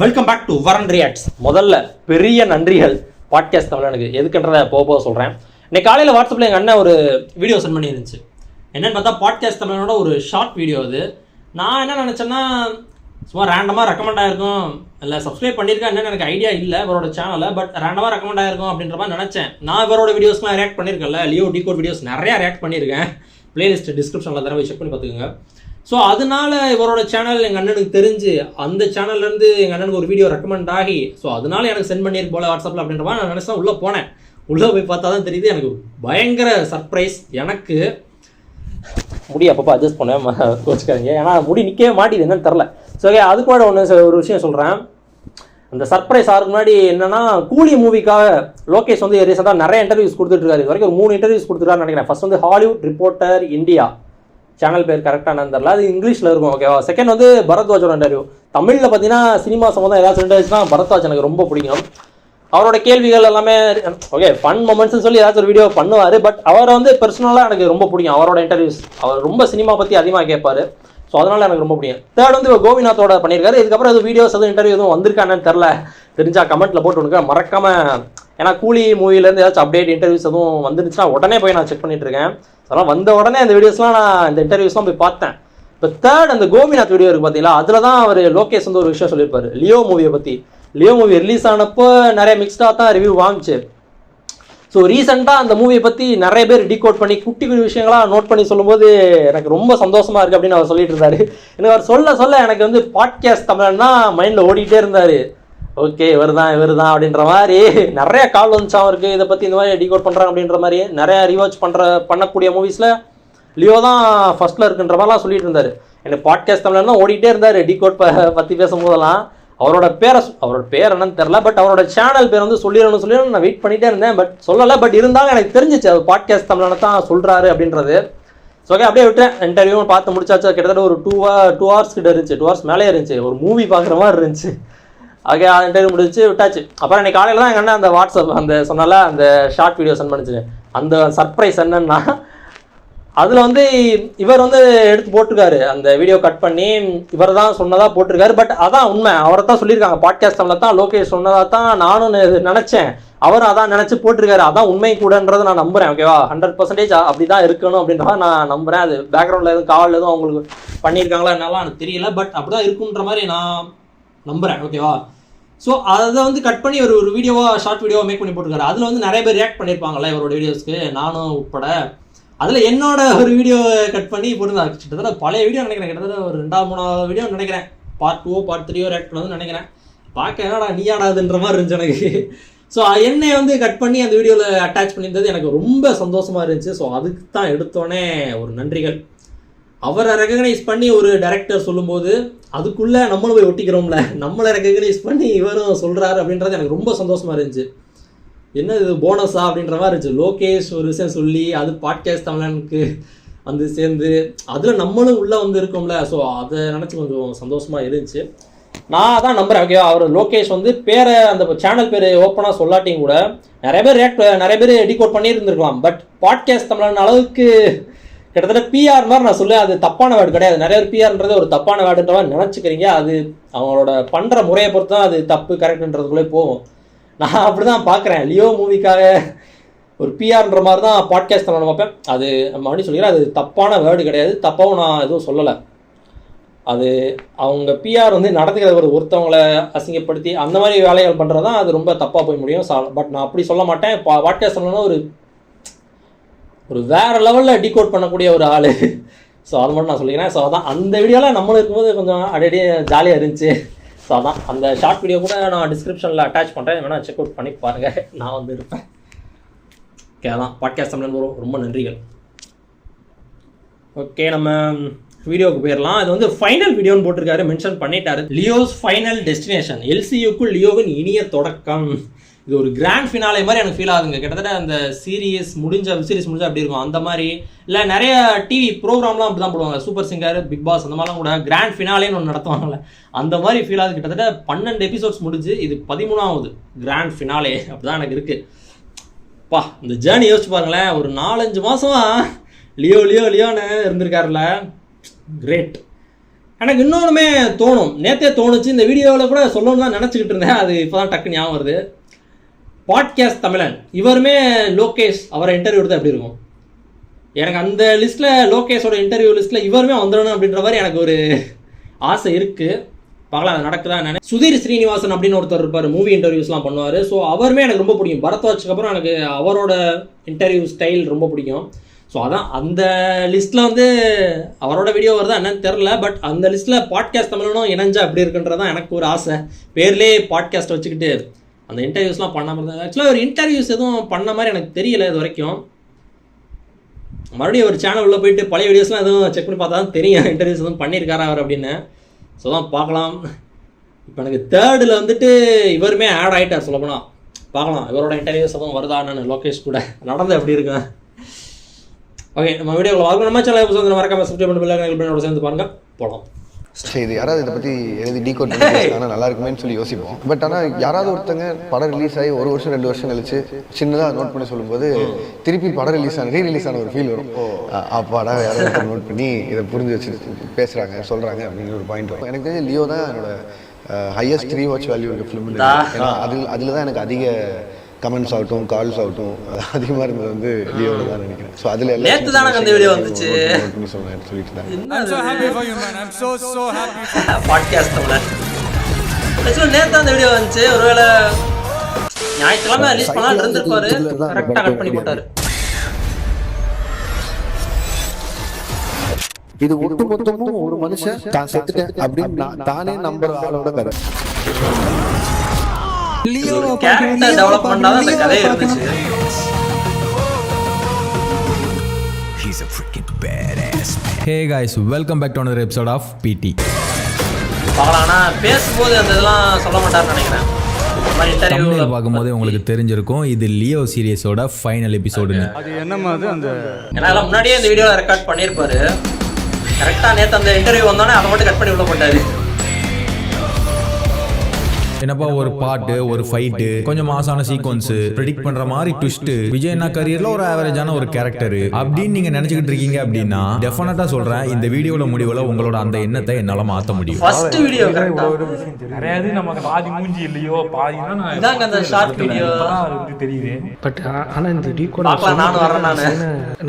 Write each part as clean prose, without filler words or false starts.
Welcome back to வரன் reacts. முதல்ல பெரிய நன்றிகள் பாட்காஸ்ட் தமிழனுக்கு. எதுக்குன்றதை போக சொல்கிறேன். இன்னைக்கு காலையில் வாட்ஸ்அப்பில் எங்கள் அண்ணன் ஒரு வீடியோ சென்ட் பண்ணியிருந்துச்சு. என்னென்னு பார்த்தா பாட்காஸ்ட் தமிழனோட ஒரு ஷார்ட் வீடியோ. அது நான் என்ன நினச்சேன்னா, சும்மா ரேண்டமாக ரெக்கமெண்ட் ஆகிருக்கும், இல்லை சப்ஸ்கிரைப் பண்ணியிருக்கேன் என்னென்னு எனக்கு ஐடியா இல்லை இவரோட சேனலில். பட் ரேண்டமாக ரெக்கமெண்ட் ஆகிருக்கும் அப்படின்ற மாதிரி நினச்சேன். நான் இவரோட வீடியோஸ்லாம் ரியாக்ட் பண்ணியிருக்கேன்ல, லியோ டிகோட் வீடியோஸ் நிறையா ரியாக்ட் பண்ணியிருக்கேன். பிளேலிஸ்ட் டிஸ்கிரிப்ஷனில் தடவை செக் பண்ணி பார்த்துக்கோங்க. ஸோ அதனால இவரோட சேனல் எங்கள் அண்ணனுக்கு தெரிஞ்சு அந்த சேனல்லேருந்து எங்கள் அண்ணனுக்கு ஒரு வீடியோ ரெக்கமெண்ட் ஆகி, ஸோ அதனால எனக்கு சென்ட் பண்ணியிருக்கு போல வாட்ஸ்அப்பில் அப்படின்ற மாதிரி நான் நினச்சா உள்ளே போனேன். உள்ளே போய் பார்த்தா தான் தெரியுது, எனக்கு பயங்கர சர்ப்ரைஸ். எனக்கு முடி அப்பப்போ அட்ஜஸ்ட் பண்ண வச்சுக்காதீங்க, ஏன்னா முடி நிற்கவே மாட்டேது, என்னன்னு தெரில. ஸோ அது கூட ஒரு விஷயம் சொல்கிறேன். அந்த சர்ப்ரைஸ் ஆகிறதுக்கு முன்னாடி என்னன்னா, கூலி மூவிக்காக லோகேஷ் வந்து ரீசெண்டாக நிறைய இன்டர்வியூஸ் கொடுத்துட்ருக்காரு. இது வரைக்கும் ஒரு 3 இன்டர்வியூஸ் கொடுத்துருக்காருன்னு நினைக்கிறேன். ஃபர்ஸ்ட் வந்து ஹாலிவுட் ரிப்போர்ட்டர் இந்தியா, சேனல் பேர் கரெக்டாக தெரில, அது இங்கிலீஷில் இருக்கும், ஓகேவா. செகண்ட் வந்து பரத்வாஜோட இன்டர்வியூ. தமிழில் பார்த்தீங்கன்னா சினிமா சம்மந்தம் ஏதாச்சும் இன்டர்வியூஸ்னா பரத்வாஜ் எனக்கு ரொம்ப பிடிக்கும். அவரோட கேள்விகள் எல்லாமே ஓகே ஃபன் மொமெண்ட்ஸ்னு சொல்லி ஏதாச்சும் ஒரு வீடியோ பண்ணுவார். பட் அவரை வந்து பர்சனலாக எனக்கு ரொம்ப பிடிக்கும். அவரோட இன்டர்வியூஸ், அவர் ரொம்ப சினிமா பற்றி அதிகமாக கேட்பார். ஸோ அதனால் எனக்கு ரொம்ப பிடிக்கும். தேர்ட் வந்து கோபிநாத்தோட பண்ணியிருக்காரு. இதுக்கப்புறம் எதுவும் வீடியோஸ் எதுவும் இன்டர்வியூ எதுவும் வந்திருக்கானு தெரில, தெரிஞ்சால் கமெண்ட்டில் போட்டு விடுங்க மறக்காமல். ஏன்னா கூலி மூவிலேருந்து ஏதாச்சும் அப்டேட் இன்டர்வியூஸ் எதுவும் வந்துருந்துச்சுன்னா உடனே போய் நான் செக் பண்ணிட்டு இருக்கேன். அதெல்லாம் வந்த உடனே அந்த வீடியோஸ்லாம் நான் இந்த இன்டர்வியூஸ்லாம் போய் பார்த்தேன். இப்போ தேர்ட் அந்த கோபிநாத் வீடியோ இருக்குது பார்த்தீங்களா, அதில் தான் அவர் லோகேஷ் வந்து ஒரு விஷயம் சொல்லியிருப்பார் லியோ மூவியை பற்றி. லியோ மூவி ரிலீஸ் ஆனப்போ நிறைய மிக்ஸ்டாக தான் ரிவ்யூ வாங்கிச்சு. ஸோ ரீசெண்டாக அந்த மூவியை பற்றி நிறைய பேர் டீகோட் பண்ணி குட்டி குட்டி விஷயங்களாக நோட் பண்ணி சொல்லும்போது எனக்கு ரொம்ப சந்தோஷமாக இருக்குது அப்படின்னு அவர் சொல்லிட்டு இருந்தார். எனக்கு அவர் சொல்ல எனக்கு வந்து பாட்காஸ்ட் தமிழன்னா மைண்டில் ஓடிக்கிட்டே இருந்தார். ஓகே இவர் தான் அப்படின்ற மாதிரி நிறைய கால் வந்துச்சு அவருக்கு. இதை பற்றி இந்த மாதிரி டீகோட் பண்ணுறாங்க அப்படின்ற மாதிரி நிறைய ரிவாச் பண்ணக்கூடிய மூவிஸில் லியோ தான் ஃபர்ஸ்ட்டில் இருக்குன்ற மாதிரிலாம் சொல்லிட்டு இருந்தார். எனக்கு பாட்காஸ்ட் தமிழ் தான் ஓடிட்டே இருந்தார் டீகோட் பற்றி பேசும்போதெல்லாம். அவரோட பேர் என்னன்னு தெரில, பட் அவரோட சேனல் பேர் வந்து சொல்லிடணும் நான் வெயிட் பண்ணிகிட்டே இருந்தேன். பட் சொல்லலை. பட் இருந்தாலும் எனக்கு தெரிஞ்சிச்சு அது பாட்காஸ்ட் தமிழனை தான் சொல்கிறாரு அப்படின்றது. ஸோ ஓகே அப்படியே விட்டேன். இன்டர்வியூ பார்த்து முடிச்சாச்சு. கிட்டத்தட்ட ஒரு 2 hours கிட்ட இருந்துச்சு, 2 hours மேலே இருந்துச்சு. ஒரு மூவி பார்க்குற மாதிரி இருந்துச்சு. ஓகே இன்டர்வியூ முடிச்சு விட்டாச்சு. அப்புறம் இன்னைக்கு காலையில் தான் எங்கள் அண்ணன் அந்த வாட்ஸ்அப் அந்த சொன்னால அந்த ஷார்ட் வீடியோ சென்ட் பண்ணிச்சு. அந்த சர்ப்ரைஸ் என்னன்னா, அதில் வந்து இவர் வந்து எடுத்து போட்டிருக்காரு, அந்த வீடியோ கட் பண்ணி இவர் தான் சொன்னதாக போட்டிருக்காரு. பட் அதான் உண்மை, அவரை தான் சொல்லியிருக்காங்க. பாட்காஸ்டில் தான் லோகேஷ் சொன்னதாக தான் நானும் நினச்சேன். அவரும் அதான் நினச்சி போட்டிருக்காரு. அதான் உண்மை கூடன்றதை நான் நம்புகிறேன். ஓகேவா, 100% அப்படி தான் இருக்கணும் அப்படின்றத நான் நம்புகிறேன். அது பேக்ரவுண்டில் எதுவும் காவல் எதுவும் அவங்களுக்கு பண்ணியிருக்காங்களா என்னாலும் எனக்கு தெரியல. பட் அப்படி தான் இருக்குன்ற மாதிரி நான் நம்புகிறேன். ஓகேவா. ஸோ அதை வந்து கட் பண்ணி ஒரு வீடியோவாக ஷார்ட் வீடியோவாக மேக் பண்ணி போட்டிருக்காரு. அதில் வந்து நிறைய பேர் ரியாக்ட் பண்ணியிருப்பாங்கல்ல இவரோட வீடியோஸ்க்கு, நானும் உட்பட. அதில் என்னோட ஒரு வீடியோ கட் பண்ணி போட்டுருந்தாங்க. கிட்டத்தட்ட பழைய வீடியோ நினைக்கிறேன், கிட்டத்தட்ட ஒரு 2-3 வீடியோ நினைக்கிறேன். பார்ட் 2 பார்ட் 3 ரியாக்ட் பண்ணது நினைக்கிறேன். பார்க்க என்னடா நீ ஆடாதுன்ற மாதிரி இருந்துச்சு எனக்கு. ஸோ என்னை வந்து கட் பண்ணி அந்த வீடியோவில் அட்டாச் பண்ணியிருந்தது எனக்கு ரொம்ப சந்தோஷமாக இருந்துச்சு. ஸோ அதுக்கு தான் எடுத்தோடனே ஒரு நன்றிகள். அவரை ரெகக்னைஸ் பண்ணி ஒரு டைரக்டர் சொல்லும்போது அதுக்குள்ளே நம்மளும் போய் ஒட்டிக்கிறோம்ல, நம்மளை ரெகக்னைஸ் பண்ணி இவரும் சொல்கிறாரு அப்படின்றது எனக்கு ரொம்ப சந்தோஷமாக இருந்துச்சு. என்ன இது போனஸா அப்படின்ற மாதிரி இருந்துச்சு. லோகேஷ் ஒரு விஷயம் சொல்லி அது பாட்காஸ்ட் தமிழனுக்கு வந்து சேர்ந்து அதில் நம்மளும் உள்ளே வந்து இருக்கோம்ல. ஸோ அதை நினச்சி கொஞ்சம் சந்தோஷமாக இருந்துச்சு. நான் தான் நம்புகிறேன். ஓகே, அவர் லோகேஷ் வந்து பேரை அந்த சேனல் பேர் ஓப்பனாக சொல்லாட்டியும் கூட நிறைய பேர் டீகோட் பண்ணியிருந்துருக்கலாம். பட் பாட்காஸ்ட் தமிழன் அளவுக்கு கிட்டத்தட்ட பிஆர் மாதிரி நான் சொல்லுவேன். அது தப்பான வேர்டு கிடையாது. நிறைய பேர் பிஆர்ன்றது ஒரு தப்பான வேர்டுன்ற மாதிரி நினச்சிக்கிறீங்க. அது அவங்களோட பண்ணுற முறையை பொறுத்து தான் அது தப்பு கரெக்டுன்றதுக்குள்ளே போகும். நான் அப்படி தான் பார்க்குறேன். லியோ மூவிக்காக ஒரு பிஆர்ன்ற மாதிரி தான் பாட்காஸ்ட் நான் பார்ப்பேன். அது மறுபடியும் சொல்லிக்கிறேன், அது தப்பான வேர்டு கிடையாது. தப்பாகவும் நான் எதுவும் சொல்லலை. அது அவங்க பிஆர் வந்து நடத்துகிற ஒருத்தவங்களை அசிங்கப்படுத்தி அந்த மாதிரி வேலைகள் பண்ணுறது தான் அது ரொம்ப தப்பாக போய் முடியும். பட் நான் அப்படி சொல்ல மாட்டேன். பாட்காஸ்ட் சொல்லணும்னா ஒரு வேறு லெவலில் டீகோட் பண்ணக்கூடிய ஒரு ஆள். ஸோ அது மட்டும் நான் சொல்லிக்கிறேன். ஸோ அதான் அந்த வீடியோவில் நம்மளும் இருக்கும்போது கொஞ்சம் அடிக்கடி ஜாலியாக இருந்துச்சு. ஸோ அதான் அந்த ஷார்ட் வீடியோ கூட நான் டிஸ்கிரிப்ஷனில் அட்டாச் பண்ணுறேன், வேணால் செக் அவுட் பண்ணி பாருங்கள். நான் வந்து இருப்பேன். ஓகே, அதான் பாட்காஸ்ட் தமிழன் ரொம்ப நன்றிகள். ஓகே, நம்ம வீடியோவுக்கு போயிடலாம். அது வந்து ஃபைனல் வீடியோன்னு போட்டிருக்காரு, மென்ஷன் பண்ணிட்டாரு. லியோஸ் ஃபைனல் டெஸ்டினேஷன், எல்சியூக்குள் லியோவின் இனிய தொடக்கம். இது ஒரு கிராண்ட் ஃபினாலே மாதிரி எனக்கு ஃபீல் ஆகுதுங்க. கிட்டத்தட்ட அந்த சீரீஸ் முடிஞ்சா அப்படி இருக்கும். அந்த மாதிரி இல்லை நிறைய டிவி ப்ரோக்ராம்லாம் அப்படி தான் போடுவாங்க. சூப்பர் சிங்கர், பிக் பாஸ் அந்த மாதிரிலாம் கூட கிராண்ட் ஃபினாலேன்னு ஒன்று நடத்துவாங்கல்ல, அந்த மாதிரி ஃபீல் ஆகுது. கிட்டத்தட்ட 12 எபிசோட்ஸ் முடிஞ்சு இது 13வது கிராண்ட் ஃபினாலே அப்படி தான் எனக்கு இருக்குது. பா இந்த ஜேர்னி யோசிச்சு பாருங்களேன். ஒரு 4-5 மாதமாக லியோன்னு இருந்திருக்காருல. கிரேட். எனக்கு இன்னொன்றுமே தோணும், நேற்றே தோணுச்சு, இந்த வீடியோவில் கூட சொல்லணும்னு தான் நினச்சிக்கிட்டு இருந்தேன், அது இப்போ தான் டக்கு ஞாபகம் வருது. பாட்காஸ்ட் தமிழன் இவருமே லோகேஷ் அவரை இன்டர்வியூ எடுத்தால் எப்படி இருக்கும்? எனக்கு அந்த லிஸ்ட்டில் லோகேஷோட இன்டர்வியூ லிஸ்ட்டில் இவருமே வந்துடணும் அப்படின்ற மாதிரி எனக்கு ஒரு ஆசை இருக்குது. பார்க்கலாம் அது நடக்குதா என்னன்னு. சுதீர் ஸ்ரீனிவாசன் அப்படின்னு ஒருத்தர் இருப்பார், மூவி இன்டர்வியூஸ்லாம் பண்ணுவார். ஸோ அவருமே எனக்கு ரொம்ப பிடிக்கும். பரத்வாஜுக்கு அப்புறம் எனக்கு அவரோட இன்டர்வியூ ஸ்டைல் ரொம்ப பிடிக்கும். ஸோ அதான் அந்த லிஸ்ட்டில் வந்து அவரோட வீடியோ வருதா என்னன்னு தெரில. பட் அந்த லிஸ்ட்டில் பாட்காஸ்ட் தமிழனும் இணைஞ்சா அப்படி இருக்குன்றதான் எனக்கு ஒரு ஆசை. பேர்லேயே பாட்காஸ்ட் வச்சுக்கிட்டு அந்த இன்டர்வியூஸ்லாம் பண்ணாமல் இருந்தாங்க. ஆக்சுவலாக ஒரு இன்டர்வியூஸ் எதுவும் பண்ண மாதிரி எனக்கு தெரியல இது வரைக்கும். மறுபடியும் ஒரு சேனல் உள்ள போயிட்டு பழைய வீடியோஸ்லாம் எதுவும் செக் பண்ணி பார்த்தா தான் தெரியும் இன்டர்வியூஸ் எதுவும் பண்ணியிருக்காரா அவர் அப்படின்னு. ஸோ தான் பார்க்கலாம். இப்போ எனக்கு தேர்டில் வந்துட்டு இவருமே ஆட் ஆகிட்டார் சொல்லப்போனால். பார்க்கலாம் இவரோட இன்டர்வியூஸ் எதுவும் வருதான்னு லோகேஷ் கூட நடந்து எப்படி இருக்கேன். ஓகே, நம்ம வீடியோவில் பார்க்கணும். நம்ம சேனல் மறக்காம சப்ஸ்கிரைப் பண்ணி சேர்ந்து பாருங்கள். போகலாம். சரி, இது யாராவது இதை பற்றி எழுதி டீகோட் பண்ணி நல்லா இருக்குமேன்னு சொல்லி யோசிப்போம். பட் ஆனால் யாராவது ஒருத்தங்க படம் ரிலீஸ் ஆகி 1 வருஷம் 2 வருஷம் கழிச்சு சின்னதாக நோட் பண்ணி சொல்லும்போது திருப்பி படம் ரீரிலீஸ் ஆன ஒரு ஃபீல் வரும். அப்பாடா யாராவது நோட் பண்ணி இதை புரிஞ்சு வச்சு பேசுகிறாங்க சொல்கிறாங்க அப்படிங்கிற ஒரு பாயிண்ட் வரும். எனக்கு தெரிஞ்ச லியோ தான் என்னோட ஹையஸ்ட் ரீவாட்ச் வேல்யூ இருக்க ஃபிலிம். ஏன்னா அதில் தான் எனக்கு அதிக கமெண்ட்ஸ் ஆகட்டும் கால்ஸ் ஆகட்டும் அதிகமாக இருந்தது வந்து லியோட தான் நினைக்கிறேன். ஸோ அதில் நேற்று தான் அந்த வீடியோ வந்துச்சு சொல்லிட்டு தான் பாட்காஸ்ட் தமிழன். ஆக்சுவலாக நேற்று அந்த வீடியோ வந்துச்சு. ஒருவேளை ஞாயிற்றுக்கிழமை ரிலீஸ் பண்ணாலும் இருந்திருப்பாரு, கரெக்டாக கட் பண்ணி போட்டாரு. இது ஒட்டுமொத்தமும் ஒரு மனுஷன் தான் செத்துட்டேன் அப்படின்னு தானே நம்புற ஆளோட கதை. கேரக்டர் டெவலப்மென்ட் தான் அந்த கதை இருந்துச்சு. He's a freaking badass man. Hey guys, welcome back to another episode of PT. பாக்கலாம்னா பேசும்போது அந்த இதெல்லாம் சொல்ல மாட்டாருன்னு நினைக்கிறேன். தமிழ்ல பார்க்கும்போது உங்களுக்கு தெரிஞ்சிருக்கும் இது லியோ சீரிஸோட ஃபைனல் எபிசோடு. அது என்னமா அது அந்த ஏன்னா முன்னாடியே இந்த வீடியோல ரெக்கார்ட் பண்ணியிருப்பாரு. கரெக்டா நேற்று அந்த இன்டர்வியூ வந்தோடனே அதை மட்டும் கட் பண்ணி உள்ள போட்டாரு. என்னப்பா ஒரு பாட்டு, ஒரு ஃபைட்டு, கொஞ்சம் மாசான சீக்வன்ஸ், ப்ரெடிக்ட் பண்ற மாதிரி ட்விஸ்ட், விஜயண்ணா கரியர்ல ஒரு ஆவரேஜான ஒரு கேரக்டர் அப்படின்னு நீங்க நினைச்சுக்கிட்டு இருக்கீங்க அப்படின்னா டெஃபினட்டா சொல்றேன், இந்த வீடியோல முடிவுல உங்களோட அந்த எண்ணத்தை என்னால மாத்த முடியும். ஃபர்ஸ்ட் வீடியோ கரெக்ட்டா நிறைய நமக்கு பாதி மூஞ்சி இல்லையோ பாதி தான் இதாங்க அந்த ஷார்ட் வீடியோ தெரியுது. பட் ஆனால் இந்த டீகோட் நானும் வரேன்.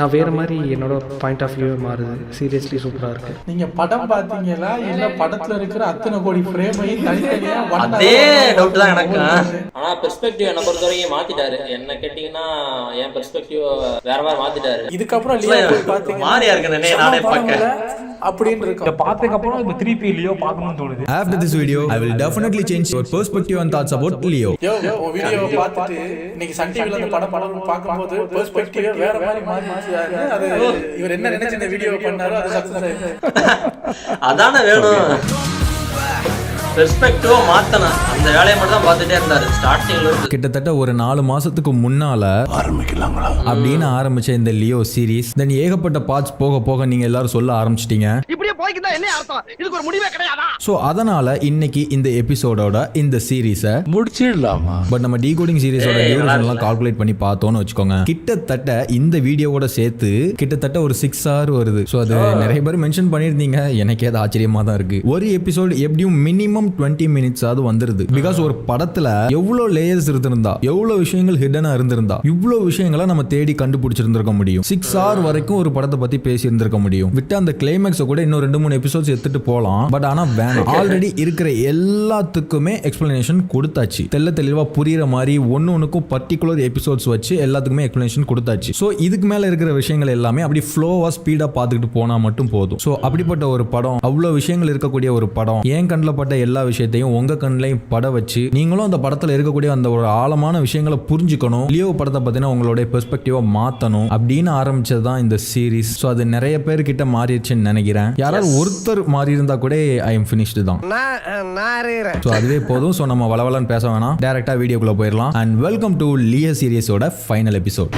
நான் வேற மாதிரி என்னோட பாயிண்ட் ஆஃப் வியூ மாறுது. சீரியஸ்லி சூப்பரா இருக்கு. நீங்க படம் பாத்தீங்களா இல்ல படத்துல இருக்கிற அத்தனை கோடி ஃப்ரேமையும் தனித்தனியா அதே டவுட் தான் எனக்கு. ஆனா பெர்ஸ்பெக்டிவ் என்ன பொறுத்த வரைக்கும் மாத்திட்டாரு. என்ன கேட்டீங்கன்னா என் பெர்ஸ்பெக்டிவ் வேற மாதிரி மாத்திட்டாரு. இதுக்கப்புறம் லியோ பாத்தீங்க மாறியா இருக்கு நானே பார்க்க அப்படின்னு இருக்கு. பார்த்ததுக்கு அப்புறம் இப்ப திருப்பி லியோ பார்க்கணும்னு தோணுது. After this video I will definitely change your perspective and thoughts about Leo. Video பார்த்துட்டு இன்னைக்கு சன் டிவில அந்த படம் பார்க்கும்போது பெர்ஸ்பெக்டிவ் வேற மாதிரி மாறிச்சு. அது இவர் என்ன நினைச்சு இந்த வீடியோ பண்ணாரோ அது சக்சஸ் ஆயிடுச்சு. அதானே வேணும். பெர்ஸ்பெக்டிவ் மாத்தணும். அந்த வேலையை மட்டும் தான் பார்த்துட்டே இருந்தாரு ஸ்டார்டிங்ல. கிட்டத்தட்ட ஒரு 4 மாசத்துக்கு முன்னால ஆரம்பிக்கலாங்களா அப்படின்னு ஆரம்பிச்ச இந்த லியோ சீரிஸ் தென் ஏகப்பட்ட பார்ட்ஸ் போக போக நீங்க எல்லாரும் சொல்ல ஆரம்பிச்சிட்டீங்க. இப்படியே போய்க்கிட்டா என்ன அர்த்தம்? இதுக்கு ஒரு முடிவே கிடையாதா? சோ அதனால இன்னைக்கு இந்த எபிசோடோட இந்த சீரிஸை முடிச்சிடலாமா? பட் நம்ம டீகோடிங் சீரிஸோட டியூரேஷன் எல்லாம் கால்குலேட் பண்ணி பார்த்தோம்னு வச்சுக்கோங்க, கிட்டத்தட்ட இந்த வீடியோவோட சேர்த்து கிட்டத்தட்ட ஒரு 6 hours வருது. சோ அது நிறைய பேர் மென்ஷன் பண்ணிருந்தீங்க. எனக்கே அது ஆச்சரியமா தான் இருக்கு. ஒரு எபிசோடு எப்படியும் மினிமம் 20 minutes ஆது வந்துருது. பிகாஸ் ஒரு படத்துல எவ்வளவு லேயர்ஸ் இருந்திருந்தா, எவ்வளவு விஷயங்கள் ஹிடனா இருந்திருந்தா, இவ்வளவு விஷயங்களை நம்ம தேடி கண்டுபிடிச்சிருந்திருக்க முடியும். 6 hours வரைக்கும் ஒரு படத்தை பத்தி பேசி இருந்திருக்க முடியும். விட்டு அந்த கிளைமேக்ஸை கூட இன்னும் 2-3 எபிசோட்ஸ் எடுத்துட்டு போலாம். பட் ஆனா வேணும், ஆல்ரெடி இருக்கிற எல்லாத்துக்குமே எக்ஸ்பிளனேஷன் கொடுத்தாச்சு. தெளிவா புரியுற மாதிரி ஒன்னுக்கும் பர்டிகுலர் எபிசோட்ஸ் வச்சு எல்லாத்துக்குமே எக்ஸ்பிளனேஷன் கொடுத்தாச்சு. சோ இதுக்கு மேல இருக்கிற விஷயங்கள் எல்லாமே அப்படி ஃப்ளோவா ஸ்பீடா பார்த்துக்கிட்டு போனா மட்டும் போதும். சோ அப்படிப்பட்ட ஒரு படம், அவ்வளவு விஷயங்கள் இருக்கக்கூடிய ஒரு படம், ஏன் கண்ணில் பட்ட எல்லா விஷயத்தையும் உங்க கண்ணிலையும் பட வச்சு நீங்களும் அந்த படத்துல இருக்கக்கூடிய அந்த ஒரு ஆழமான விஷயங்களை புரிஞ்சுக்கணும். லியோ படத்தை பத்தினா உங்களுடைய பெர்ஸ்பெக்டிவா மாத்தணும் அப்படின்னு ஆரம்பிச்சதுதான் இந்த சீரிஸ். சோ அது நிறைய பேர் கிட்ட மாறிடுச்சுன்னு நினைக்கிறேன். யாராவது ஒருத்தர் மாறி இருந்தா கூட ஐ எம் ஃபினிஷ்டு தான். சோ அதுவே போதும். சோ நம்ம வளவலன்னு பேச வேணாம், டைரக்டா வீடியோக்குள்ள போயிடலாம். அண்ட் வெல்கம் டு லியோ சீரிஸோட ஃபைனல் எபிசோட்.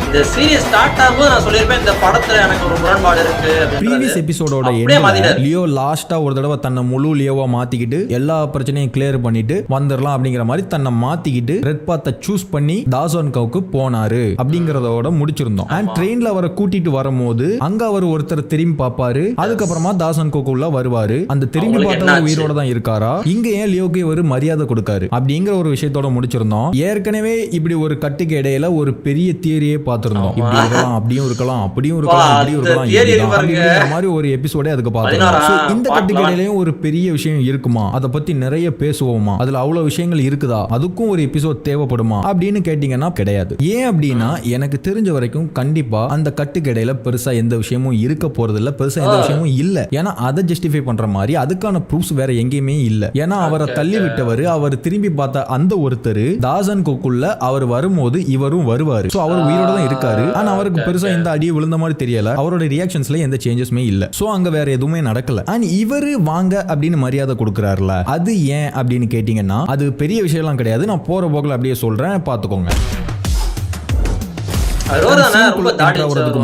இந்த சீரிஸ் ஸ்டார்ட் ஆகும்போது நான் சொல்லிருப்பேன் இந்த படத்துல எனக்கு ஒரு முரண்பாடு இருக்கு. ப்ரீவியஸ் எபிசோடோட எண்ட்ல லியோ லாஸ்டா ஒரு தடவை தன்னை முழு லியோவா மாத்திக்கிட்டு எல்லா பிரச்சனையும் கிளியர் பண்ணிட்டு வந்துடலாம் அப்படிங்கிற மாதிரி தன்னை மாத்திக்கிட்டு ரெட் பாத்தை சூஸ் பண்ணி டாசன் கவுக்கு போனாரு அப்படிங்கறதோட முடிச்சிருந்தோம். அண்ட் ட்ரெயின்ல அவரை கூட்டிட்டு வரும்போது அங்க அவர் ஒருத்தர் திரும்பி பார்ப்பாரு. அதுக்கப்புறமா டாசன் கோக்கு உள்ள வருவாரு. அந்த திரும்பி பார்த்தவர் உயிரோட தான் இருக்காரா, இங்க ஏன் லியோக்கு ஒரு மரியாதை கொடுக்காரு அப்படிங்கிற ஒரு விஷயத்தோட முடிச்சிருந்தோம். ஏற்கனவே இப்படி ஒரு கட்டுக்கு இடையில ஒரு பெரிய தியரியே பார்த்திருந்தோம். இப்படி இருக்கலாம், அப்படியும் இருக்கலாம், அப்படியும் இருக்கலாம், அப்படியும் இருக்கலாம் அப்படிங்கிற மாதிரி ஒரு எபிசோடே அதுக்கு பார்த்தோம். இந்த கட்டுக்கு இடையிலயும் ஒரு பெரிய விஷயம் இருக்குமா, அதை பத்தி நிறைய பேசுவோமா, அதுல அவ்வளவு விஷயங்கள் இருக்குதா, அதுக்கும் ஒரு எபிசோட் தேவைப்படுமா அப்படின்னு கேட்டீங்கன்னா கிடையாது. ஏன் அப்படின்னா எனக்கு தெரிஞ்ச வரைக்கும் கண்டிப்பா அந்த கட்டுக்கு இடையில பெருசா எந்த விஷயமும் இருக்க போறது இல்ல, பெருசா எந்த விஷயமும் இல்ல. ஏன்னா அதை ஜஸ்டிஃபை பண்ற மாதிரி அதுக்கான ப்ரூஃப்ஸ் வேற எங்கேயுமே இல்ல. ஏன்னா அவரை தள்ளி விட்டவர், அவர் திரும்பி பார்த்த அந்த ஒருத்தர் டாசன் கோக்குள்ள அவர் வரும்போது இவரும் வருவாரு. சோ அவர் உயிரோட தான் இருக்காரு. ஆனா அவருக்கு பெருசா எந்த அடியை விழுந்த மாதிரி தெரியல. அவரோட ரியாக்ஷன்ஸ்ல எந்த சேஞ்சஸுமே இல்ல. சோ அங்க வேற எதுவுமே நடக்கல. அண்ட் இவரு வாங்க அப்படின்னு மரியாதை கொடுக்கறாருல, அது ஏன் அப்படின்னு கேட்டீங்கன்னா அது பெரிய விஷயம்லாம் கிடையாது. நான் போற போக்குல அப்படியே சொல்றேன், பாத்துக்கோங்க.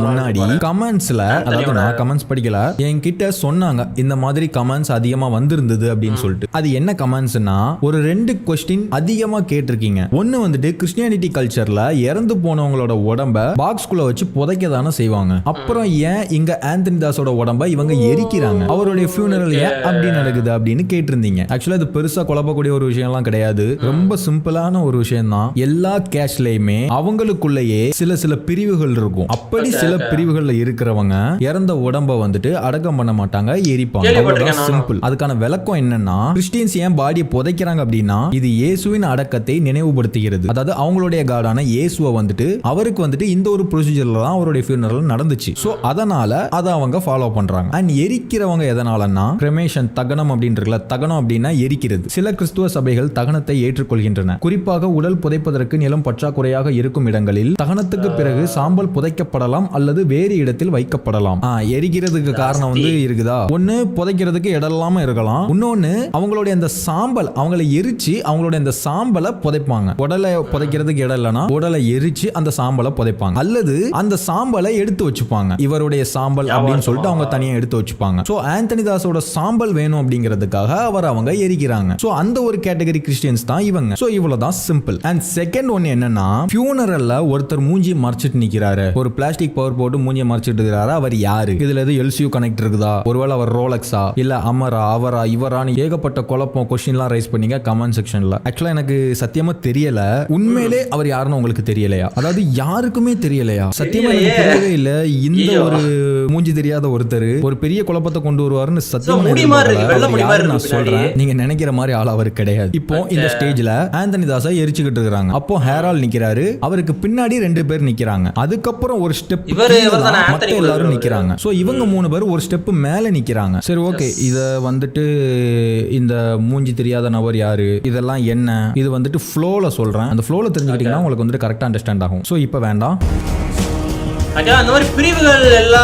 முன்னாடி கமெண்ட்ஸ்ல, அதாவது நான் கமெண்ட்ஸ் படிக்கல, என்கிட்ட சொன்னாங்க இந்த மாதிரி கமெண்ட்ஸ் அதிகமா வந்திருந்தது அப்படின்னு சொல்லிட்டு. அது என்ன கமெண்ட்ஸ்னா, ஒரு 2 கொஸ்டின் அதிகமா கேட்டிருக்கீங்க. ஒன்னு வந்துட்டு கிறிஸ்டியானிட்டி கல்ச்சர்ல இறந்து போனவங்களோட உடம்ப பாக்ஸ்குள்ள வச்சு புதைக்க தானே செய்வாங்க. அப்புறம் ஏன் இங்க ஆந்தனி தாஸோட உடம்ப இவங்க எரிக்கிறாங்க, அவருடைய ஃபியூனரல் ஏன் அப்படி நடக்குது அப்படின்னு கேட்டிருந்தீங்க. ஆக்சுவலா இது பெருசா குழப்பக்கூடிய ஒரு விஷயம்லாம் கிடையாது. ரொம்ப சிம்பிளான ஒரு விஷயம் தான். எல்லா கேஷ்லயுமே அவங்களுக்குள்ளேயே சில பிரிவுகள் இருக்கும். அப்படி சில பிரிவுகள்ல இருக்கிறவங்க இறந்த உடம்ப வந்துட்டு அடக்கம் பண்ண மாட்டாங்க, எரிப்பாங்க. சிம்பிள். அதுக்கான விளக்கம் என்னன்னா, கிறிஸ்டியன்ஸ் ஏன் பாடியை புதைக்கிறாங்க அப்படின்னா இது இயேசுவின் அடக்கத்தை நினைவுபடுத்துகிறது. அதாவது அவங்களுடைய காடான இயேசுவை வந்துட்டு அவருக்கு வந்துட்டு இந்த ஒரு ப்ரொசீஜர்ல தான் அவருடைய ஃபியூனரல் நடந்துச்சு. சோ அதனால அதை அவங்க ஃபாலோ பண்றாங்க. அண்ட் எரிக்கிறவங்க எதனாலன்னா கிரெமேஷன், தகனம் அப்படின்றதுல, தகனம் அப்படின்னா எரிக்கிறது. சில கிறிஸ்துவ சபைகள் தகனத்தை ஏற்றுக்கொள்கின்றன. குறிப்பாக உடல் புதைப்பதற்கு நிலம் பற்றாக்குறையாக இருக்கும் இடங்களில் தகனத்துக்கு பிறகு சாம்பல் புதைக்கப்படலாம் அல்லது வேறு இடத்தில் வைக்கப்படலாம். எரிக்கிறதுக்கு காரணம் வந்து இருக்குதா, ஒண்ணு புதைக்கிறதுக்கு இடம் இல்லாம இருக்கலாம், இன்னொன்னு அவங்களுடைய அந்த சாம்பல், அவங்களை எரிச்சு அவங்களுடைய அந்த சாம்பலை புதைப்பாங்க. உடலை புதைக்கிறதுக்கு இடம் இல்லைன்னா உடலை எரிச்சு அந்த சாம்பலை புதைப்பாங்க, அல்லது அந்த சாம்பலை எடுத்து வச்சுப்பாங்க. இவருடைய சாம்பல் அப்படின்னு சொல்லிட்டு அவங்க தனியா எடுத்து வச்சுப்பாங்க. சோ ஆந்தனி தாஸோட சாம்பல் வேணும் அப்படிங்கிறதுக்காக அவங்க எரிக்கிறாங்க. சோ அந்த ஒரு கேட்டகரி கிறிஸ்டியன்ஸ் தான் இவங்க. சோ இவ்வளவுதான், சிம்பிள். அண்ட் செகண்ட் ஒன் என்னன்னா, ஃபியூனரல்ல ஒருத்தர் மூஞ்சி மறைச்சிட்டு நிக்கிறாரு, ஒரு பிளாஸ்டிக் பவர் போட்டு மூஞ்சியை மறைச்சிட்டு இருக்கிறாரு. அவர் யாரு, இதுல எது எல்சியூ கனெக்ட் இருக்குதா, ஒருவேளை அவர் ரோலக்ஸா, இல்ல அமரா, அவரா, இவரான்னு ஏகப்பட்ட குழப்பம் கொஸ்டின்லாம் ரைஸ் பண்ணீங்க கமெண்ட் செக்ஷன்ல. ஆக்சுவலா எனக்கு சத்தியமா தெரியல, உண்மையிலே அவர் யாருன்னு உங்களுக்கு தெரியலையா, அதாவது யாருக்குமே தெரியலையா, சத்தியமா எனக்கு தெரியவே இல்ல. இந்த ஒரு மூஞ்சி தெரியாத ஒருத்தர் ஒரு பெரிய குழப்பத்தை கொண்டு வருவாருன்னு சத்தியமா நான் சொல்றேன். நீங்க நினைக்கிற மாதிரி ஆள் அவர் கிடையாது. இப்போ இந்த ஸ்டேஜ்ல ஆந்தனி தாஸை எரிச்சுக்கிட்டு இருக்காங்க. அப்போ ஹேரால் நிக்கிறாரு, அவருக்கு பின்னாடி 2 பேர் நிக்கிறாங்க. அதுக்கப்புறம் ஒரு ஸ்டெப் மத்த எல்லாரும் நிக்கிறாங்க. சோ இவங்க 3 பேர் ஒரு ஸ்டெப் மேல நிக்கிறாங்க. சரி, ஓகே, இத வந்துட்டு இந்த மூஞ்சி தெரியாத நபர் யாரு, இதெல்லாம் என்ன, இது வந்துட்டு ஃப்ளோல சொல்றேன். அந்த ஃப்ளோல தெரிஞ்சுக்கிட்டீங்கன்னா உங்களுக்கு வந்துட்டு கரெக்டா அண்டர்ஸ்டாண்ட் ஆகும். சோ இப்போ வேண்டாம். அந்த மாதிரி பிரிவுகள் எல்லா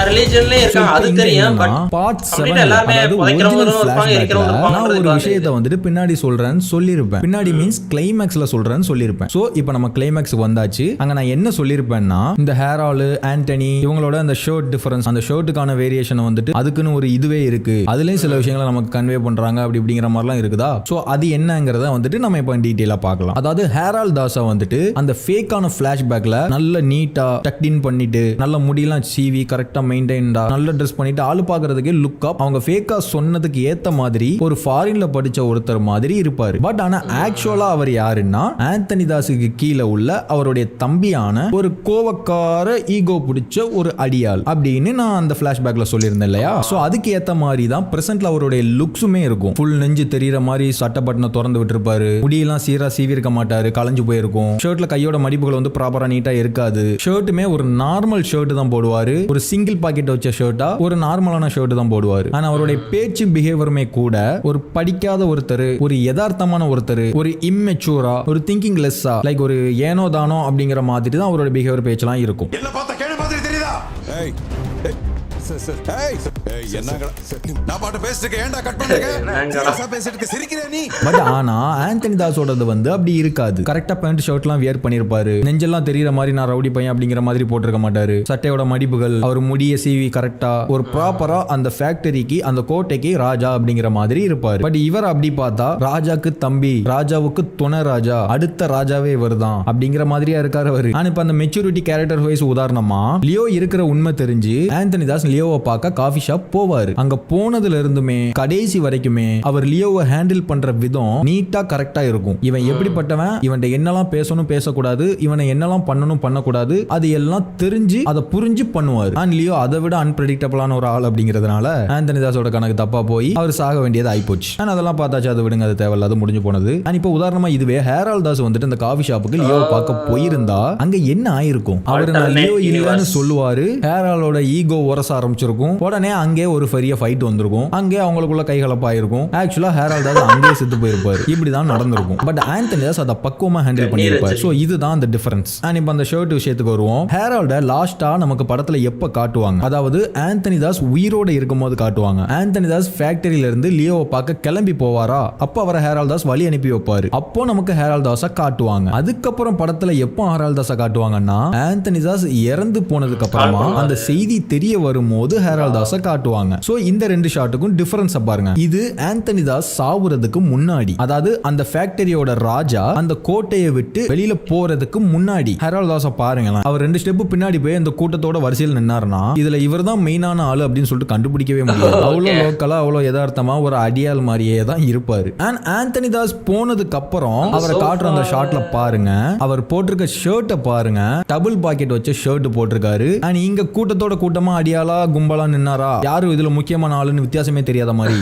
ரிலிஜன்லயும் இருக்காங்க, அது தெரியும். பட் பார்ட் 7 எல்லாரும் புதைக்கிறவங்களும் இருப்பாங்க, இருக்கிறவங்களும் நான் ஒரு விஷயத்தை வந்துட்டு பின்னாடி சொல்றேன்னு சொல்லிருப்பேன். பின்னாடி மீன்ஸ் கிளைமேக்ஸ்ல சொல்றேன்னு சொல்லிருப்பேன். சோ இப்போ நம்ம கிளைமேக்ஸ் வந்தாச்சு. அங்க நான் என்ன சொல்லிருப்பேன்னா, இந்த ஹேரால், ஆண்டனி இவங்களோட அந்த ஷர்ட் டிஃபரன்ஸ், அந்த ஷர்ட்டுக்கான வேரியேஷன் வந்துட்டு அதுக்குன்னு ஒரு இதுவே இருக்கு, அதுலயும் சில விஷயங்களை நமக்கு கன்வே பண்றாங்க அப்படி இப்படிங்கிற மாதிரிலாம் இருக்குதா. சோ அது என்னங்கறத வந்துட்டு நம்ம இப்போ டீடைலா பார்க்கலாம். அதாவது ஹேரால் தாஸா வந்துட்டு அந்த ஃபேக்கான ஃபிளாஷ்பேக்ல நல்ல நீட்டா டக் இன் பண்ணிட்டு, நல்ல முடியெல்லாம் சீவி கரெக்டா மெயின்டைன்டா நல்ல ட்ரெஸ் பண்ணிட்டு, ஆளு பாக்குறதுக்கு லுக் அப் அவங்க ஃபேக்கா சொன்னதுக்கு ஏத்த மாதிரி ஒரு ஃபாரின்ல படிச்ச ஒருத்தர் மாதிரி இருப்பாரு. பட் ஆனா ஆக்சுவலா அவர் யாருன்னா ஆந்தனி தாஸுக்கு கீழே உள்ள அவருடைய தம்பியான ஒரு கோவக்கார ஈகோ பிடிச்ச ஒரு அடியாள் அப்படின்னு நான் அந்த பிளாஷ்பேக்ல சொல்லியிருந்தேன் இல்லையா. சோ அதுக்கு ஏத்த மாதிரி தான் பிரசன்ட்ல அவருடைய லுக்ஸுமே இருக்கும். ஃபுல் நெஞ்சு தெரியற மாதிரி சட்டை பட்டனை திறந்து விட்டுருப்பாரு, முடியெல்லாம் சீரா சீவி இருக்க மாட்டாரு, களைஞ்சு போயிருக்கும். ஷர்ட்ல கையோட மடிப்புகள் வந்து ப்ராப்பரா நீட்டா இருக்காது. ஷர்ட்டுமே ஒரு நார்மல் ஷர்ட் தான் போடுவாரு, ஒரு சிங்கிள் பாக்கெட் வச்ச ஷர்ட்டா ஒரு நார்மலான ஷர்ட் தான் போடுவாரு. ஆனா அவருடைய பேச்சு பிஹேவியருமே கூட ஒரு படிக்காத ஒருத்தர், ஒரு யதார்த்தமான ஒருத்தர், ஒரு இம்மெச்சூரா, ஒரு திங்கிங் லெஸ்ஸா, லைக் ஒரு ஏனோ தானோ அப்படிங்கிற மாதிரி தான் அவரோட பிஹேவியர் பேச்செல்லாம் இருக்கும். பட் ஆனா ஆந்தனி தாஸோடது வந்து அப்படி இருக்காது. கரெக்டா பேண்ட் ஷர்ட்லாம் வியர் பண்ணிருப்பாரு. நெஞ்செல்லாம் தெரியற மாதிரி நான் ரவுடி பையன் அப்படிங்கிற மாதிரி போட்டிருக்க மாட்டாரு. சட்டையோட மடிப்புகள், அவர் முடிய சீவி கரெக்டா ஒரு ப்ராப்பரா அந்த ஃபேக்டரிக்கு அந்த கோட்டைக்கு ராஜா அப்படிங்கிற மாதிரி இருப்பாரு. பட் இவர் அப்படி பார்த்தா ராஜாக்கு தம்பி, ராஜாவுக்கு துணை ராஜா, அடுத்த ராஜாவே இவர் தான் அப்படிங்கிற மாதிரியா இருக்காரு அவரு. ஆனா இப்ப அந்த மெச்சூரிட்டி கேரக்டர் வைஸ் உதாரணமா லியோ இருக்கிற உண்மை தெரிஞ்சு ஆந்தனி தாஸ் லியோவை பார்க்க காஃபி ஷாப் போவாரு. அங்க போனதுல இருந்துமே கடைசி வரைக்குமே அவர் லியோவை ஹேண்டில் பண்ற விதம் நீட்டா கரெக்டா இருக்கும். இவன் எப்படிப்பட்டவன், இவன் என்னெல்லாம் பேசணும் பேசக்கூடாது, இவனை என்னெல்லாம் பண்ணணும் பண்ணக்கூடாது, அது எல்லாம் தெரிஞ்சு அதை புரிஞ்சு பண்ணுவாரு. அண்ட் லியோ அதை விட அன்பிரடிக்டபிளான ஒரு ஆள் அப்படிங்கிறதுனால ஆந்தனி தாஸோட கணக்கு தப்பா போய் அவர் சாக வேண்டியது ஆயிப்போச்சு. அண்ட் அதெல்லாம் பார்த்தாச்சு, அதை விடுங்க, அது தேவையில்லாத முடிஞ்சு போனது. அண்ட் இப்போ உதாரணமா இதுவே ஹேரால்ட் தாஸ் வந்துட்டு அந்த காஃபி ஷாப்புக்கு லியோ பார்க்க போயிருந்தா அங்க என்ன ஆயிருக்கும்? அவரு நான் லியோ இல்லைன்னு சொல்லுவாரு. ஹேராலோட ஈகோ உரச ஆரம்பிச்சிருக்கும். உடனே அங்கே ஒரு பெரிய ஃபைட் வந்திருக்கும். அங்கே அவங்களுக்குள்ள கைகலப்பாயிருக்கும். ஆக்சுவலா ஹேரால்ட் தாஸ் அங்கே செத்து போயிருப்பாரு. இப்படிதான் நடந்திருக்கும். பட் ஆந்தனி தாஸ் அதை பக்குவமா ஹேண்டில் பண்ணியிருப்பாரு. சோ இதுதான் அந்த டிஃபரன்ஸ். அண்ட் இப்போ அந்த ஷர்ட் விஷயத்துக்கு வருவோம். ஹேரால்ட லாஸ்டா நமக்கு படத்துல எப்ப காட்டுவாங்க? அதாவது ஆந்தனி தாஸ் உயிரோட இருக்கும்போது காட்டுவாங்க. ஆந்தனி தாஸ் ஃபேக்டரியில இருந்து லியோவை பார்க்க கிளம்பி போவாரா, அப்ப அவரை ஹேரால்ட் தாஸ் வழி அனுப்பி வைப்பாரு. அப்போ நமக்கு ஹேரால்ட் தாஸை காட்டுவாங்க. அதுக்கப்புறம் படத்துல எப்போ ஹேரால்ட் தாஸை காட்டுவாங்கன்னா ஆந்தனி தாஸ் இறந்து போனதுக்கு அப்புறமா அந்த செய்தி தெரிய வரும்போது ஹேரால்ட் தாஸை காட்டுவாங்க. சோ இந்த ரெண்டு ஷாட்டுக்கும் டிஃபரன்ஸ் பாருங்க. இது ஆந்தனி தாஸ் சாவுறதுக்கு முன்னாடி, அதாவது அந்த ஃபேக்டரியோட ராஜா அந்த கோட்டையை விட்டு வெளியில போறதுக்கு முன்னாடி ஹேரால்ட் தாஸை பாருங்களேன். அவர் 2 ஸ்டெப் பின்னாடி போய் அந்த கூட்டத்தோட வரிசையில் நின்னாருன்னா இதுல இவர் தான் மெயினான ஆளு அப்படின்னு சொல்லிட்டு கண்டுபிடிக்கவே முடியாது. அவ்வளவு லோக்கலா அவ்வளவு யதார்த்தமா ஒரு அடியால் மாதிரியே தான் இருப்பாரு. அண்ட் ஆந்தனி தாஸ் போனதுக்கு அப்புறம் அவரை காட்டுற அந்த ஷாட்ல பாருங்க, அவர் போட்டிருக்க ஷர்ட்டை பாருங்க, டபுள் பாக்கெட் வச்ச ஷர்ட் போட்டிருக்காரு. அண்ட் இங்க கூட்டத்தோட கூட்டமா அடியாலா கும்பலா நின்னாரா, யாரும் இதுல முக்கியமான ஆளுன்னு வித்தியாசமே தெரியாத மாதிரி.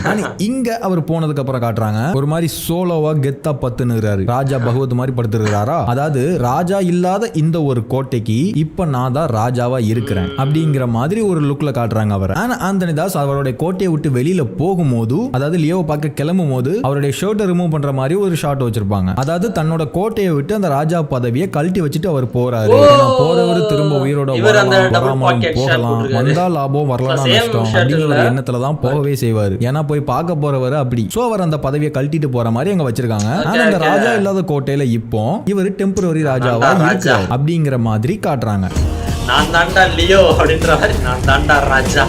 இங்க அவர் போனதுக்கு அப்புறம் காட்டுறாங்க ஒரு மாதிரி சோலோவா கெத்தா பத்துனுறாரு, ராஜா பகவத் மாதிரி படுத்துறாரா. அதாவது ராஜா இல்லாத இந்த ஒரு கோட்டைக்கு இப்ப நான் தான் ராஜாவா இருக்கிறேன் அப்படிங்கிற மாதிரி ஒரு லுக்ல காட்டுறாங்க அவர். ஆந்தனி தாஸ் அவருடைய கோட்டையை விட்டு வெளியில போகும்போது, அதாவது லியோவை பார்க்க கிளம்பும் போது அவருடைய ஷர்ட்டை ரிமூவ் பண்ற மாதிரி ஒரு ஷாட் வச்சிருப்பாங்க. அதாவது தன்னோட கோட்டையை விட்டு அந்த ராஜா பதவியை கழட்டி வச்சுட்டு அவர் போறாரு. போறவர் திரும்ப உயிரோட போகலாம், வந்தா லாபம் வரலாம் நஷ்டம் அப்படிங்கிற எண்ணத்துல தான் போகவே செய்வாரு. ஏன்னா போய் பார்க்க போறவர் அப்படி. சோ அவர் அந்த பதவியை கழட்டிட்டு போற மாதிரி அங்க வச்சிருக்காங்க. ஆனா அந்த ராஜா இல்லாத கோட்டையில இப்போ இவர் டெம்பரரி ராஜாவா இருக்காரு அப்படிங்கிற மாதிரி காட்டுறாங்க. நான் தாண்டா லியோ அப்படின்றாரு, நான் தாண்டா ராஜா.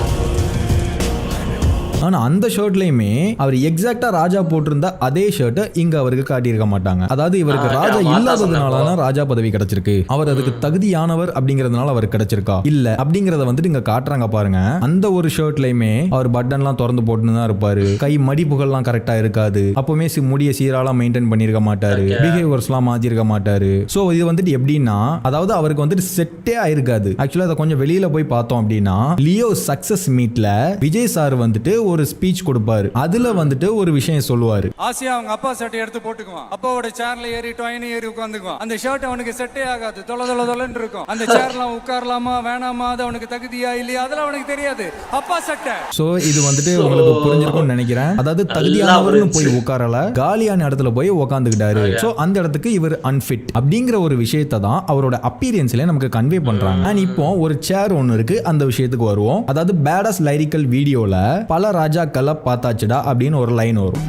ஆனா அந்த ஷர்ட்லயுமே அவர் எக்ஸாக்டா ராஜா போட்டிருந்த அதே ஷர்ட்டை இங்க அவருக்கு காட்டியிருக்க மாட்டாங்க. அதாவது இவருக்கு ராஜா இல்லாததுனால ராஜா பதவி கிடைச்சிருக்கு, அவர் அதுக்கு தகுதியானவர் அப்படிங்கறதுனால அவர் கிடைச்சிருக்கா இல்ல அப்படிங்கறத வந்துட்டு இங்க காட்டுறாங்க பாருங்க. அந்த ஒரு ஷர்ட்லயுமே அவர் பட்டன்லாம் திறந்து போட்டுன்னு தான் இருப்பாரு. கை மடிப்புகள்லாம் கரெக்டா இருக்காது. அப்பவுமே முடிய சீராலாம் மெயின்டைன் பண்ணிருக்க மாட்டாரு. பிஹேவியர்ஸ்லாம் மாத்திருக்க மாட்டாரு. சோ இது வந்துட்டு எப்படின்னா, அதாவது அவருக்கு வந்துட்டு செட்டே ஆயிருக்காது. ஆக்சுவலா அதை கொஞ்சம் வெளியில போய் பார்த்தோம் அப்படின்னா லியோ சக்சஸ் மீட்ல விஜய் சார் வந்துட்டு ஒரு ஸ்பீச் கொடுப்பாரு. அதுல வந்துட்டு ஒரு விஷயம் சொல்லுவாரு. ஆசியா அவங்க அப்பா சட்டை எடுத்து போட்டுக்குவான். அப்பாவோட சேர்ல ஏறி டொயினு ஏறி உட்காந்துக்குவான். அந்த ஷர்ட் அவனுக்கு செட்டே ஆகாது, தொலைன்னு இருக்கும். அந்த சேர்லாம் உட்காரலாமா வேணாமா, அது அவனுக்கு தகுதியா இல்லையா அதெல்லாம் அவனுக்கு தெரியாது. அப்பா சட்டை. சோ இது வந்துட்டு உங்களுக்கு புரிஞ்சிருக்கும்னு நினைக்கிறேன். அதாவது தகுதியானவர்னு போய் உட்காரல, காலியான இடத்துல போய் உட்காந்துக்கிட்டாரு. சோ அந்த இடத்துக்கு இவர் அன்ஃபிட் அப்படிங்கிற ஒரு விஷயத்தை தான் அவரோட அப்பீரியன்ஸ்ல நமக்கு கன்வே பண்றாங்க. அண்ட் இப்போ ஒரு சேர் ஒன்னு இருக்கு, அந்த விஷயத்துக்கு வருவோம். அதாவது பேடாஸ் லைரிக்கல் வீடியோல பல ராஜாக்களை பார்த்தாச்சுடா அப்படின்னு ஒரு லைன் வரும்.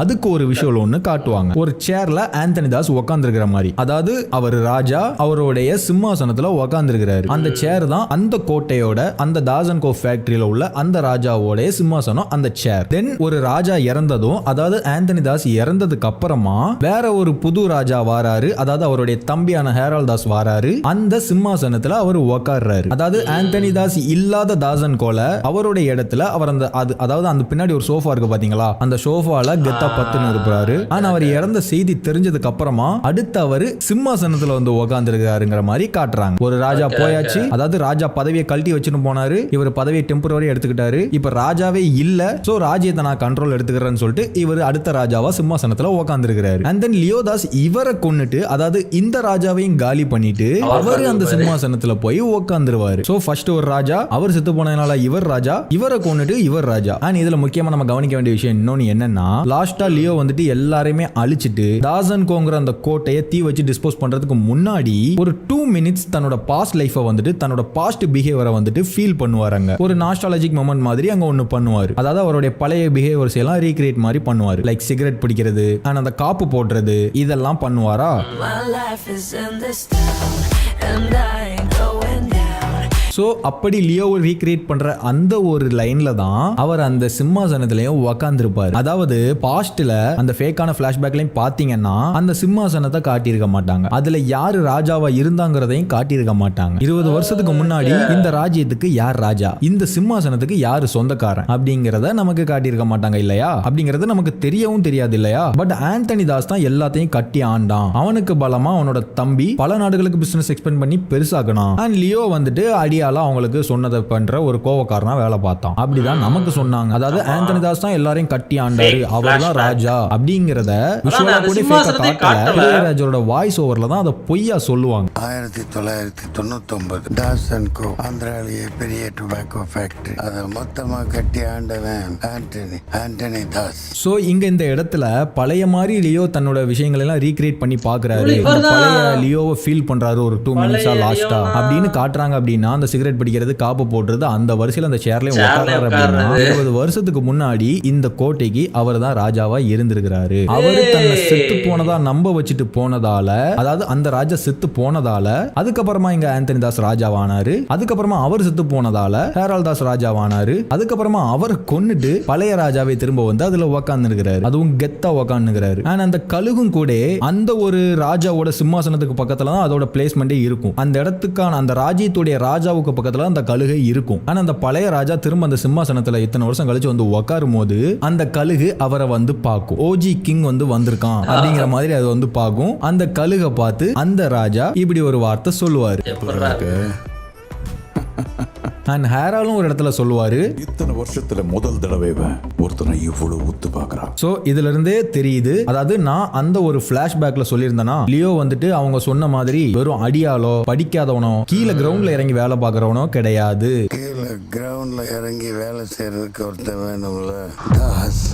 அதுக்கு ஒரு விஷயம் ஒண்ணு காட்டுவாங்க. ஒரு சேர்ல ஆந்தனி தாஸ் உட்கார்ந்திருக்கிற மாதிரி, அதாவது அவர் ராஜா அவருடைய சிம்மாசனத்துல உட்கார்ந்திருக்கிறாரு. அந்த சேர் தான் அந்த கோட்டையோட, அந்த தாசன்கோ ஃபேக்டரியில உள்ள அந்த ராஜாவோட சிம்மாசனம், அந்த சேர். தென் ஒரு ராஜா இறந்ததும், அதாவது ஆந்தனி தாஸ் இறந்ததுக்கு அப்புறமா வேற ஒரு புது ராஜா வாராரு, அதாவது அவருடைய தம்பியான ஹேரால்ட் தாஸ் வாராரு. அந்த சிம்மாசனத்துல அவர் உட்கார்றாரு. அதாவது ஆந்தனி தாஸ் இல்லாத தாசன்கோல அவருடைய இடத்துல அவர் அந்த அதாவது அந்த பின்னாடி ஒரு சோஃபா இருக்கு பாத்தீங்களா, அந்த சோஃபால கெத்தா பத்துன்னு இருப்பாரு. ஆனா அவர் இறந்த செய்தி தெரிஞ்சதுக்கு அப்புறமா அடுத்து அவரு சிம்மாசனத்துல வந்து உட்கார்ந்துருக்காருங்கிற மாதிரி காட்டுறாங்க. ஒரு ராஜா போயாச்சு, அதாவது ராஜா பதவியை கழட்டி வச்சுட்டு போனாரு, இவர் பதவியை டெம்பரரி எடுத்துக்கிட்டாரு. இப்ப ராஜாவே இல்ல, சோ ராஜ்யத்தை நான் கண்ட்ரோல் எடுத்துக்கிறேன்னு சொல்லிட்டு இவர் அடுத்த ராஜாவா சிம்மாசனத்துல உட்கார்ந்துருக்காரு. அண்ட் தென் லியோ தாஸ் இவரை கொன்னுட்டு, அதாவது இந்த ராஜாவையும் காலி பண்ணிட்டு அவரு அந்த சிம்மாசனத்துல போய் உட்கார்ந்துருவாரு. சோ ஃபர்ஸ்ட் ஒரு ராஜா, அவர் செத்து போனதுனால இவர் ராஜா, இவரை கொன்னுட்டு இவர் ராஜா. அண்ட் இதுல முக்கியமா நம்ம கவனிக்க வேண்டிய விஷயம் இன்னொன்னு என்னன்னா, லாஸ்ட் லாஸ்டா லியோ வந்துட்டு எல்லாரையுமே அழிச்சிட்டு தாசன் கோங்கிற அந்த கோட்டையை தீ வச்சு டிஸ்போஸ் பண்றதுக்கு முன்னாடி ஒரு 2 மினிட்ஸ் தன்னோட பாஸ்ட் லைஃபை வந்துட்டு தன்னோட பாஸ்ட் பிஹேவியரை வந்துட்டு ஃபீல் பண்ணுவாருங்க. ஒரு நாஸ்டாலஜிக் மொமெண்ட் மாதிரி அங்க ஒன்னு பண்ணுவாரு. அதாவது அவருடைய பழைய பிஹேவியர்ஸ் எல்லாம் ரீக்ரியேட் மாதிரி பண்ணுவாரு. லைக் சிகரெட் பிடிக்கிறது அண்ட் அந்த காப்பு போடுறது இதெல்லாம் பண்ணுவாரா. ஸோ அப்படி லியோவை ரீக்ரியேட் பண்ற அந்த ஒரு லைன்ல தான் அவர் அந்த சிம்மாசனத்திலையும் உக்காந்துருப்பாரு. அதாவது பாஸ்ட்ல அந்த ஃபேக்கான பிளாஷ்பேக்லையும் பாத்தீங்கன்னா அந்த சிம்மாசனத்தை காட்டியிருக்க மாட்டாங்க. அதுல யாரு ராஜாவா இருந்தாங்கிறதையும் காட்டியிருக்க மாட்டாங்க. 20 வருஷத்துக்கு முன்னாடி இந்த ராஜ்யத்துக்கு யார் ராஜா, இந்த சிம்மாசனத்துக்கு யாரு சொந்தக்காரன் அப்படிங்கறத நமக்கு காட்டியிருக்க மாட்டாங்க இல்லையா. அப்படிங்கறது நமக்கு தெரியவும் தெரியாது இல்லையா. பட் ஆண்டனி தாஸ் தான் எல்லாத்தையும் கட்டி ஆண்டான். அவனுக்கு பலமா அவனோட தம்பி பல நாடுகளுக்கு பிசினஸ் எக்ஸ்பெண்ட் பண்ணி பெருசாக்கணும். அண்ட் லியோ வந்துட்டு அவங்களுக்கு சொன்னதை பண்ற ஒரு கோவக்காரனா வேலை பார்த்தான். அப்படிதான் நமக்கு சொன்னாங்க. அதாவது ஆண்டனி தாஸ் தான் எல்லாரையும் கட்டி ஆண்டாரு, அவர் தான் ராஜா அப்படிங்கறத இளையராஜாவோட வாய்ஸ் ஓவர்ல தான் அதை பொய்யா சொல்லுவாங்க. 1999 தாஸ் அண்ட் கோ ஆந்திராவிலேயே பெரிய டொபாக்கோ ஃபேக்டரி, அதை மொத்தமா கட்டி ஆண்டவன் ஆண்டனி தாஸ். சோ இங்க இந்த இடத்துல பழைய மாதிரி லியோ தன்னோட விஷயங்கள் எல்லாம் ரீக்ரியேட் பண்ணி பாக்குறாரு. பழைய லியோவை ஃபீல் பண்றாரு ஒரு 2 மினிட்ஸா லாஸ்டா அப்படின்னு காட்டுறாங்க. அப்படின்னா அந்த சிகரெட் பிடிக்கிறது காப்பு போடுறது அந்த வரிசையில் அந்த சேர்லயே உட்கார்றாரு. அப்படின்னா 20 வருஷத்துக்கு முன்னாடி இந்த கோட்டைக்கு அவர் தான் ராஜாவா இருந்திருக்கிறாரு. அவரு தன்னை செத்து போனதா நம்ப வச்சுட்டு போனதால, அதாவது அந்த ராஜா செத்து போனதால அதுக்கப்புறமா இங்க ஆண்டனி தாஸ் ராஜாவானாரு. அதுக்கப்புறமா அவர் செத்து போனதால ஹேரால்ட் தாஸ் ராஜாவானாரு. அதுக்கப்புறமா அவர் கொன்னுட்டு பழைய ராஜாவை திரும்ப வந்து அதுல உட்கார்ந்து இருக்கிறாரு. அதுவும் கெத்தா உட்கார்ந்துக்கிறாரு. அந்த கழுகும் கூட அந்த ஒரு ராஜாவோட சிம்மாசனத்துக்கு பக்கத்துல தான் அதோட பிளேஸ்மெண்டே இருக்கும். அந்த இடத்துக்கான அந்த ராஜ்யத்துடைய ராஜாவுக்கு பக்கத்துல அந்த கழுகை இருக்கும். ஆனா அந்த பழைய ராஜா திரும்ப அந்த சிம்மாசனத்துல இத்தனை வருஷம் கழிச்சு வந்து உட்காரும் போது அந்த கழுகு அவரை வந்து பார்க்கும். ஓஜி கிங் வந்து வந்திருக்கான் அப்படிங்கிற மாதிரி அது வந்து பார்க்கும். அந்த கழுகை பார்த்து அந்த ராஜா இப்படி ஒரு வார்த்தை சொல்லுவாரு. அண்ட் ஹேராலும் ஒரு இடத்துல சொல்லுவாரு, இத்தனை வருஷத்துல முதல் தடவை ஒருத்தனை இவ்வளவு உத்து பார்க்கறான். சோ இதுல இருந்தே தெரியுது, அதாவது நான் அந்த ஒரு பிளாஷ்பேக்ல சொல்லியிருந்தேன்னா லியோ வந்துட்டு அவங்க சொன்ன மாதிரி வெறும் அடியாலோ படிக்காதவனோ கீழே கிரவுண்ட்ல இறங்கி வேலை பார்க்கறவனோ கிடையாது. கீழே கிரவுண்ட்ல இறங்கி வேலை செய்யறதுக்கு ஒருத்தன் வேணும்ல, தாஸ்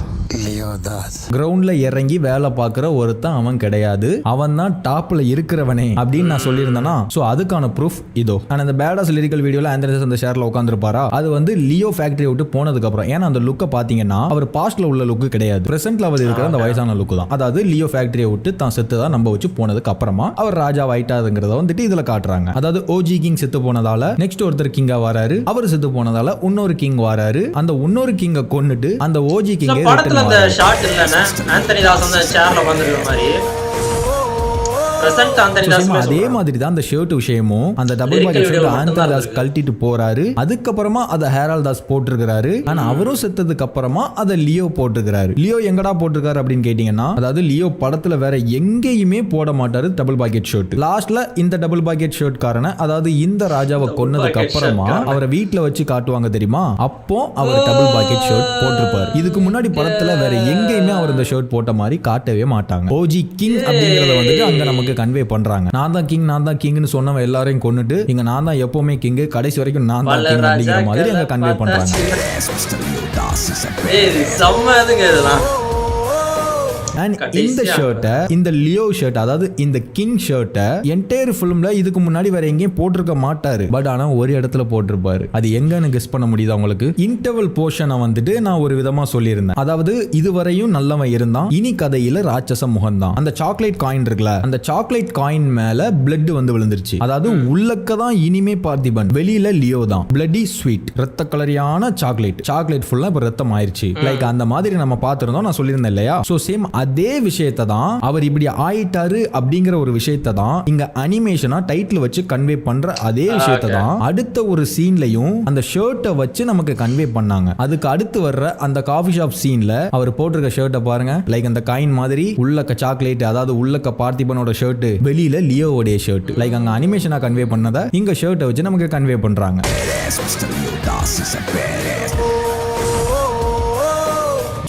லியோ தாஸ். கிரவுண்ட்ல இறங்கி வேலை பார்க்கற ஒருத்தன் அவன் கிடையாது, அவன் தான் டாப்ல இருக்கிறவனே அப்படின்னு நான் சொல்லியிருந்தேன்னா சோ அதுக்கான ப்ரூஃப் இதோ. அண்ட் அந்த பேடாஸ் லிரிக்கல் வீடியோல ஆண்டனி தாஸ் அந்த ஷேர்ல உட்கார்ந்திருப்பாரா, அது வந்து லியோ ஃபேக்டரி விட்டு போனதுக்கு அப்புறம். ஏன்னா அந்த லுக்கை பாத்தீங்கன்னா அவர் பாஸ்ட்ல உள்ள லுக்கு கிடையாது, பிரசன்ட்ல அவர் இருக்கிற அந்த வயசான லுக்கு தான். அதாவது லியோ ஃபேக்டரியை விட்டு தான் செத்து தான் நம்ப வச்சு போனதுக்கு அப்புறமா அவர் ராஜா ஆயிட்டாதுங்கிறத வந்துட்டு இதுல காட்டுறாங்க. அதாவது ஓஜி கிங் செத்து போனதால நெக்ஸ்ட் ஒருத்தர் கிங்கா வராரு, அவர் செத்து போனதால இன்னொரு கிங் வராரு. அந்த இன்னொரு கிங்க கொன்னுட்டு அந்த ஓஜி கிங் அந்த ஷாட் இல்லனா ஆண்டனி தாஸ் அந்த சேர்ல உட்கார்ந்திருக்கிற மாதிரி அதே மாதிரி தான் அந்த ஷர்ட் விஷயமும். அந்த double pocket shirt Antony Das கழட்டிட்டு போறாரு. அதுக்கப்புறமா அதை ஹேரால்ட் தாஸ் போட்டிருக்காரு. ஆனா அவரும் செத்ததுக்கு அப்புறமா அதை லியோ போட்டிருக்காரு. லியோ எங்கடா போட்டிருக்காரு அப்படின்னு கேட்டீங்கன்னா, அதாவது லியோ படத்துல வேற எங்கேயுமே போட மாட்டாரு டபுள் பாக்கெட் ஷர்ட். லாஸ்ட்ல இந்த டபுள் பாக்கெட் ஷர்ட் காரன, அதாவது இந்த ராஜாவை கொன்னதுக்கு அப்புறமா அவரை வீட்டுல வச்சு காட்டுவாங்க தெரியுமா, அப்போ அவர் டபுள் பாக்கெட் ஷர்ட் போட்டிருப்பாரு. இதுக்கு முன்னாடி படத்துல வேற எங்கேயுமே அவர் இந்த ஷர்ட் போட்ட மாதிரி காட்டவே மாட்டாங்க. ஓஜி கிங் அப்படிங்கறத வந்துட்டு அங்க நமக்கு கன்வே பண்றாங்க. நான் தான் கிங்னு சொன்னவன் எல்லாரையும் கொன்னுட்டு இங்க நான் தான் எப்பவுமே கிங், கடைசி வரைக்கும் நான் தான் கிங் அப்படிங்கிற மாதிரி அங்க கன்வே பண்றாங்க. இந்த ஷர்ட்டை, இந்த லியோ ஷர்ட், அதாவது இந்த கிங் ஷர்ட்டை என்டையர் ஃபிலிம்ல இதுக்கு முன்னாடி வேற எங்கேயும் போட்டிருக்க மாட்டாரு. பட் ஆனா ஒரு இடத்துல போட்டிருப்பாரு. அது எங்கன்னு கெஸ் பண்ண முடியுது உங்களுக்கு? இன்டர்வல் போர்ஷனை வந்துட்டு நான் ஒரு விதமா சொல்லியிருந்தேன். அதாவது இதுவரையும் நல்லவன் இருந்தான், இனி கதையில ராட்சச முகம் தான். அந்த சாக்லேட் காயின் இருக்குல்ல, அந்த சாக்லேட் காயின் மேல பிளட் வந்து விழுந்துருச்சு. அதாவது உள்ளக்க தான் இனிமே பார்த்திபன், வெளியில லியோ தான். பிளட்டி ஸ்வீட், ரத்த கலரியான சாக்லேட் ஃபுல்லா இப்ப ரத்தம் ஆயிருச்சு. லைக் அந்த மாதிரி நம்ம பார்த்திருந்தோம், நான் சொல்லியிருந்தேன் இல்லையா? சோ சேம் அதே விஷயத்தை தான் அவர் இப்படி ஆயிட்டாரு அப்படிங்கிற ஒரு விஷயத்தை தான் இங்க அனிமேஷனா டைட்டில் வச்சு கன்வே பண்ற அதே விஷயத்தை தான் அடுத்த ஒரு சீன்லயும் அந்த ஷர்ட்டை வச்சு நமக்கு கன்வே பண்ணாங்க. அதுக்கு அடுத்து வர்ற அந்த காஃபி ஷாப் சீன்ல அவர் போட்டிருக்க ஷர்ட்டை பாருங்க, லைக் அந்த காயின் மாதிரி உள்ளக்க சாக்லேட், அதாவது உள்ளக்க பார்த்திபனோட ஷர்ட், வெளியில லியோவோட ஷர்ட். லைக் அங்க அனிமேஷனா கன்வே பண்ணதை இங்க ஷர்ட்டை வச்சு நமக்கு கன்வே பண்றாங்க.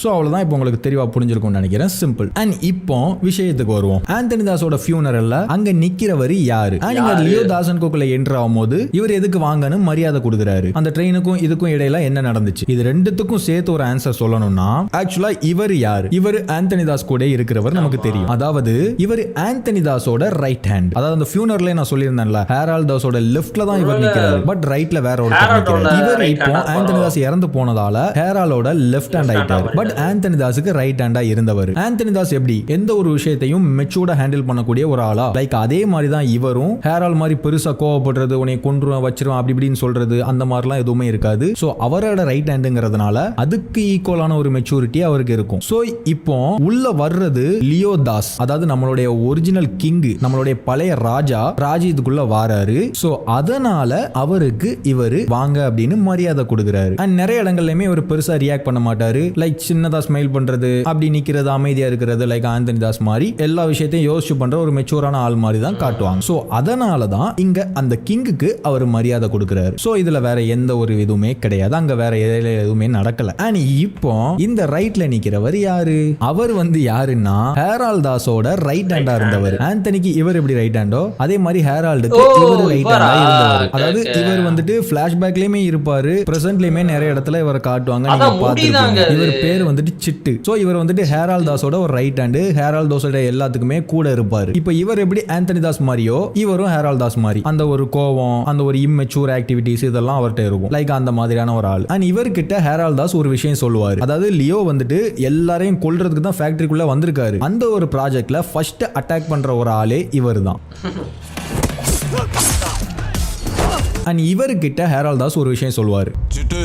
ஸோ அவ்வளவுதான். இப்போ உங்களுக்கு தெளிவா புரிஞ்சிருக்கும்னு நினைக்கிறேன். சிம்பிள். அண்ட் இப்போ விஷயத்துக்கு வருவோம். ஆந்தனி தாஸோட ஃபியூனரல்ல அங்க நிக்கிறவர் யாரு? நீங்க லியோ தாசன்கோக்குள்ள என்ட்ரு ஆகும்போது இவர் எதுக்கு வாங்கன்னு மரியாதை கொடுக்குறாரு. அந்த ட்ரெயினுக்கும் இதுக்கும் இடையில என்ன நடந்துச்சு? இது ரெண்டுத்துக்கும் சேர்த்து ஒரு ஆன்சர் சொல்லணும்னா ஆக்சுவலா இவர் யாரு? இவர் ஆந்தனி தாஸ் கூட இருக்கிறவர் நமக்கு தெரியும். அதாவது இவர் ஆந்தனி தாஸோட ரைட் ஹேண்ட். அதாவது அந்த ஃபியூனரல்ல நான் சொல்லியிருந்தேன்ல, ஹேரால்ட் தாஸோட லெஃப்ட்ல தான் இவர் நிக்கிறாரு, பட் ரைட்ல வேற ஒருத்தர் நிக்கிறாரு. இவர் இப்போ ஆந்தனி தாஸ் இறந்து போனதால ஹேராலோட லெஃப்ட் ஹேண்ட் ஆயிட்டாரு. பட் ஆந்தனி தாஸுக்கு ரைட் ஹேண்டா இருந்தவர். ஆந்தனி தாஸ் எப்படி எந்த ஒரு விஷயத்தையும் மெச்சூர்டா ஹேண்டில் பண்ணக்கூடிய ஒரு ஆளா, லைக் அதே மாதிரி தான் இவரும். ஹேரால் மாதிரி பெருசா கோவப்படுறது, உன்னை கொன்றுவேன் வச்சிருவேன் அப்படி இப்படின்னு சொல்றது அந்த மாதிரிலாம் எதுவுமே இருக்காது. சோ அவரோட ரைட் ஹேண்டுங்கிறதுனால அதுக்கு ஈக்குவலான ஒரு மெச்சூரிட்டி அவருக்கு இருக்கும். சோ இப்போ உள்ள வர்றது லியோ தாஸ், அதாவது நம்மளுடைய ஒரிஜினல் கிங், நம்மளுடைய பழைய ராஜா இதுக்குள்ள வாராரு. சோ அதனால அவருக்கு இவரு வாங்க அப்படின்னு மரியாதை கொடுக்குறாரு. அண்ட் நிறைய இடங்கள்லயுமே இவர் பெருசா ரியாக்ட் பண்ண மாட்டாரு. லைக் சின்னதா ஸ்மைல் பண்றது, அப்படி நிக்கிறது, அமைதியா இருக்கிறது, லைக் ஆந்தனி தாஸ் மாதிரி எல்லா விஷயத்தையும் யோசிச்சு பண்ற ஒரு மெச்சூரான ஆள் மாதிரி தான் காட்டுவாங்க. சோ அதனால தான் இங்க அந்த கிங்குக்கு அவர் மரியாதை கொடுக்கிறாரு. சோ இதுல வேற எந்த ஒரு இதுவுமே கிடையாது, அங்க வேற எதுவுமே நடக்கல. அண்ட் இப்போ இந்த ரைட்ல நிக்கிறவர் யாரு? அவர் யாருன்னா ஹேரால்ட் தாஸோட ரைட் ஹேண்டா இருந்தவர். ஆந்தனிக்கு இவர் எப்படி ரைட் ஹேண்டோ அதே மாதிரி ஹேரால்டுக்கு இவர் ரைட் ஹேண்டா இருந்தவர். அதாவது இவர் ஃபிளாஷ்பேக்லயுமே இருப்பாரு, பிரசன்ட்லயுமே நிறைய இடத்துல இவரை காட்டுவாங்க, நீங்க பாத்துருக்கீங்க. இவர் பேர் சிட்டு. சோ இவர் ஹேரால்ட் தாஸோட ஒரு ரைட் ஹேண்டு, ஹேரால்ட் தாஸோட எல்லாத்துக்குமே கூட இருப்பாரு. இப்போ இவர் எப்படி ஆந்தனி தாஸ் மாதிரியோ இவரும் ஹேரால்ட் தாஸ் மாதிரி அந்த ஒரு கோவம், அந்த ஒரு இம்மெச்சூர் ஆக்டிவிட்டிஸ் இதெல்லாம் அவர்கிட்ட இருக்கும். லைக் அந்த மாதிரியான ஒரு ஆள். அண்ட் இவர்கிட்ட ஹேரால்ட் தாஸ் ஒரு விஷயம் சொல்லுவாரு. அதாவது லியோ எல்லாரையும் கொல்றதுக்கு தான் ஃபேக்டரிக்குள்ள வந்திருக்காரு. அந்த ஒரு ப்ராஜெக்ட்ல ஃபர்ஸ்ட் அட்டாக் பண்ற ஒரு ஆளே இவர் தான். அண்ட் இவர்கிட்ட ஹேரால்ட் தாஸ் ஒரு விஷயம் சொல்லுவாரு. சிட்டு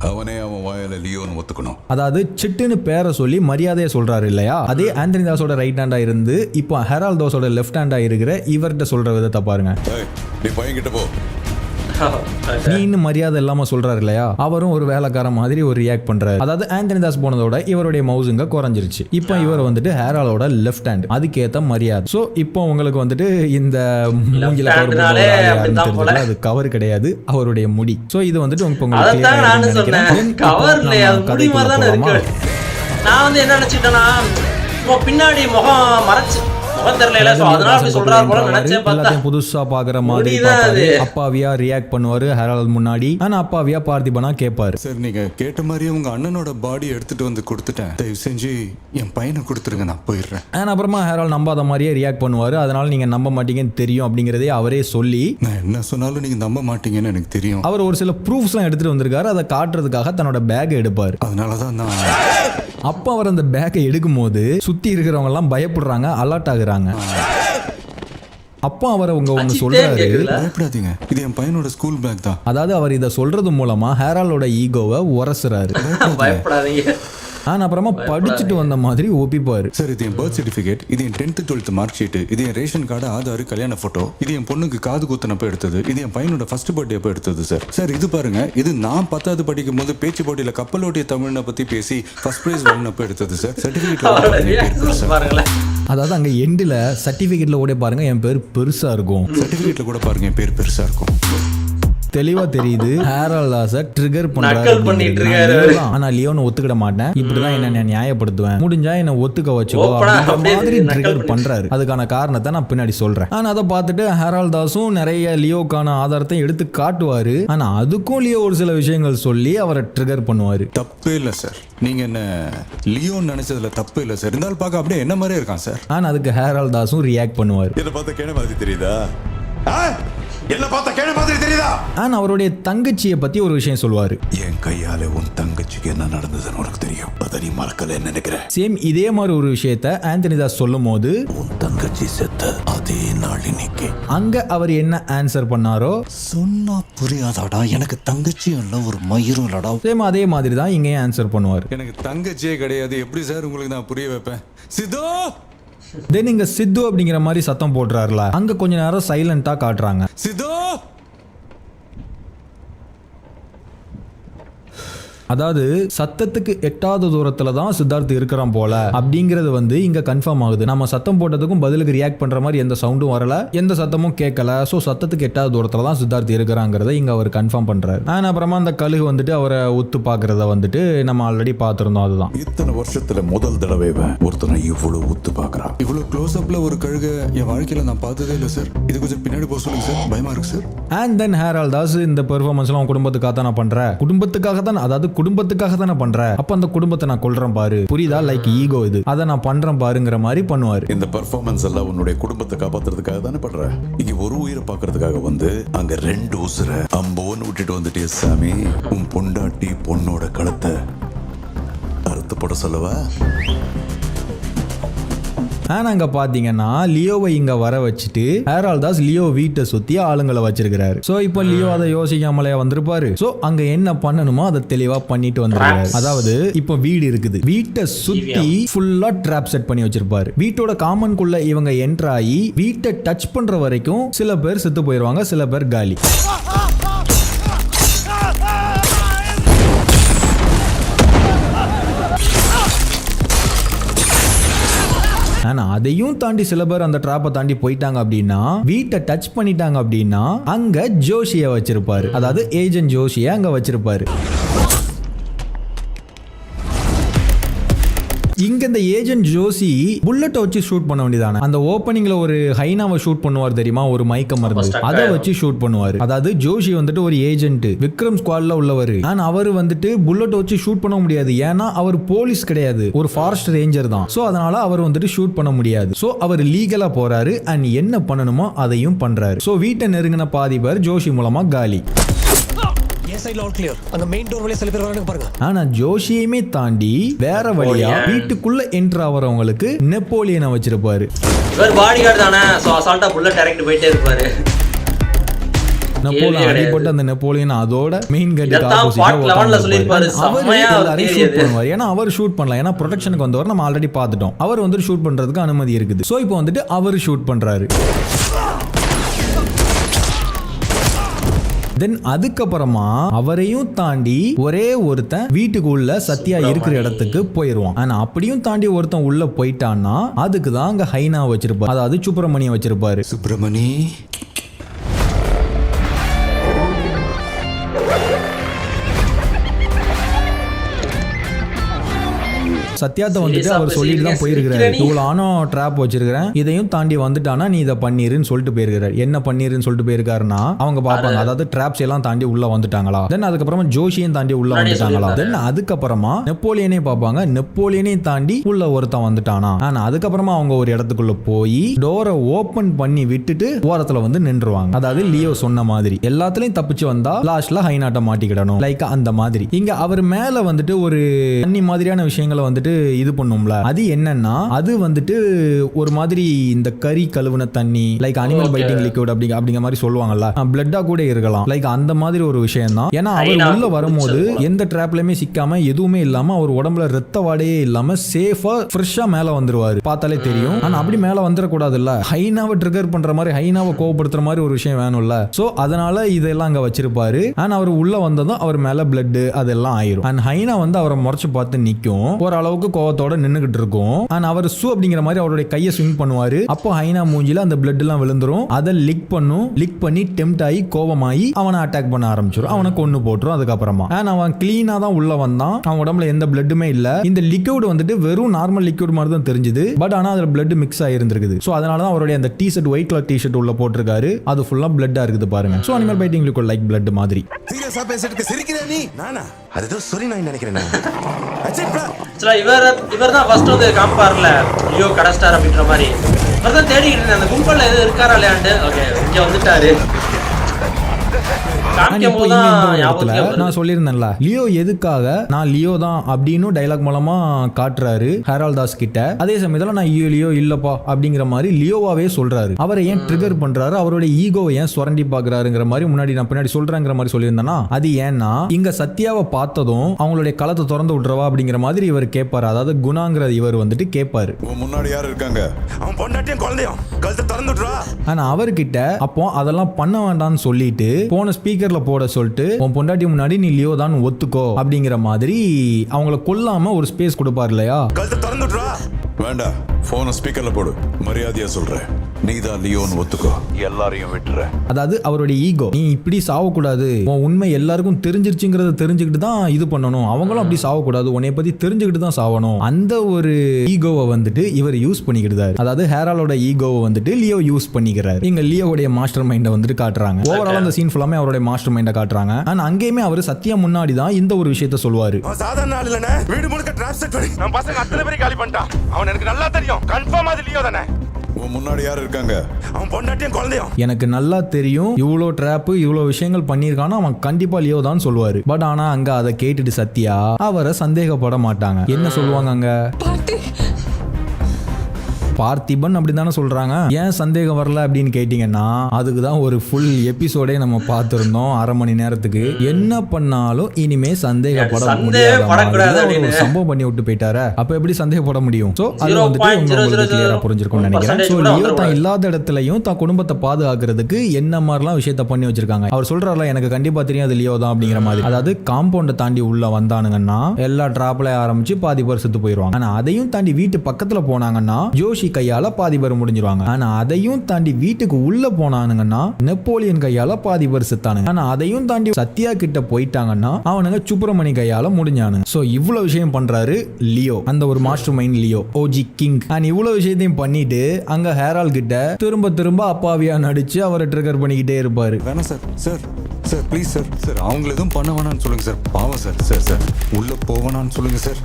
அவனே அவன் வாயில லியோன்னு ஒத்துக்கணும். அதாவது சிட்டுன்னு பேரை சொல்லி மரியாதையை சொல்றாரு இல்லையா, அதே ஆந்தனி தாஸோட ரைட் ஹேண்டா இருந்து இப்போ ஹேரால்ட் தாஸோட லெஃப்ட் ஹேண்டா இருக்கிற இவர்கிட்ட சொல்ற விதத்தை பாருங்க. நீ பையன்கிட்ட போ, நீ இன்னும் மரியாதை இல்லாம சொல்றாரு இல்லையா, அவரும் ஒரு வேலைக்கார மாதிரி ஒரு ரியாக்ட் பண்றாரு. அதாவது ஆந்தனி தாஸ் போனதோட இவருடைய மவுசுங்க குறைஞ்சிருச்சு. இப்போ இவர் ஹேராலோட லெஃப்ட் ஹேண்ட், அதுக்கேத்த மரியாதை. சோ இப்போ உங்களுக்கு இந்த மூஞ்சில கவர் அது கவர் கிடையாது, அவருடைய முடி. சோ இது உங்களுக்கு நான் என்ன நினைச்சிட்டேன்னா பின்னாடி முகம் மறைச்சு புதுசா பாக்குற மாதிரி அப்பாவியா ரியாக்ட் பண்ணுவாரு ஹேரால்ட் முன்னாடி. ஆனா அப்பாவியா பார்த்திபனா கேட்பாரு. சார் நீங்க கேட்ட மாதிரி உங்க அண்ணனோட பாடி எடுத்துட்டு வந்து கொடுத்துட்டேன், தயவு செஞ்சு என் பையனை கொடுத்துருங்க, நான் போயிடுறேன். அப்புறமா ஹேரால்ட் நம்பாத மாதிரியே ரியாக்ட் பண்ணுவாரு. அதனால நீங்க நம்ப மாட்டீங்கன்னு தெரியும் அப்படிங்கறதே அவரே சொல்லி, நான் என்ன சொன்னாலும் நீங்க நம்ப மாட்டீங்கன்னு எனக்கு தெரியும். அவர் ஒரு சில ப்ரூஃப்ஸ் எல்லாம் எடுத்துட்டு வந்திருக்காரு, அதை காட்டுறதுக்காக தன்னோட பேக் எடுப்பாரு. அதனாலதான் நான் அப்ப அவர் அந்த பேக்கை எடுக்கும் போது சுத்தி இருக்கிறவங்க எல்லாம் பயப்படுறாங்க, அலர்ட் ஆகுறாங்க. அப்பா அவர் ஒன்னு சொல்றாரு, பயப்படாதீங்க, இது என் பையனோட ஸ்கூல் பேக் தான். அதாவது அவர் இதை சொல்றது மூலமா ஹேராலோட ஈகோவை உரசுறாரு. பயப்படாதீங்க. அப்புறமா படிச்சுட்டு வந்த மாதிரி ஒப்பிப்பாரு. சார் இது என் பர்த் சர்டிபிகேட், இது என் 10th 12th மார்க் ஷீட், இது என் ரேஷன் கார்டு, ஆதார், கல்யாண போட்டோ, இது என் பொண்ணுக்கு காது குத்துனப்ப எடுத்தது, இது என் பையனோட ஃபர்ஸ்ட் பர்த்டே அப்ப எடுத்தது. சார் சார் இது பாருங்க, இது நான் 10th படிக்கும் போது பேச்சு போட்டியில கப்பலோட்டிய தமிழ்னை பத்தி பேசி ஃபர்ஸ்ட் பிரைஸ் வாங்கினப்ப எடுத்தது. Sir certificate. அதாவது அங்க எண்ட்ல சர்டிபிகேட்ல கூட பாருங்க என் பேர் பெருசா இருக்கும், சர்டிபிகேட்ல கூட பாருங்க என் பேர் பெருசா இருக்கும். தெளிவா தெரியுது ஹேரால்ட் தாஸ ட்ரிகர் பண்றாரு. ஆனா லியோன்னு ஒத்துக்கிட மாட்டேன், இப்படிதான் என்ன நியாயப்படுத்துவேன், முடிஞ்சா என்ன ஒத்துக்க வச்சுக்கோ அப்படின்ற மாதிரி ட்ரிகர் பண்றாரு. அதுக்கான காரணத்தை நான் பின்னாடி சொல்றேன். ஆனா அதை பார்த்துட்டு ஹேரால்ட் தாஸும் நிறைய லியோக்கான ஆதாரத்தை எடுத்து காட்டுவாரு. ஆனா அதுக்கும் லியோ ஒரு சில விஷயங்கள் சொல்லி அவரை ட்ரிகர் பண்ணுவாரு. தப்பே இல்ல சார், நீங்க என்ன லியோன்னு நினைச்சதுல தப்பு இல்ல சார், இருந்தாலும் பார்க்க அப்படியே என்ன மாதிரியே இருக்கான் சார். ஆனா அதுக்கு ஹேரால்ட் தாஸும் ரியாக்ட் பண்ணுவாரு. இத பார்த்த கேன மாதிரி தெரியுதா, என்ன பார்த்த கேன மாதிரி தெரியுதா. ஆனா அவருடைய தங்கச்சியை பத்தி ஒரு விஷயம் சொல்லுவாரு. என் கையால உன் தங்கச்சிக்கு என்ன நடந்ததுன்னு உனக்கு தெரியும், அதை நீ மறக்கலன்னு நினைக்கிறேன். சேம் இதே மாதிரி ஒரு விஷயத்த ஆந்தனி தாஸ் சொல்லும் போது, உன் தங்கச்சி செத்த அதே நாள் இன்னைக்கு, அங்க அவர் என்ன ஆன்சர் பண்ணாரோ, சொன்னா புரியாதாடா, எனக்கு தங்கச்சி இல்ல ஒரு மயிரும் இல்லடா. சேம் அதே மாதிரி தான் இங்கே ஆன்சர் பண்ணுவார். எனக்கு தங்கச்சியே கிடையாது, எப்படி சார் உங்களுக்கு நான் புரிய வைப்பேன். சித்தோ தென் இங்க சித்து அப்படிங்கிற மாதிரி சத்தம் போடுறாருல, அங்க கொஞ்ச நேரம் சைலண்டா காட்டுறாங்க. சித்து அதாவது சத்தத்துக்கு எட்டாத தூரத்துல தான் சித்தார்த் இருக்கிறான் போல அப்படிங்கிறது வந்து இங்க கன்ஃபார்ம் ஆகுது. நம்ம சத்தம் போட்டதுக்கும் பதிலுக்கு ரியாக்ட் பண்ற மாதிரி எந்த சவுண்டும் வரல, எந்த சத்தமும் கேட்கல. சோ சத்தத்துக்கு எட்டாத தூரத்துல தான் சித்தார்த் இருக்கிறாங்கிறத இங்க அவர் கன்ஃபார்ம் பண்றாரு. அப்புறமா அந்த கழுகு வந்துட்டு அவரை ஒத்து பாக்குறத வந்துட்டு நம்ம ஆல்ரெடி பார்த்திருந்தோம். அதுதான் இத்தனை வருஷத்துல முதல் தடவை ஒருத்தனை இவ்வளவு உத்து பாக்குறான். இவ்வளவு க்ளோஸ் அப்ல ஒரு கழுக என் வாழ்க்கையில நான் பார்த்ததே இல்லை சார். இது கொஞ்சம் பின்னாடி போக சொல்லுங்க சார், பயமா இருக்கு சார். அண்ட் தென் ஹேரால்ட் தாஸ் இந்த பெர்ஃபார்மன்ஸ்லாம் உன் குடும்பத்துக்காக தான் நான் பண்றேன், குடும்பத்துக்காக தான், அதாவது குடும்பத்துக்காக தான் நான் பண்றேன், அப்ப அந்த குடும்பத்தை நான் கொல்றேன் பாரு, புரியுதா? லைக் ஈகோ இது, அதை நான் பண்றேன் பாருங்கிற மாதிரி பண்ணுவாரு. இந்த பெர்ஃபார்மன்ஸ் எல்லாம் உன்னுடைய குடும்பத்தை காப்பாத்துறதுக்காக தானே பண்ற. இங்க ஒரு உயிரை பாக்குறதுக்காக வந்து அங்க 2 உசுரை அம்போன்னு விட்டுட்டு வந்துட்டே சாமி. உன் பொண்டாட்டி பொண்ணோட கழுத்தை அறுத்து போட சொல்லவா? அங்க பாத்தீங்கன்னா லியோவை இங்க வர வச்சுட்டு ஹேரால்ட் தாஸ் லியோ வீட்டை சுத்தி ஆளுங்களை வச்சிருக்காரு. சோ இப்போ லியோ அதை யோசிக்காமலே வந்திருப்பாரு. சோ அங்க என்ன பண்ணணுமோ அதை தெளிவா பண்ணிட்டு வந்துருக்காரு. அதாவது இப்போ வீடு இருக்குது, வீட்டை சுத்தி ஃபுல்லா ட்ராப் செட் பண்ணி வச்சிருப்பாரு. வீட்டோட காமன்குள்ள இவங்க என்டர் ஆகி வீட்டை டச் பண்ற வரைக்கும் சில பேர் செத்து போயிருவாங்க, சில பேர் காலி. ஆனா அதையும் தாண்டி சில பேர் அந்த ட்ராப்பை தாண்டி போயிட்டாங்க அப்படின்னா, வீட்டை டச் பண்ணிட்டாங்க அப்படின்னா அங்க ஜோஷியை வச்சிருப்பாரு, அதாவது ஏஜென்ட் ஜோஷியை அங்க வச்சிருப்பாரு. இங்க இந்த ஏஜென்ட் ஜோசி புல்லட்டை வச்சு ஷூட் பண்ண வேண்டியதானே. அந்த ஓப்பனிங்ல ஒரு ஹைனாவை ஷூட் பண்ணுவார் தெரியுமா, ஒரு மயக்க மருந்து, அதை வச்சு ஷூட் பண்ணுவாரு. அதாவது ஜோஷி வந்துட்டு ஒரு ஏஜென்ட், விக்ரம் ஸ்குவாட்ல உள்ளவர். ஆனா அவர் வந்துட்டு புல்லட்டை வச்சு ஷூட் பண்ண முடியாது, ஏன்னா அவர் போலீஸ் கிடையாது, ஒரு ஃபாரஸ்ட் ரேஞ்சர் தான். சோ அதனால அவர் வந்துட்டு ஷூட் பண்ண முடியாது. சோ அவர் லீகலா போறாரு அண்ட் என்ன பண்ணணுமோ அதையும் பண்றாரு. சோ வீட்டை நெருங்கின பாதி பேர் ஜோஷி மூலமா காலி. ஆனா ஜோஷியுமே தாண்டி வேற வழியா வீட்டுக்குள்ள என்டர் ஆவறவங்களுக்கு நெப்போலியனை வச்சிருப்பாரு. இவர் பாடிகார்டு தானே, சோ அசால்ட்டா புல்லட் டைரக்ட் போயிட்டே இருப்பாரு. நெப்போலியன் அடிபட்டு அந்த நெப்போலியன் அதோட மெயின் கேட்டுக்கு ஆப்போசிட்டா சொல்லிருப்பாரு. எல்லாரையும் ஷூட் பண்ணுவார், ஏன்னா அவர் ஷூட் பண்ணலாம், ஏன்னா ப்ரொடெக்ஷனுக்கு வந்தவர் நம்ம ஆல்ரெடி பார்த்துட்டோம். அவர் வந்து ஷூட் பண்றதுக்கு அனுமதி இருக்குது. சோ இப்போ வந்துட்டு அவர் ஷூட் பண்றாரு. தென் அதுக்கப்புறமா அவரையும் தாண்டி ஒரே ஒருத்தன் வீட்டுக்குள்ள சத்யா இருக்கிற இடத்துக்கு போயிருவான். ஆனா அப்படியும் தாண்டி ஒருத்தன் உள்ள போயிட்டான்னா அதுக்கு தான் அங்க ஹைனா வச்சிருப்பாரு, அதாவது சுப்பிரமணியம் வச்சிருப்பாரு. சுப்பிரமணி சத்யாத்தை வந்துட்டு அவர் சொல்லிட்டு தான் போயிருக்கிறாரு, இவ்வளவு ஆனோ ட்ராப் வச்சிருக்கிறேன், இதையும் தாண்டி வந்துட்டானா நீ இதை பண்ணிருன்னு சொல்லிட்டு போயிருக்கிறார். என்ன பண்ணிருன்னு சொல்லிட்டு போயிருக்காருன்னா அவங்க பார்ப்பாங்க, அதாவது ட்ராப்ஸ் எல்லாம் தாண்டி உள்ள வந்துட்டாங்களா, தென் அதுக்கப்புறமா ஜோஷியும் தாண்டி உள்ள வந்துட்டாங்களா, தென் அதுக்கப்புறமா நெப்போலியனே பார்ப்பாங்க, நெப்போலியனே தாண்டி உள்ள ஒருத்தன் வந்துட்டானா. ஆனா அதுக்கப்புறமா அவங்க ஒரு இடத்துக்குள்ள போய் டோரை ஓபன் பண்ணி விட்டுட்டு ஓரத்துல வந்து நின்றுவாங்க. அதாவது லியோ சொன்ன மாதிரி எல்லாத்துலயும் தப்பிச்சு வந்தா லாஸ்ட்ல ஹைனாட்ட மாட்டிக்கிடணும், லைக் அந்த மாதிரி. இங்க அவர் மேல வந்துட்டு ஒரு தண்ணி மாதிரியான விஷயங்களை வந்துட்டு இது பண்ணும்ல, அது என்னன்னா அது வந்துட்டு ஒரு மாதிரி இந்த கறி கழுவுன தண்ணி, லைக் அனிமல் பைட்டிங் லிக்விட் அப்படிங்கிற மாதிரி சொல்லுவாங்கல்ல, பிளட்டா கூட இருக்கலாம், லைக் அந்த மாதிரி ஒரு விஷயம் தான். ஏன்னா அவர் உள்ள வரும்போது எந்த ட்ராப்லயுமே சிக்காம எதுவுமே இல்லாம அவர் உடம்புல ரத்த வாடையே இல்லாம சேஃபா ஃப்ரெஷ்ஷா மேல வந்துருவாரு, பார்த்தாலே தெரியும். ஆனா அப்படி மேல வந்துடக்கூடாது இல்ல, ஹைனாவை ட்ரிகர் பண்ற மாதிரி, ஹைனாவை கோவப்படுத்துற மாதிரி ஒரு விஷயம் வேணும்ல. சோ அதனால இதெல்லாம் அங்க வச்சிருப்பாரு. ஆனா அவர் உள்ள வந்ததும் அவர் மேல பிளட் அதெல்லாம் ஆயிரும். அண்ட் ஹைனா வந்து அவரை முறைச்சு பார்த்து நிக்கும், ஓரளவுக்கு கோவத்தோட நின்னுகிட்டு இருக்கும். ஆனா அவர் சூ அப்படிங்கிற மாதிரி அவருடைய கையை ஸ்விங் பண்ணுவாரு. அப்போ ஹைனா மூஞ்சில அந்த பிளட் எல்லாம் விழுந்துரும், அதை லிக் பண்ணும், லிக் பண்ணி டெம்ப்ட் ஆகி கோவமாயி அவனை அட்டாக் பண்ண ஆரம்பிச்சிடும், அவனை கொன்னு போட்டுரும். அதுக்கப்புறமா அவன் கிளீனா தான் உள்ள வந்தான், அவன் உடம்புல எந்த பிளட்டுமே இல்ல. இந்த லிக்விட் வந்துட்டு வெறும் நார்மல் லிக்விட் மாதிரி தான் தெரிஞ்சது, பட் ஆனா அதுல பிளட் மிக்ஸ் ஆயிருந்திருக்குது. சோ அதனாலதான் அவருடைய அந்த டி-ஷர்ட் ஒயிட் கலர் டி-ஷர்ட் உள்ள போட்டிருக்காரு, அது ஃபுல்லா பிளட்டா இருக்குது பாருங்க. So animal biting liquid like blood மாதிரி. சீரியஸா பேசிட்டு சிரிக்கிறே நீ? நானா அது சொல்லி நான் நினைக்கிறேன். இவர் தான் ஃபர்ஸ்ட் வந்து காம்பார்ல லியோ கடஸ்டார் அப்படின்ற மாதிரி இவர் தான் தேடிக்கிட்டு இருந்தேன், அந்த கும்பல்ல எது இருக்காரா இல்லையாண்டு. ஓகே இங்க வந்துட்டாரு. நான் சொல்லியிருந்தேன்ல லியோ எதுக்காக நான் லியோ தான் அப்படின்னு டைலாக் மூலமா காட்டுறாரு ஹேரால்ட் தாஸ் கிட்ட. அதே சமயத்துல நான் லியோ இல்லப்பா அப்படிங்கிற மாதிரி லியோவாவே சொல்றாரு. அவரை ஏன் ட்ரிகர் பண்றாரு, அவருடைய ஈகோவை ஏன் சுரண்டி பாக்குறாருங்கிற மாதிரி முன்னாடி நான் பின்னாடி சொல்றேங்கிற மாதிரி சொல்லியிருந்தேன்னா, அது ஏன்னா இங்க சத்யாவை பார்த்ததும் அவங்களுடைய களத்தை திறந்து விட்டுறவா அப்படிங்கிற மாதிரி இவர் கேட்பாரு. அதாவது குணாங்கிற இவர் வந்துட்டு கேட்பாரு, முன்னாடி யார் இருக்காங்க, அவன் பொண்டாட்டியும் குழந்தையும் கழுத்தை திறந்து விட்டுறா. ஆனா அவர்கிட்ட அப்போ அதெல்லாம் பண்ண வேண்டாம்னு சொல்லிட்டு போன ஸ்பீக்கர் ஸ்பீக்கர்ல போட சொல்லிட்டு உன் பொண்டாட்டி முன்னாடி நீ லியோ தான் ஒத்துக்கோ அப்படிங்கிற மாதிரி அவங்கள கொல்லாம ஒரு ஸ்பேஸ் கொடுப்பார் இல்லையா. வேண்டாம், போனை ஸ்பீக்கர்ல போடு, மரியாதையா சொல்றேன், நீதான் லியோன்னு ஒத்துக்கோ, எல்லாரையும் விட்டுற. அதாவது அவருடைய ஈகோ, நீ இப்படி சாவக்கூடாது, உன் உண்மை எல்லாருக்கும் தெரிஞ்சிருச்சுங்கிறத தெரிஞ்சுக்கிட்டு தான் இது பண்ணணும், அவங்களும் அப்படி சாவக்கூடாது, உன்னைய பத்தி தெரிஞ்சுக்கிட்டு தான் சாவணும், அந்த ஒரு ஈகோவை வந்துட்டு இவர் யூஸ் பண்ணிக்கிட்டாரு. அதாவது ஹேராலோட ஈகோவை வந்துட்டு லியோ யூஸ் பண்ணிக்கிறாரு. இங்க லியோவுடைய மாஸ்டர் மைண்டை வந்துட்டு காட்டுறாங்க. ஓவரால் அந்த சீன் ஃபுல்லாமே அவருடைய மாஸ்டர் மைண்டை காட்டுறாங்க. ஆனா அங்கேயுமே அவர் சத்யா முன்னாடி தான் இந்த ஒரு விஷயத்த சொல்லுவாரு. சாதாரண ஆள் இல்லனே, வீடு முழுக்க டிராப் செட் பண்ணி நம்ம பசங்க அத்தனை பேரை காலி பண்ணிட்டான். அவன் எனக்கு நல்லா தெரியும், கன்ஃபார்ம் அது லியோ தானே. உன் முன்னாடி யார் இருக்காங்க? அவன் பொண்டாட்டியும் குழந்தையும். எனக்கு நல்லா தெரியும், இவ்வளோ ட்ராப் இவ்வளோ விஷயங்கள் பண்ணியிருக்கானா அவன் கண்டிப்பா லியோ தான் சொல்லுவாரு. பட் ஆனா அங்க அதை கேட்டுட்டு சத்யா அவரை சந்தேகப்பட மாட்டாங்க. என்ன சொல்லுவாங்க அங்க? பார்த்திபன் அப்படி தானே சொல்றாங்க. ஏன் சந்தேகம் வரல அப்படின்னு கேட்டீங்கன்னா அதுக்கு தான் ஒரு ஃபுல் எபிசோடே நம்ம பார்த்திருந்தோம் 1/2 மணி நேரத்துக்கு. என்ன பண்ணாலும் இனிமே சந்தேகப்பட முடியாது, சம்பவம் பண்ணி விட்டு போயிட்டாரு, அப்ப எப்படி சந்தேகப்பட முடியும்? சோ அது வந்துட்டு உங்களுக்கு கிளியரா புரிஞ்சிருக்கும்னு நினைக்கிறேன். சோ லியோ தான் இல்லாத இடத்துலயும் தான் குடும்பத்தை பாதுகாக்கிறதுக்கு என்ன மாதிரிலாம் விஷயத்த பண்ணி வச்சிருக்காங்க. அவர் சொல்றாருல, எனக்கு கண்டிப்பா தெரியும் அது லியோ தான் அப்படிங்கிற மாதிரி. அதாவது காம்பவுண்டை தாண்டி உள்ள வந்தானுங்கன்னா எல்லா டிராப்ல ஆரம்பிச்சு பாதி பேர் செத்து போயிருவாங்க. ஆனா அதையும் தாண்டி வீட்டு பக்கத்துல போனாங்கன்னா ஜோஷி கையால பாதி பேர் முடிஞ்சிருவாங்க. ஆனா அதையும் தாண்டி வீட்டுக்கு உள்ள போனானுங்கன்னா நெப்போலியன் கையால பாதி பேர் செத்தானுங்க. ஆனா அதையும் தாண்டி சத்யா கிட்ட போயிட்டாங்கன்னா அவனுங்க சுப்பிரமணி கையால முடிஞ்சானுங்க. சோ இவ்வளவு விஷயம் பண்றாரு லியோ, அந்த ஒரு master mind Leo, OG king. And இவ்வளவு விஷயத்தையும் பண்ணிட்டு அங்க ஹேரால் கிட்ட திரும்ப அப்பாவியா நடிச்சு அவரை ட்ரிகர் பண்ணிக்கிட்டே இருப்பாரு. வேணாம் sir, sir sir please sir, sir அவங்கள எதுவும் பண்ண வேணாம்னு சொல்லுங்க சார், பாவம் சார், சார் சார் உள்ள போவேனான்னு சொல்லுங்க சார்.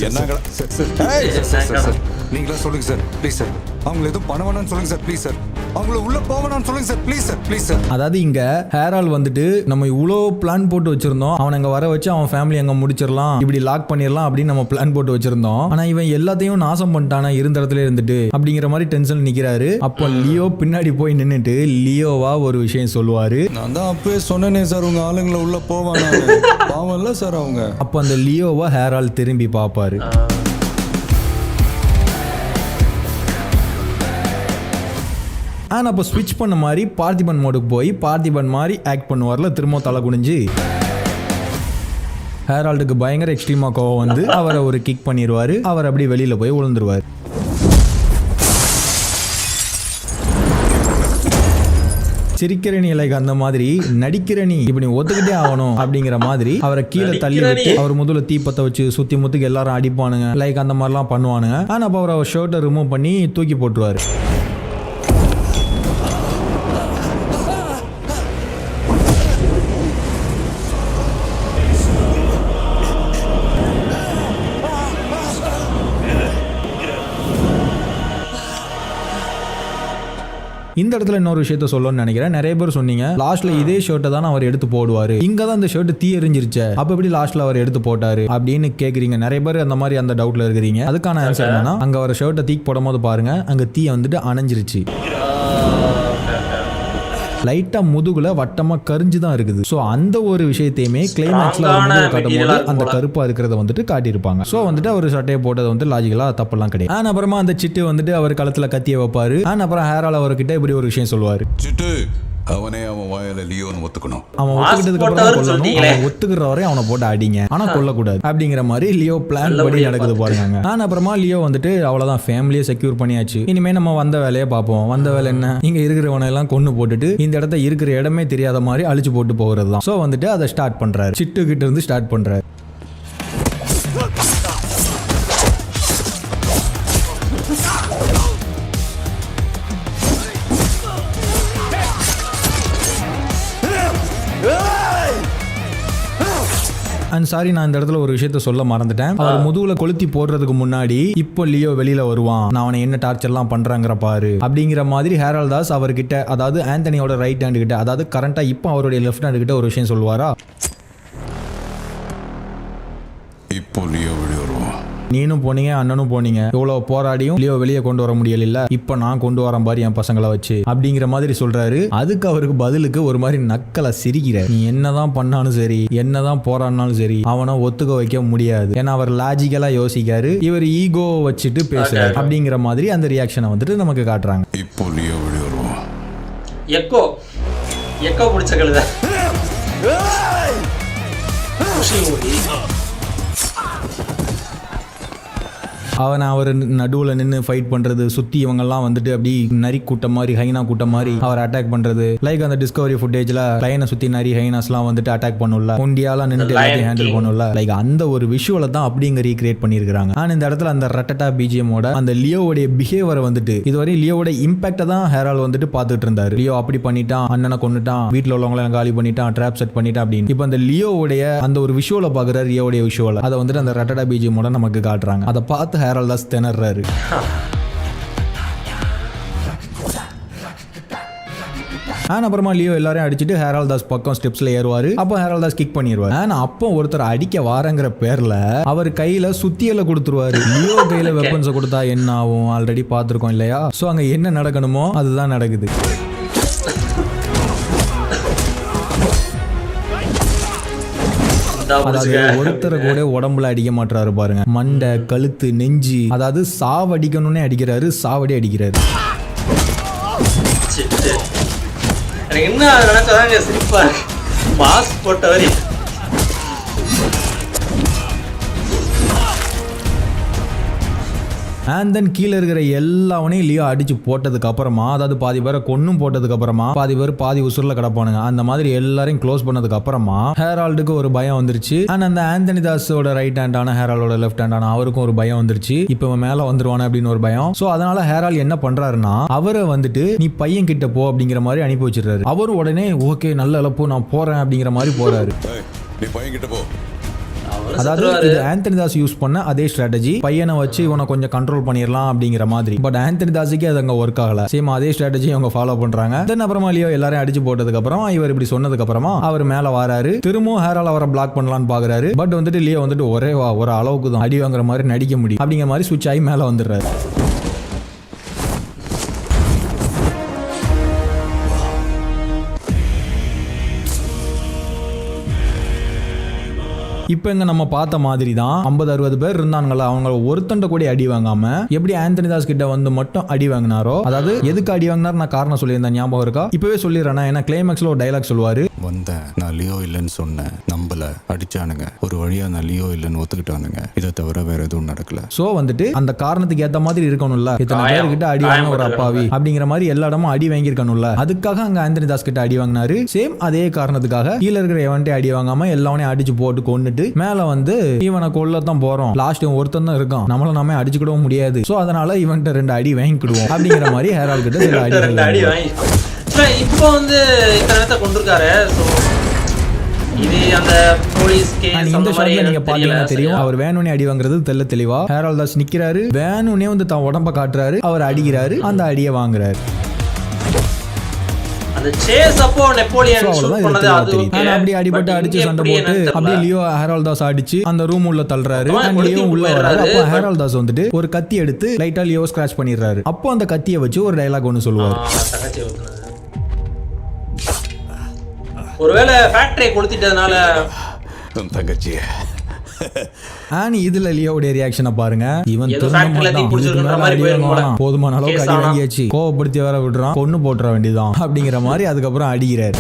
என்னங்களா சார், சார் சார் நீங்களா சொல்லுங்க சார் ப்ளீஸ் சார், அவங்கள எதுவும் பண்ண வேணாம்னு சொல்லுங்க சார் ப்ளீஸ் சார், அவங்கள உள்ள போவேனான்னு சொல்லுங்க sir please sir, please sir. அதாவது இங்க ஹேரால் வந்துட்டு நம்ம இவ்வளோ பிளான் போட்டு வச்சிருந்தோம், அவனை அங்க வர வச்சு அவன் ஃபேமிலி அங்க முடிச்சிடலாம், இப்படி லாக் பண்ணிடலாம் அப்படின்னு நம்ம பிளான் போட்டு வச்சிருந்தோம். ஆனா இவன் எல்லாத்தையும் நாசம் பண்ணிட்டானா இருந்த இடத்துல இருந்துட்டு அப்படிங்கிற மாதிரி டென்ஷன் நிக்கிறாரு. அப்போ லியோ பின்னாடி போய் நின்னுட்டு லியோவா ஒரு விஷயம் சொல்லுவாரு. நான் தான் அப்பவே சொன்னேனே சார், உங்க ஆளுங்களை உள்ள போவானா, பாவம் இல்ல சார் அவங்க. அப்போ அந்த லியோவா ஹேரால் திரும்பி பார்ப்பாரு. ஆனால் அப்போ ஸ்விட்ச் பண்ண மாதிரி பார்த்திபன் மோடுக்கு போய் பார்த்திபன் மாதிரி ஆக்ட் பண்ணுவார்ல, திரும்ப தலை குனிஞ்சு. ஹேரால்டுக்கு பயங்கர எக்ஸ்ட்ரீமா கோவம் வந்து அவரை ஒரு கிக் பண்ணிடுவாரு. அவர் அப்படி வெளியில போய் விழுந்துருவார். சிரிக்கிற நீ லைக் அந்த மாதிரி நடிக்கிற நீ இப்படி ஒத்துக்கிட்டே ஆகணும் அப்படிங்கிற மாதிரி அவரை கீழே தள்ளி விட்டு அவர் முதல்ல தீப்பத்தை வச்சு சுத்தி முத்துக்கு எல்லாரும் அடிப்பானுங்க, லைக் அந்த மாதிரிலாம் பண்ணுவானுங்க. ஆனா அப்போ அவர் ஷர்ட்டை ரிமூவ் பண்ணி தூக்கி போட்டுருவாரு. இந்த இடத்துல இன்னொரு விஷயத்த சொல்லணும்னு நினைக்கிறேன். நிறைய பேர் சொன்னீங்க லாஸ்ட்ல இதே ஷர்ட்டை தான் அவர் எடுத்து போடுவாரு, இங்க தான் இந்த ஷர்ட் தீ எரிஞ்சிருச்சு, அப்ப எப்படி லாஸ்ட்ல அவர் எடுத்து போட்டாரு அப்படின்னு கேக்குறீங்க. நிறைய பேர் அந்த மாதிரி அந்த டவுட்ல இருக்கிறீங்க. அதுக்கான ஆன்சர் என்னன்னா, அங்க அவர் ஷர்ட்டை தீக்கு போடும் போது பாருங்க, அங்க தீ வந்துட்டு அணைஞ்சிருச்சு. லைட்டா முதுகுல வட்டமா கரிஞ்சு தான் இருக்குது. சோ அந்த ஒரு விஷயத்தையுமே கிளைமேக்ஸ்ல காட்டும்போது அந்த கருப்பா இருக்கிறத வந்துட்டு காட்டியிருப்பாங்க. சோ வந்துட்டு அவர் சட்டையை போட்டது வந்து லாஜிக்கலா தப்பெல்லாம் கிடையாது. ஆனா அப்புறமா அந்த சிட்டு வந்துட்டு அவர் கழுத்துல கத்திய வைப்பாரு. அப்புறம் ஹேரால் அவர்கிட்ட இப்படி ஒரு விஷயம் சொல்லுவாரு, சிட்டு அவனே அவன் வாயில லியோன்னு ஒத்துக்கணும், அவன் ஒத்துக்கிட்டதுக்கு அப்புறம் கொல்லணும், அவன் ஒத்துக்கிற வரை அவனை போட்டு அடிங்க, ஆனா கொல்லக்கூடாது அப்படிங்கிற மாதிரி லியோ பிளான் படி நடக்குது பாருங்க. ஆனா அப்புறமா லியோ வந்துட்டு அவ்வளவுதான், ஃபேமிலியை செக்யூர் பண்ணியாச்சு, இனிமே நம்ம வந்த வேலையை பார்ப்போம். வந்த வேலை என்ன, இங்க இருக்கிறவனை எல்லாம் கொண்டு போட்டுட்டு இந்த இடத்த இருக்கிற இடமே தெரியாத மாதிரி அழிச்சு போட்டு போகிறது தான். சோ வந்துட்டு அதை ஸ்டார்ட் பண்றாரு, சிட்டு கிட்ட இருந்து ஸ்டார்ட் பண்றாரு. அண்ட் சாரி, நான் இந்த இடத்துல ஒரு விஷயத்த சொல்ல மறந்துட்டேன். அவர் முதுகுல கொளுத்தி போடுறதுக்கு முன்னாடி இப்போ லியோ வெளியில வருவான், நான் அவனை என்ன டார்ச்சர்லாம் பண்றாங்கிற பாரு அப்படிங்கிற மாதிரி ஹேரால் தாஸ் அவர்கிட்ட, அதாவது ஆந்தனியோட ரைட் ஹேண்ட் கிட்ட, அதாவது கரண்டா இப்போ அவருடைய லெஃப்ட் ஹேண்ட் கிட்ட ஒரு விஷயம் சொல்லுவாரா, இப்போ லியோ வெளியே வருவான், நீனும் போனீங்க அண்ணனும் போனீங்க, இவ்வளவு போராடியும் லியோ வெளியே கொண்டு வர முடியல, இப்ப நான் கொண்டு வரேன் பாரு என் பசங்களை வச்சு அப்படிங்கிற மாதிரி சொல்றாரு. அதுக்கு அவருக்கு பதிலுக்கு ஒரு மாதிரி நக்கலை சிரிக்கிற, நீ என்னதான் பண்ணாலும் சரி, என்னதான் போராடினாலும் சரி, அவனை ஒத்துக்க வைக்க முடியாது. ஏன்னா அவர் லாஜிக்கலா யோசிக்காரு, இவர் ஈகோ வச்சுட்டு பேசுறாரு அப்படிங்கிற மாதிரி அந்த ரியாக்ஷனை வந்துட்டு நமக்கு காட்டுறாங்க. இப்போ லியோ வெளியே வருவான். எக்கோ எக்கோ பிடிச்ச கழுத அவன் அவர் நடுவில் நின்று ஃபைட் பண்ணுறது, சுற்றி இவங்கெல்லாம் வந்துட்டு அப்படி நரி கூட்டம் மாதிரி ஹைனா கூட்டம் மாதிரி அவர் அட்டாக் பண்ணுறது. லைக் அந்த டிஸ்கவரி ஃபுட்டேஜில் லைனை சுற்றி நரி ஹைனாஸ்லாம் வந்துட்டு அட்டாக் பண்ணும்ல, ஒண்டியாலாம் நின்றுட்டு எல்லாத்தையும் ஹேண்டில் பண்ணும்ல, லைக் அந்த ஒரு விஷுவலை தான் அப்படிங்க ரீக்ரியேட் பண்ணியிருக்காங்க. ஆனால் இந்த இடத்துல அந்த ரட்டட்டா பிஜிஎமோட அந்த லியோவுடைய பிஹேவியரை வந்துட்டு இதுவரை லியோவோட இம்பாக்டை தான் ஹேரால் வந்துட்டு பார்த்துட்டு இருந்தார். லியோ அப்படி பண்ணிட்டான், அண்ணனை கொண்டுட்டான், வீட்டில் உள்ளவங்களை காலி பண்ணிட்டான், ட்ராப் செட் பண்ணிட்டான் அப்படின்னு. இப்போ அந்த லியோவுடைய அந்த ஒரு விஷுவலை பார்க்குறாரு, லியோவுடைய விஷுவலை அதை வந்துட்டு அந்த ரட்டட்டா பிஜிஎமோட நமக்கு காட்டுறாங்க. அதை பார்த்து ஹேரால் தாஸ் திணறாரு. அப்புறமா லியோ எல்லாரையும் அடிச்சுட்டு ஹேரால் தாஸ் பக்கம் ஸ்டெப்ஸ்ல ஏறுவாரு. அப்போ ஹேரால் தாஸ் கிக் பண்ணிடுவாரு. அப்போ ஒருத்தர் அடிக்க வாரங்கிற பேர்ல அவர் கையில சுத்தியல கொடுத்துருவாரு. லியோ கையில வெப்பன்ஸை கொடுத்தா என்ன ஆகும் ஆல்ரெடி பார்த்துருக்கோம் இல்லையா? ஸோ அங்க என்ன நடக்கணுமோ அதுதான் நடக்குது. ஒருத்தரை கூட உடம்புல அடிக்க மாட்டாரு பாருங்க, மண்டை கழுத்து நெஞ்சு, அதாவது சாவடிக்கணும்னே அடிக்கிறாரு, சாவடி அடிக்கிறாரு. என்ன நினைச்சாதாங்க சிரிப்பா மாஸ் போட்டவரி. அண்ட் தென் கீழே இருக்கிற எல்லாவனையும் லியோ அடிச்சு போட்டதுக்கு அப்புறமா, அதாவது பாதி பேரை கொன்னும் போட்டதுக்கு அப்புறமா பாதி பேர் பாதி உசுரில் கிடப்பானுங்க. அந்த மாதிரி எல்லாரையும் க்ளோஸ் பண்ணதுக்கு அப்புறமா ஹேரால்டுக்கு ஒரு பயம் வந்துருச்சு. அண்ட் அந்த ஆந்தனி தாஸோட ரைட் ஹேண்டான ஹேராலோட லெஃப்ட் ஹேண்டான அவருக்கும் ஒரு பயம் வந்துருச்சு. இப்போ மேலே வந்துருவானு அப்படின்னு ஒரு பயம். ஸோ அதனால ஹேரால் என்ன பண்றாருன்னா அவரை வந்துட்டு நீ பையன் கிட்ட போ அப்படிங்கிற மாதிரி அனுப்பி வச்சிருக்காரு. அவரும் உடனே ஓகே நல்ல இழப்பு நான் போறேன் அப்படிங்கிற மாதிரி போறாரு. நீ பையன் கிட்ட போ. அதாவது இது ஆந்தனி தாஸ் யூஸ் பண்ண அதே ஸ்ட்ராட்டஜி, பையனை வச்சு இவனை கொஞ்சம் கண்ட்ரோல் பண்ணிடலாம் அப்படிங்கிற மாதிரி. பட் ஆந்தனி தாஸுக்கு அது அங்க ஒர்க் ஆகல. சேம் அதே ஸ்ட்ராட்டஜி அவங்க ஃபாலோ பண்றாங்க. தென் அப்புறமா லியோ எல்லாரையும் அடிச்சு போட்டதுக்கு அப்புறம் இவர் இப்படி சொன்னதுக்கு அப்புறமா அவர் மேல வராரு. திரும்பவும் ஹேரால் அவரை பிளாக் பண்ணலாம்னு பாக்குறாரு. பட் வந்துட்டு லியோ வந்துட்டு ஒரே ஒரு அளவுக்கு தான் அடி வாங்குற மாதிரி நடிக்க முடியும் அப்படிங்கிற மாதிரி சுவிட்ச் ஆகி மேல வந்துடுறாரு. இப்போ இங்க நம்ம பார்த்த மாதிரி தான் 50-60 பேர் இருந்தாங்களா, அவங்க ஒருத்தண்ட கூட அடி வாங்காம எப்படி ஆந்தனி தாஸ் கிட்ட வந்து மட்டும் அடி வாங்கினாரோ, அதாவது எதுக்கு அடி வாங்கினார் நான் காரணம் சொல்லியிருந்தேன் ஞாபகம் இருக்கா? இப்பவே சொல்லிடுறேன். ஏன்னா கிளைமேக்ஸ்ல ஒரு டைலாக் சொல்லுவாரு, வந்தேன் நான் லியோ இல்லைன்னு சொன்னேன், நம்பல, அடிச்சானுங்க, ஒரு வழியா நான் லியோ இல்லைன்னு ஒத்துக்கிட்டானுங்க, இதை தவிர வேற எதுவும் நடக்கல. சோ வந்துட்டு அந்த காரணத்துக்கு ஏத்த மாதிரி இருக்கணும்ல, இத்தனை பேர்கிட்ட அடி வாங்க ஒரு அப்பாவி அப்படிங்கிற மாதிரி எல்லா இடமும் அடி வாங்கியிருக்கணும்ல, அதுக்காக அங்க ஆந்தனி தாஸ் கிட்ட அடி வாங்கினாரு. சேம் அதே காரணத்துக்காக கீழே இருக்கிற எவன்ட்டே அடி வாங்காம எல்லாவனையும் அடிச்சு போட்டு கொண்டுட்டு மேல வந்து இவனை கொல்லத்தான் போறோம், லாஸ்ட் ஒருத்தன் தான் இருக்கான், நம்மள நாம அடிச்சுக்கிடவும் முடியாது, சோ அதனால இவன்ட்ட 2 அடி வாங்கிக்கிடுவோம் அப்படிங்கிற மாதிரி ஹேரால் கிட்ட சில அடி வாங்கி இப்போ வந்து இத்தனை கொண்டிருக்காரு. இது அந்த போலீஸ் கேஸ் இந்த ஷாட்ல நீங்க பாத்தீங்கன்னா தெரியும், அவர் வேணுனே அடி வாங்குறது தெளிவா ஹேரால் தாஸ் நிக்கிறாரு, வேணுனே வந்து தான் உடம்ப காட்டுறாரு, அவர் அடிக்கிறாரு, அந்த அடியை வாங்குறாரு. அந்த சேஸ் அப்போ நெப்போலியன் ஷூட் பண்ணது அது ஓகே. அப்படி அடிபட்டு அடிச்சு சண்டை போட்டு அப்படியே லியோ ஹேரால் தாஸ் அடிச்சு அந்த ரூம் உள்ள தள்ளுறாரு. லியோ உள்ள வராரு. அப்போ ஹேரால் தாஸ் வந்துட்டு ஒரு கத்தி எடுத்து லைட்டா லியோ ஸ்கிராச் பண்ணிடுறாரு. அப்போ அந்த கத்தியை வச்சு ஒரு டயலாக் ஒன்னு சொல்லுவாரு, ஒருவேளை ஃபேக்டரியை கொளுத்திட்டதனால தங்கச்சி. இதுல லியோவுடைய ரியாக்ஷனை பாருங்க, இவன் போதுமான அளவுக்கு அடி வாங்கியாச்சு, கோவப்படுத்தி வர விடுறான், பொண்ணு போட்டுற வேண்டியதான் அப்படிங்கிற மாதிரி அதுக்கப்புறம் அடிக்கிறாரு.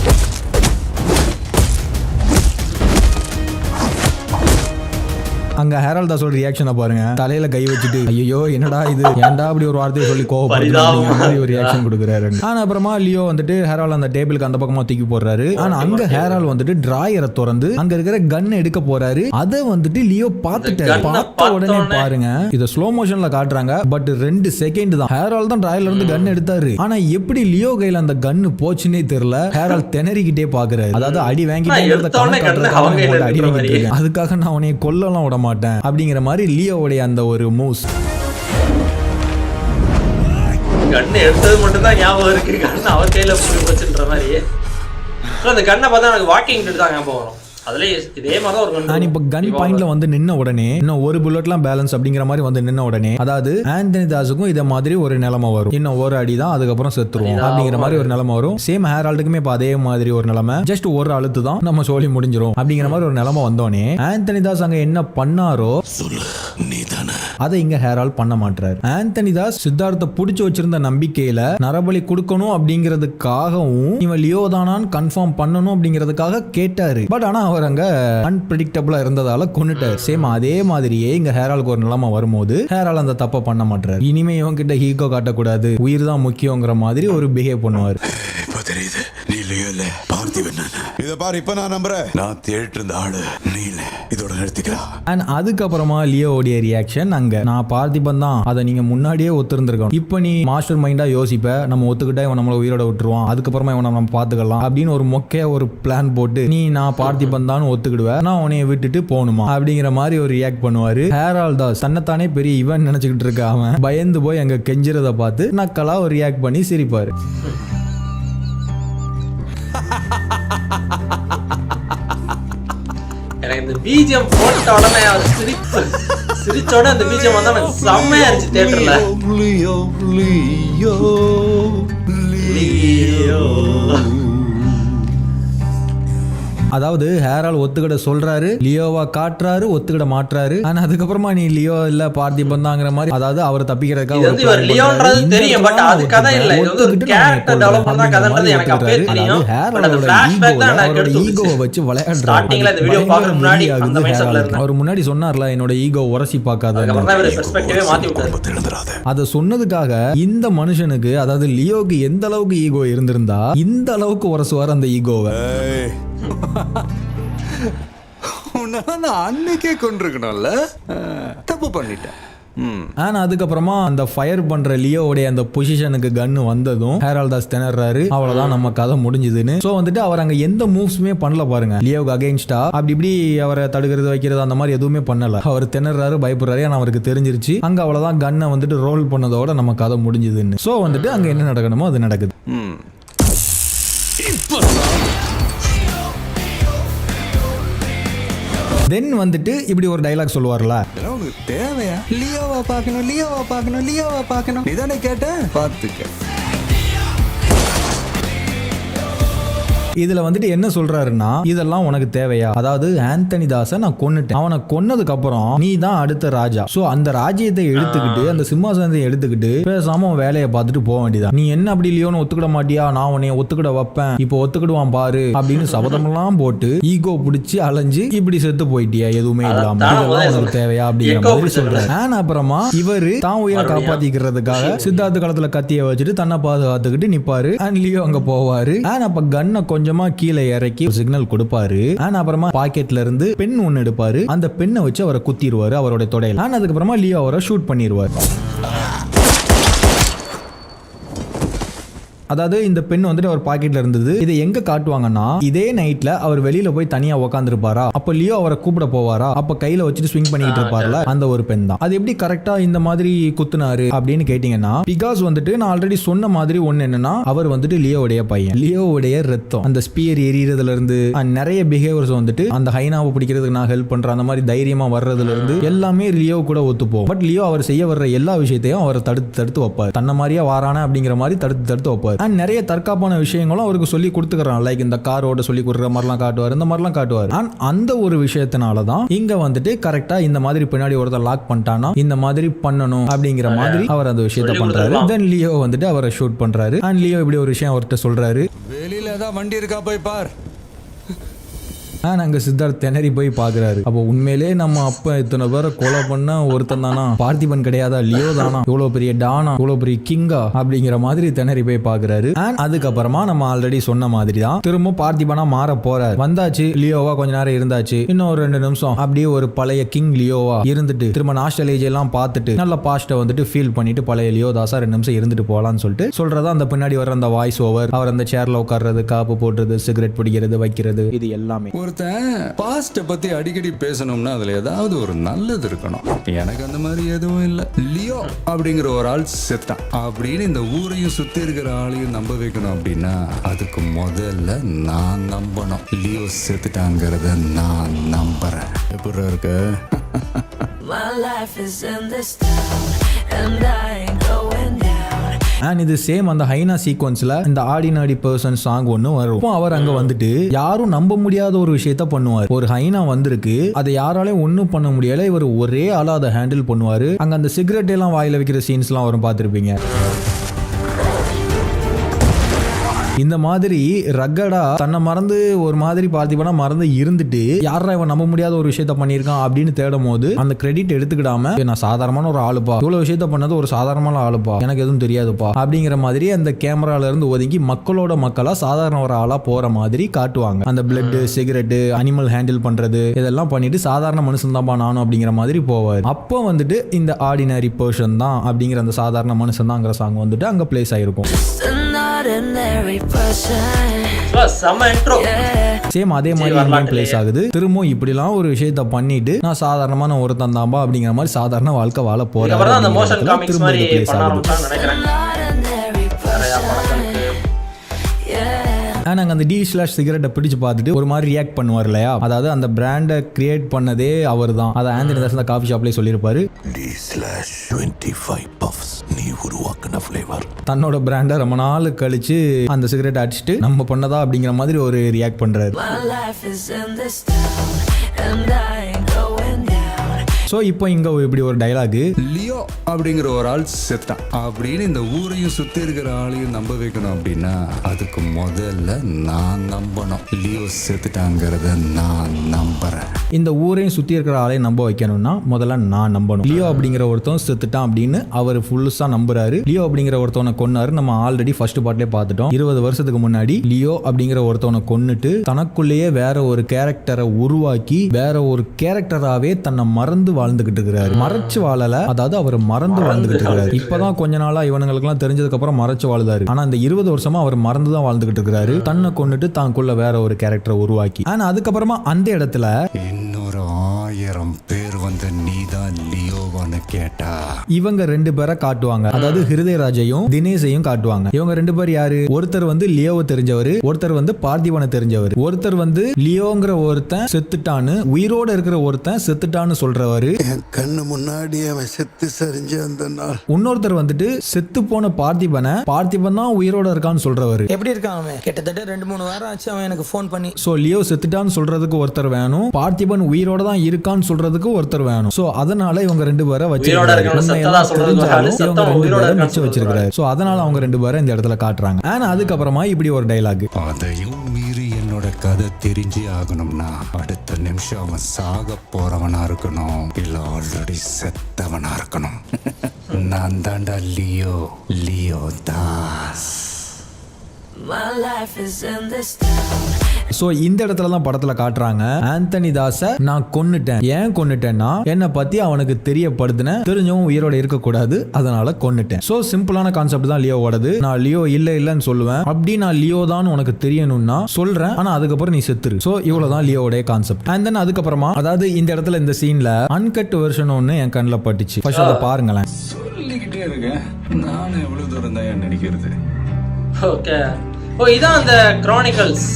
அங்க ஹேரால் தாஸோட ரியாக்ஷனை பாருங்க, தலையில கை வச்சுட்டு ஐயோ என்னடா இது, ஏன்டா அப்படி ஒரு வார்த்தையை சொல்லி கோவப்படுறாரு ஒரு ரியாக்ஷன் கொடுக்குறாரு. ஆனா அப்புறமா லியோ வந்துட்டு ஹேரால் அந்த டேபிளுக்கு அந்த பக்கமா தூக்கி போடுறாரு. ஆனா அங்க ஹேரால் வந்துட்டு டிராயரை திறந்து அங்க இருக்கிற கன் எடுக்க போறாரு. அதை வந்துட்டு லியோ பார்த்துட்டாரு. பார்த்த உடனே பாருங்க, இத ஸ்லோ மோஷன்ல காட்டுறாங்க, பட் 2 செகண்ட் தான். ஹேரால் தான் டிராயர்ல இருந்து கன் எடுத்தாரு. ஆனா எப்படி லியோ கையில அந்த கன்னு போச்சுன்னே தெரியல. ஹேரால் திணறிக்கிட்டே பாக்குறாரு, அதாவது அடி வாங்கிட்டே அடி வாங்கிட்டு, அதுக்காக நான் உன்னை கொல்லலாம் விட மாட்டேன் அப்படிங்கிற மாதிரி லியோவுடைய அந்த ஒரு மூவ்ஸ். கண்ணை எடுத்தது மட்டும் தான் ஞாபகம் இருக்கு, கண்ணை அவர் கையில போச்சுன்ற மாதிரி. அந்த கண்ணை பார்த்தா எனக்கு வாக்கிங் தான் ஞாபகம் வரும். அதுல இதே மாதிரி ஒரு கன். இப்போ கன் பாயிண்ட்ல வந்து நின்ன உடனே இன்னும் ஒரு புல்லட்லாம் பேலன்ஸ் அப்படிங்கிற மாதிரி வந்து நின்ன உடனே, அதாவது ஆந்தனி தாஸுக்கும் இதை மாதிரி ஒரு நிலைமை வரும், இன்னும் ஒரு அடி தான் அதுக்கப்புறம் செத்துருவோம் அப்படிங்கிற மாதிரி ஒரு நிலைமை வரும். சேம் ஹேரால்டுக்குமே இப்போ அதே மாதிரி ஒரு நிலைமை, ஜஸ்ட் ஒரு அழுத்து தான் நம்ம சோலி முடிஞ்சிரும் அப்படிங்கிற மாதிரி ஒரு நிலைமை வந்தோடனே ஆந்தனி தாஸ் அங்க என்ன பண்ணாரோ, சொல்லு நீ தானே அதை இங்க ஹேரால் பண்ண மாட்டாரு. ஆந்தனி தாஸ் சித்தார்த்தை புடிச்சு வச்சிருந்த நம்பிக்கையில நரபலி கொடுக்கணும் அப்படிங்கிறதுக்காகவும் இவன் லியோ தானான்னு கன்ஃபார்ம் பண்ணணும் அப்படிங்கிறதுக்காக கேட்டாரு. பட் ஆனா அவர் அங்க அன்பிரடிக்டபிளா இருந்ததால கொன்னுட்டாரு. சேம் அதே மாதிரியே இங்க ஹேராலுக்கு ஒரு நிலைமை வரும்போது ஹேரால் அந்த தப்பை பண்ண மாட்டாரு. இனிமே இவன் கிட்ட ஈகோ காட்டக்கூடாது, உயிர் தான் முக்கியங்கிற மாதிரி ஒரு பிஹேவ் பண்ணுவாரு. இப்போ தெரியுது நீ லியோ இல்ல பார்த்திபன். இத பாரு, இப்ப நான் நம்புறேன். நான் தேடிட்டு இருந்த ஆளு நீ இல்ல. இதோட நிறுத்திக்கலாம். அண்ட் அதுக்கப்புறமா லியோவுடைய ரியாக்ஷன் அங்க, நான் பார்த்திபன் தான், அதை நீங்க முன்னாடியே ஒத்துருந்துருக்கணும். இப்போ நீ மாஸ்டர் மைண்டா யோசிப்ப, நம்ம ஒத்துக்கிட்டா இவன் நம்மளை உயிரோட விட்டுருவான், அதுக்கப்புறமா இவன் நம்ம பாத்துக்கலாம் அப்படின்னு ஒரு மொக்கைய ஒரு பிளான் போட்டு நீ நான் பார்த்திபன் தான் ஒத்துக்கிடுவேன், நான் உன்னைய விட்டுட்டு போகணுமா அப்படிங்கிற மாதிரி ஒரு ரியாக்ட் பண்ணுவாரு. ஹேரால் தாஸ் தன்னைத்தானே பெரிய இவன் நினைச்சுக்கிட்டு இருக்க அவன் பயந்து போய் அங்க கெஞ்சிறத பார்த்து நக்கலா ஒரு ரியாக்ட் பண்ணி சிரிப்பாரு. எனக்கு இந்த பிஜிஎம் போட்ட உடனே அவர் சிரிச்சோட அந்த பிஜிஎம் வந்தா எனக்கு செம்மையா இருந்துச்சு தியேட்டர்ல. அதாவது ஹேரால் ஒத்துக்கிட சொல்றாரு, லியோவா காட்டுறாரு, ஒத்துக்கிட மாட்டாரு. ஆனா அதுக்கப்புறமா நீ லியோ இல்ல பார்த்திபன் தாங்கிற மாதிரி, அதாவது அவர் தப்பிக்கிறதுக்காக ஈகோவை வச்சு விளையாடுறாரு. அவர் முன்னாடி சொன்னார்ல, என்னோட ஈகோ உரசி பார்க்காத, அதை சொன்னதுக்காக இந்த மனுஷனுக்கு, அதாவது லியோக்கு எந்த அளவுக்கு ஈகோ இருந்திருந்தா இந்த அளவுக்கு உரசுவார் அந்த ஈகோவை. அன்னைக்கே கொண்டிருக்கணும்ல, தப்பு பண்ணிட்டேன். ஆனா அதுக்கப்புறமா அந்த ஃபயர் பண்ற லியோவுடைய அந்த பொசிஷனுக்கு கன்னு வந்ததும் ஹேரால் தாஸ் திணறாரு. அவ்வளவுதான், நம்ம கதை முடிஞ்சதுன்னு. சோ வந்துட்டு அவர் அங்க எந்த மூவ்ஸுமே பண்ணல பாருங்க. லியோவுக்கு அகைன்ஸ்டா அப்படி இப்படி அவரை தடுக்கிறது வைக்கிறது அந்த மாதிரி எதுவுமே பண்ணல. அவர் திணறாரு, பயப்படுறாரு. ஆனா அவருக்கு தெரிஞ்சிருச்சு அங்க அவ்வளவுதான், கன்னை வந்துட்டு ரோல் பண்ணதோட நம்ம கதை முடிஞ்சதுன்னு. சோ வந்துட்டு அங்க என்ன நடக்கணுமோ அது நடக்குது. தென் வந்துட்டு இப்படி ஒரு டைலாக் சொல்லுவார்ல, உனக்கு தேவையா லியோவா பார்க்கணும், லியோவா பார்க்கணும், லியோவா பார்க்கணும், நீதானே கேட்ட, பார்த்துக்க. இதுல வந்துட்டு என்ன சொல்றாருன்னா, இதெல்லாம் உனக்கு தேவையா? அதாவது ஆந்தனி தாஸை நான் கொன்னுட்டேன், அவனை கொன்னதுக்கு அப்புறம் நீ தான் அடுத்த ராஜா. சோ அந்த ராஜ்யத்தை எடுத்துக்கிட்டு, அந்த சிம்மாசனத்தை எடுத்துக்கிட்டு பேசாம வேலையை பார்த்துட்டு போக வேண்டியதான். நீ என்ன அப்படி இல்லையோன்னு ஒத்துக்கிட மாட்டியா, நான் உன்னைய ஒத்துக்கிட வைப்பேன், இப்போ ஒத்துக்கிடுவான் பாரு அப்படின்னு சபதமெல்லாம் போட்டு ஈகோ பிடிச்சி அலைஞ்சு இப்படி செத்து போயிட்டியா எதுவுமே இல்லாம, இதெல்லாம் உனக்கு தேவையா அப்படிங்கிற மாதிரி சொல்றாரு. ஆனா அப்புறமா இவரு தான் உயிரை காப்பாத்திக்கிறதுக்காக சித்தார்த்த காலத்துல கத்திய வச்சுட்டு தன்னை பாதுகாத்துக்கிட்டு நிப்பாரு. அண்ட் லியோ அங்க போவாரு. அண்ட் அப்ப கன்னை கொஞ்சமா கீழே இறக்கி சிக்னல் கொடுப்பாரு. ஆனா அப்புறமா பாக்கெட்ல இருந்து பென் ஒன்னு எடுப்பாரு. அந்த பெண்ணை வச்சு அவரை குத்திடுவாரு அவரோட தொடையில. ஆனா அதுக்கப்புறமா லியோ அவரை ஷூட் பண்ணிடுவார். அதாவது இந்த பெண் வந்துட்டு அவர் பாக்கெட்ல இருந்தது. இதை எங்க காட்டுவாங்கன்னா, இதே நைட்ல அவர் வெளியில போய் தனியா உட்காந்துருப்பாரா, அப்ப லியோ அவரை கூப்பிட போவாரா, அப்ப கையில வச்சுட்டு ஸ்விங் பண்ணிட்டு இருப்பார்ல, அந்த ஒரு பெண் தான். அது எப்படி கரெக்டா இந்த மாதிரி குத்துனாரு அப்படின்னு கேட்டீங்கன்னா, பிகாஸ் வந்துட்டு நான் ஆல்ரெடி சொன்ன மாதிரி ஒண்ணு என்னன்னா, அவர் வந்துட்டு லியோவுடைய பையன், லியோவுடைய ரத்தம். அந்த ஸ்பியர் எரியறதுல இருந்து நிறைய பிஹேவியர்ஸ் வந்துட்டு, அந்த ஹைனாவை பிடிக்கிறதுக்கு நான் ஹெல்ப் பண்றேன் அந்த மாதிரி தைரியமா வர்றதுல இருந்து எல்லாமே லியோ கூட ஒத்துப்போம். பட் லியோ அவர் செய்ய வர்ற எல்லா விஷயத்தையும் அவர் தடுத்து வைப்பார். தன்ன மாதிரியா வாரான அப்படிங்கிற மாதிரி தடுத்து வைப்பார். அண்ட் நிறைய தற்காப்பான விஷயங்களும் அவருக்கு சொல்லி கொடுத்துக்கிறான். லைக் இந்த காரோட சொல்லி கொடுக்குற மாதிரிலாம் காட்டுவார், இந்த மாதிரிலாம் காட்டுவார். அண்ட் அந்த ஒரு விஷயத்தினால தான் இங்க வந்துட்டு கரெக்டா இந்த மாதிரி பின்னாடி ஒருத்தர் லாக் பண்ணிட்டானா இந்த மாதிரி பண்ணணும் அப்படிங்கிற மாதிரி அவர் அந்த விஷயத்தை பண்றாரு. தென் லியோ வந்துட்டு அவரை ஷூட் பண்றாரு. அண்ட் லியோ இப்படி ஒரு விஷயம் அவர்கிட்ட சொல்றாரு, வெளியில ஏதாவது வண்டி இருக்கா போய் பார். அங்க சித்தார்த் திணறி போய் பாக்குறாரு. அப்போ உண்மையிலே நம்ம அப்ப இத்தனை பேரை கொலை பண்ண ஒருத்தன் தானா, பார்த்திபன் கிடையாதா, லியோ தானா, இவ்வளவு பெரிய டானா, இவ்வளவு பெரிய கிங்கா அப்படிங்கிற மாதிரி திணறி போய் பாக்குறாரு. அண்ட் அதுக்கப்புறமா நம்ம ஆல்ரெடி சொன்ன மாதிரி தான் திரும்ப பார்த்திபனா மாற போறாரு. வந்தாச்சு, லியோவா கொஞ்ச நேரம் இருந்தாச்சு, இன்னும் ஒரு 2 நிமிஷம் அப்படியே ஒரு பழைய கிங் லியோவா இருந்துட்டு திரும்ப நாஸ்டாலஜி எல்லாம் பார்த்துட்டு நல்ல பாஸ்ட வந்துட்டு ஃபீல் பண்ணிட்டு பழைய லியோ தாசா 2 நிமிஷம் இருந்துட்டு போலான்னு சொல்லிட்டு சொல்றதா அந்த பின்னாடி வர அந்த வாய்ஸ் ஓவர், அவர் அந்த சேர்ல உட்கார்றது, காப்பு போடுறது, சிகரெட் பிடிக்கிறது, வைக்கிறது, இது எல்லாமே. பாஸ்ட பத்தி அடிக்கடி பேசணும்னா அதுல ஏதாவது ஒரு நல்லது இருக்கணும். எனக்கு அந்த மாதிரி எதுவும் இல்ல. லியோ அப்படிங்கிற ஒரு ஆள் செத்தான் அப்படின்னு இந்த ஊரையும் சுத்தி இருக்கிற ஆளையும் நம்ப வைக்கணும் அப்படின்னா அதுக்கு முதல்ல நான் நம்பணும். லியோ செத்துட்டாங்கிறத நான் நம்புறேன். எப்படி இருக்கு? My life is in this town and I ain't going down. And இது சேம் அந்த ஹைனா சீக்வன்ஸ்ல இந்த ஆர்டினரி பர்சன் சாங் ஒன்று வரும். அவர் அங்க வந்துட்டு யாரும் நம்ப முடியாத ஒரு விஷயத்த பண்ணுவார். ஒரு ஹைனா வந்திருக்கு, அதை யாராலையும் ஒன்றும் பண்ண முடியல, இவர் ஒரே ஆளா அதை ஹேண்டில் பண்ணுவாரு. அங்க அந்த சிகரெட் எல்லாம் வாயில வைக்கிற சீன்ஸ்லாம் வரும், பார்த்துருப்பீங்க. இந்த மாதிரி ரக்கடா தன்னை மறந்து ஒரு மாதிரி பார்த்திபனா மறந்து இருந்துட்டு யாரா இவன் நம்ப முடியாத ஒரு விஷயத்த பண்ணியிருக்கான் அப்படின்னு தேடும் போது அந்த கிரெடிட் எடுத்துக்கிடாம நான் சாதாரணமான ஒரு ஆளுப்பா, இவ்வளவு விஷயத்த பண்ணது ஒரு சாதாரணமான ஆளுப்பா, எனக்கு எதுவும் தெரியாதுப்பா அப்படிங்கிற மாதிரி அந்த கேமரால இருந்து ஒதுங்கி மக்களோட மக்களா சாதாரண ஒரு ஆளா போற மாதிரி காட்டுவாங்க. அந்த பிளட், சிகரெட், அனிமல் ஹேண்டில் பண்றது இதெல்லாம் பண்ணிட்டு சாதாரண மனுஷன் தான்ப்பா நானும் அப்படிங்கிற மாதிரி போவார். அப்போ வந்துட்டு இந்த ஆர்டினரி பர்சன் தான் அப்படிங்கிற அந்த சாதாரண மனுஷன் தான்ங்கிற சாங் வந்துட்டு அங்க பிளேஸ் ஆயிருக்கும். சேம் அதே மாதிரி பிளேஸ் ஆகுது. திரும்பவும் இப்படிலாம் ஒரு விஷயத்த பண்ணிட்டு நான் சாதாரணமான ஒருத்தன் தான்பா அப்படிங்கிற மாதிரி சாதாரண வாழ்க்கை வாழ போறேன். திரும்ப பிளேஸ் ஆகுது. நாங்கள் அந்த D/ சிகரெட்டை பிடிச்சு பார்த்துட்டு ஒரு மாதிரி ரியாக்ட் பண்ணுவார் இல்லையா, அதாவது அந்த பிராண்டை கிரியேட் பண்ணதே அவர் தான். அதை ஆந்தனி தாஸ் அந்த காஃபி ஷாப்லேயே சொல்லியிருப்பாரு. D/25 puffs நீ உருவாக்குன ஃப்ளேவர். தன்னோட பிராண்டை ரொம்ப நாள் கழிச்சு அந்த சிகரெட் அடிச்சுட்டு நம்ம பண்ணதா அப்படிங்கிற மாதிரி ஒரு ரியாக்ட் பண்றாரு. ஸோ இப்போ இங்கே இப்படி ஒரு டைலாகு, லியோ அப்படிங்கிற ஒரு ஆள் செத்தான் அப்படின்னு இந்த ஊரையும் சுற்றி இருக்கிற ஆளையும் நம்ப வைக்கணும் அப்படின்னா அதுக்கு முதல்ல நான் நம்பணும். லியோ செத்துட்டாங்கிறத நான் நம்புறேன். இந்த ஊரையும் சுற்றி இருக்கிற ஆளையும் நம்ப வைக்கணும்னா முதல்ல நான் நம்பணும். லியோ அப்படிங்கிற ஒருத்தன் செத்துட்டான் அப்படின்னு அவர் ஃபுல்ஸாக நம்புறாரு. லியோ அப்படிங்கிற ஒருத்தவனை கொன்னாரு. நம்ம ஆல்ரெடி ஃபர்ஸ்ட் பார்ட்லேயே பார்த்துட்டோம். 20 வருஷத்துக்கு முன்னாடி லியோ அப்படிங்கிற ஒருத்தவனை கொன்னுட்டு தனக்குள்ளேயே வேற ஒரு கேரக்டரை உருவாக்கி வேற ஒரு கேரக்டராகவே தன்னை மறந்து வாழ்ந்துகிட்டு இருக்கிறாரு. மறைச்சு வாழல, அதாவது அவர் மறந்து வாழ்ந்துகிட்டு இருக்கிறாரு. இப்பதான் கொஞ்ச நாளா இவனுங்களுக்கு எல்லாம் தெரிஞ்சதுக்கு அப்புறம் மறைச்சு வாழ்ந்தாரு. ஆனா இந்த 20 வருஷமா அவர் மறந்து தான் வாழ்ந்துகிட்டு இருக்கிறாரு. தன்னை கொண்டுட்டு தான்குள்ள வேற ஒரு கேரக்டரை உருவாக்கி. ஆனா அதுக்கப்புறமா அந்த இடத்துல இன்னொரு 1000 பேர் வந்து நீதான் லியோவான்னு கேட்டா இவங்க 2 பேரை காட்டுவாங்க. அதாவது ஹிருதயராஜையும் தினேஷையும் காட்டுவாங்க. இவங்க 2 பேர் யாரு? ஒருத்தர் வந்து லியோவை தெரிஞ்சவர், ஒருத்தர் வந்து பார்த்திபனை தெரிஞ்சவர். ஒருத்தர் வந்து லியோங்கிற ஒருத்தன் செத்துட்டான்னு, உயிரோட இருக்கிற ஒருத்தன் செத்துட்டான்னு சொல்றவரு. என் கண்ணு முன்னாடி அவன் செத்து சரிஞ்ச அந்த நாள். இன்னொருத்தர் வந்துட்டு செத்து போன பார்த்திபன் தான் உயிரோட இருக்கான்னு சொல்றவரு. எப்படி இருக்கான் அவன்? கிட்டத்தட்ட 2-3 வாரம் ஆச்சு அவன் எனக்கு ஃபோன் பண்ணி. சோ லியோ செத்துட்டான்னு சொல்றதுக்கு ஒருத்தர் வேணும், பார்த்திபன் உயிரோட தான் இருக்கான்னு சொல்றதுக்கு ஒருத்தர் வேணும். சோ அதனால இவங்க 2 பேரை வச்சிருக்காரு. மிச்சம் வச்சிருக்காரு. சோ அதனால அவங்க 2 பேரை இந்த இடத்துல காட்டுறாங்க. ஆனா அதுக்கப்புறமா இப்படி ஒரு டைலாக், அதையும் மீறி என்னோட கதை தெரிஞ்சே ஆகணும்னா அடுத்த நிமிஷம் அவன் சாக போறவனா இருக்கணும், இல்ல ஆல்ரெடி செத்தவனா இருக்கணும். நான் தாண்டா லியோ தாஸ். சோ இந்த இடத்துல தான் படத்துல காட்டுறாங்க ஆந்தனி தாஸை நான் கொன்னுட்டேன். ஏன் கொன்னுட்டேன்னா என்னை பத்தி அவனுக்கு தெரியப்படுத்தினேன், தெரிஞ்சவன் உயிரோட இருக்க கூடாது, அதனால கொன்னுட்டேன். சோ சிம்பிளான கான்செப்ட் தான் லியோவோடது. நான் லியோ இல்லன்னு சொல்லுவேன், அப்படி நான் லியோ தான் உனக்கு தெரியணும்னா சொல்றேன், ஆனா அதுக்கப்புறம் நீ செத்துரு. சோ இவ்வளவுதான் லியோவோட கான்செப்ட். அண்ட் தென் அதுக்கப்புறமா அதாவது இந்த இடத்துல இந்த சீன்ல அன்கட் வெர்ஷன் ஒன்னு என் கண்ணில் பட்டுச்சு. ஃபர்ஸ்ட் அதை பாருங்களேன். சொல்லிக்கிட்டே இருக்கேன், நானும் எவ்வளவு தூரம் தான் நினைக்கிறது. ஓகே, இதான் அந்த கிரானிக்கல்ஸ்.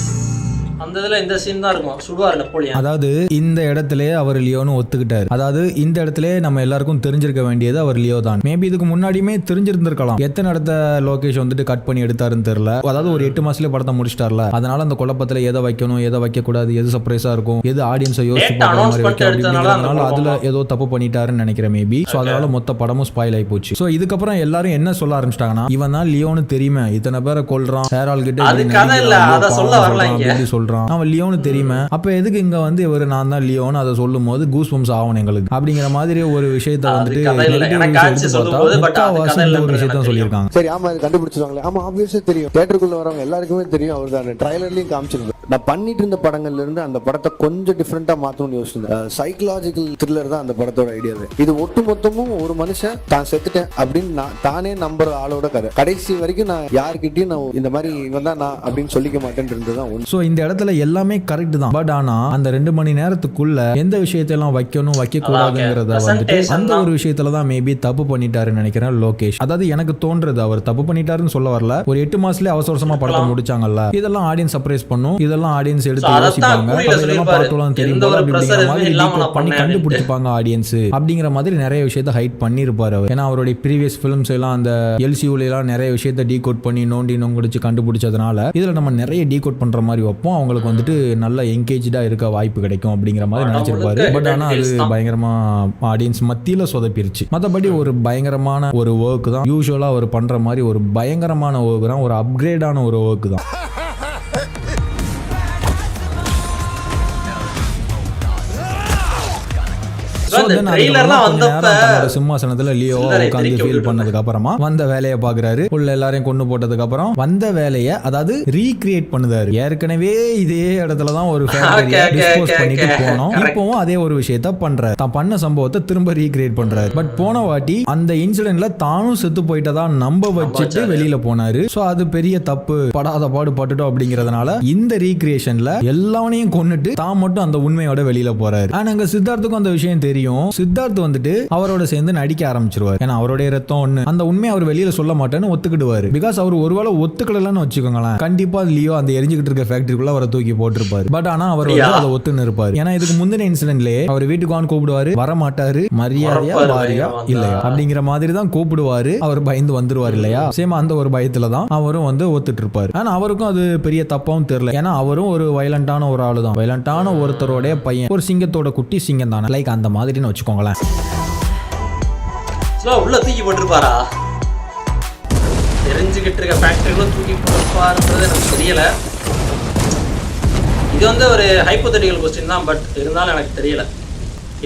அந்த இதுல இந்த சீன் தான் இருக்கும், சுடுவார் நெப்போலியன். அதாவது இந்த இடத்துல அவர் லியோன்னு ஒத்துக்கிட்டாரு. அதாவது இந்த இடத்துல நம்ம எல்லாருக்கும் தெரிஞ்சிருக்க வேண்டியது அவர் லியோ தான். மேபி இதுக்கு முன்னாடியுமே தெரிஞ்சிருந்திருக்கலாம். எத்தனை இடத்த லோகேஷ் வந்துட்டு கட் பண்ணி எடுத்தாருன்னு தெரியல. அதாவது ஒரு 8 மாசத்துலயே படத்தை முடிச்சிட்டார்ல, அதனால அந்த குழப்பத்துல எதை வைக்கணும் எதை வைக்க கூடாது, எது சர்ப்ரைஸா இருக்கும், எது ஆடியன்ஸை யோசிச்சு பார்க்குற மாதிரி வைக்கும் அப்படிங்கிறதுனால அதுல ஏதோ தப்பு பண்ணிட்டாருன்னு நினைக்கிறேன் மேபி. ஸோ அதனால மொத்த படமும் ஸ்பாயில் ஆகி போச்சு. ஸோ இதுக்கப்புறம் எல்லாரும் என்ன சொல்ல ஆரம்பிச்சிட்டாங்கன்னா, இவன் தான் லியோன்னு தெரியுமே, இத்தனை பேரை கொல்றான், ஹேரால் கிட்ட சொல்றான், அவன் லியோன்னு தெரியுமே, அப்ப எதுக்கு இங்க வந்து இவர் நான் தான் லியோன்னு அதை சொல்லும் போது கூஸ் பம்ஸ் ஆகும் எங்களுக்கு அப்படிங்கிற மாதிரி ஒரு விஷயத்த வந்துட்டு ஒரு விஷயத்த சொல்லியிருக்காங்க. சரி, ஆமா அது கண்டுபிடிச்சிருவாங்களே. ஆமா ஆப்வியஸா தெரியும், தியேட்டருக்குள்ள வரவங்க எல்லாருக்குமே தெரியும் அவர் தான். ட்ரைலர்லயும் காமிச்சிருந்தேன். நான் பண்ணிட்டு இருந்த படங்கள்ல இருந்து அந்த படத்தை கொஞ்சம் டிஃப்ரெண்டா மாத்தணும்னு யோசிச்சிருந்தேன். சைக்கலாஜிக்கல் த்ரில்லர் தான் அந்த படத்தோட ஐடியா. இது ஒட்டு மொத்தமும் ஒரு மனுஷன் தான் செத்துட்டேன் அப்படின்னு தானே நம்புற ஆளோட கதை. கடைசி வரைக்கும் நான் யார்கிட்டயும் நான் இந்த மாதிரி இவன் தான் நான் அப்படின்னு சொல்லிக்க மாட்டேன்னு இருந்ததுதான். ஸோ இந்த இடத்துல படத்துல எல்லாமே கரெக்ட் தான். பட் ஆனா அந்த 2 மணி நேரத்துக்குள்ள எந்த விஷயத்தையெல்லாம் வைக்கணும் வைக்க கூடாதுங்கிறத வந்துட்டு அந்த ஒரு விஷயத்துல தான் மேபி தப்பு பண்ணிட்டாருன்னு நினைக்கிறேன் லோகேஷ். அதாவது எனக்கு தோன்றது அவர் தப்பு பண்ணிட்டாருன்னு சொல்ல வரல. ஒரு 8 மாசத்துல அவசரமா படத்தை முடிச்சாங்கல்ல, இதெல்லாம் ஆடியன்ஸ் சர்ப்ரைஸ் பண்ணும், இதெல்லாம் ஆடியன்ஸ் எடுத்து யோசிப்பாங்க, இதெல்லாம் பார்க்கலாம் தெரியும் போல அப்படிங்கிற மாதிரி டீகோட் பண்ணி கண்டுபிடிச்சிப்பாங்க ஆடியன்ஸ் அப்படிங்கிற மாதிரி நிறைய விஷயத்தை ஹைட் பண்ணிருப்பாரு அவர். ஏன்னா அவருடைய ப்ரீவியஸ் ஃபிலிம்ஸ் எல்லாம் அந்த எல்சியூல எல்லாம் நிறைய விஷயத்தை டீகோட் பண்ணி நோண்டி நொங்கடிச்சு கண்டுபிடிச்சதுனால இதுல நம்ம நிறைய டீகோட் பண்ற மாதிரி வைப்போம், அவங்களுக்கு வந்துட்டு நல்ல என்கேஜா இருக்க வாய்ப்பு கிடைக்கும் அப்படிங்கிற மாதிரி நினைச்சிருப்பாரு. பட் ஆனா அது பயங்கரமா ஆடியன்ஸ் மத்தியில சொதப்பிருச்சு. மற்றபடி ஒரு பயங்கரமான ஒரு ஒர்க் தான், யூசுவலா அவர் பண்ற மாதிரி ஒரு பயங்கரமான ஒர்க் தான், ஒரு அப்கிரேடான ஒரு ஒர்க் தான். சிம்மாசனத்துல லியோ உட்கார்ந்து ஃபீல் பண்ணதுக்கு அப்புறமா வந்த வேலையை பாக்குறாரு. உள்ள எல்லாரையும் கொண்டு போட்டதுக்கு அப்புறம் வந்த வேலையை அதாவது ரீக்ரியேட் பண்ணுதாரு. ஏற்கனவே இதே இடத்துலதான் ஒரு ஃபேக்டரியை டிஸ்போஸ் பண்ணிட்டு போனோம், இப்பவும் அதே ஒரு விஷயத்த பண்றாரு. தான் பண்ண சம்பவத்தை திரும்ப ரீக்ரியேட் பண்றாரு. பட் போன வாட்டி அந்த இன்சிடென்ட்ல தானும் செத்து போயிட்டதா நம்ப வச்சுட்டு வெளியில போனாரு. சோ அது பெரிய தப்பு, படாத பாடு பட்டுட்டோம் அப்படிங்கறதுனால இந்த ரீக்ரியேஷன்ல எல்லாவனையும் கொன்னுட்டு தான் மட்டும் அந்த உண்மையோட வெளியில போறாரு. ஆனா அங்க சித்தார்த்துக்கும் அந்த விஷயம் தெரியும். சித்தார்த் வந்துட்டு அவரோட சேர்ந்து நடிக்க ஆரம்பிச்சிருவார். ஏன்னா அவருடைய ரத்தம் ஒண்ணு, அந்த உண்மையை அவர் வெளியில சொல்ல மாட்டேன்னு ஒத்துக்கிடுவாரு. பிகாஸ் அவர் ஒருவேளை ஒத்துக்கலன்னு வச்சுக்கோங்களேன், கண்டிப்பா லியோ அந்த எரிஞ்சுக்கிட்டு இருக்க ஃபேக்டரிக்குள்ள அவரை தூக்கி போட்டிருப்பாரு. பட் ஆனா அவர் வந்து அதை ஒத்துன்னு இருப்பாரு. ஏன்னா இதுக்கு முந்தின இன்சிடென்ட்லயே அவர் வீட்டுக்கு வந்து கூப்பிடுவாரு, வர மாட்டாரு, மரியாதையா வாரியா இல்லையா அப்படிங்கிற மாதிரி தான் கூப்பிடுவாரு. அவர் பயந்து வந்துருவாரு இல்லையா, சேம் அந்த ஒரு பயத்துல தான் அவரும் வந்து ஒத்துட்டு இருப்பாரு. ஆனா அவருக்கும் அது பெரிய தப்பாவும் தெரியல. ஏன்னா அவரும் ஒரு வயலண்டான ஒரு ஆளு தான், வயலண்டான ஒருத்தரோட பையன், ஒரு சிங்கத்தோட குட்டி சிங்கம் தானே, லைக் அந்த மாதிரி வச்சுக்கோங்களேன். உள்ள தூக்கி போட்டுருப்பாரா, தெரிஞ்சுக்கிட்டு இருக்க ஃபேக்டரிக்குள்ள தூக்கி போட்டுருப்பாருன்றது எனக்கு தெரியல. இது வந்து ஒரு ஹைப்போதெட்டிக்கல் கொஸ்டின் தான், பட் இருந்தாலும் எனக்கு தெரியல.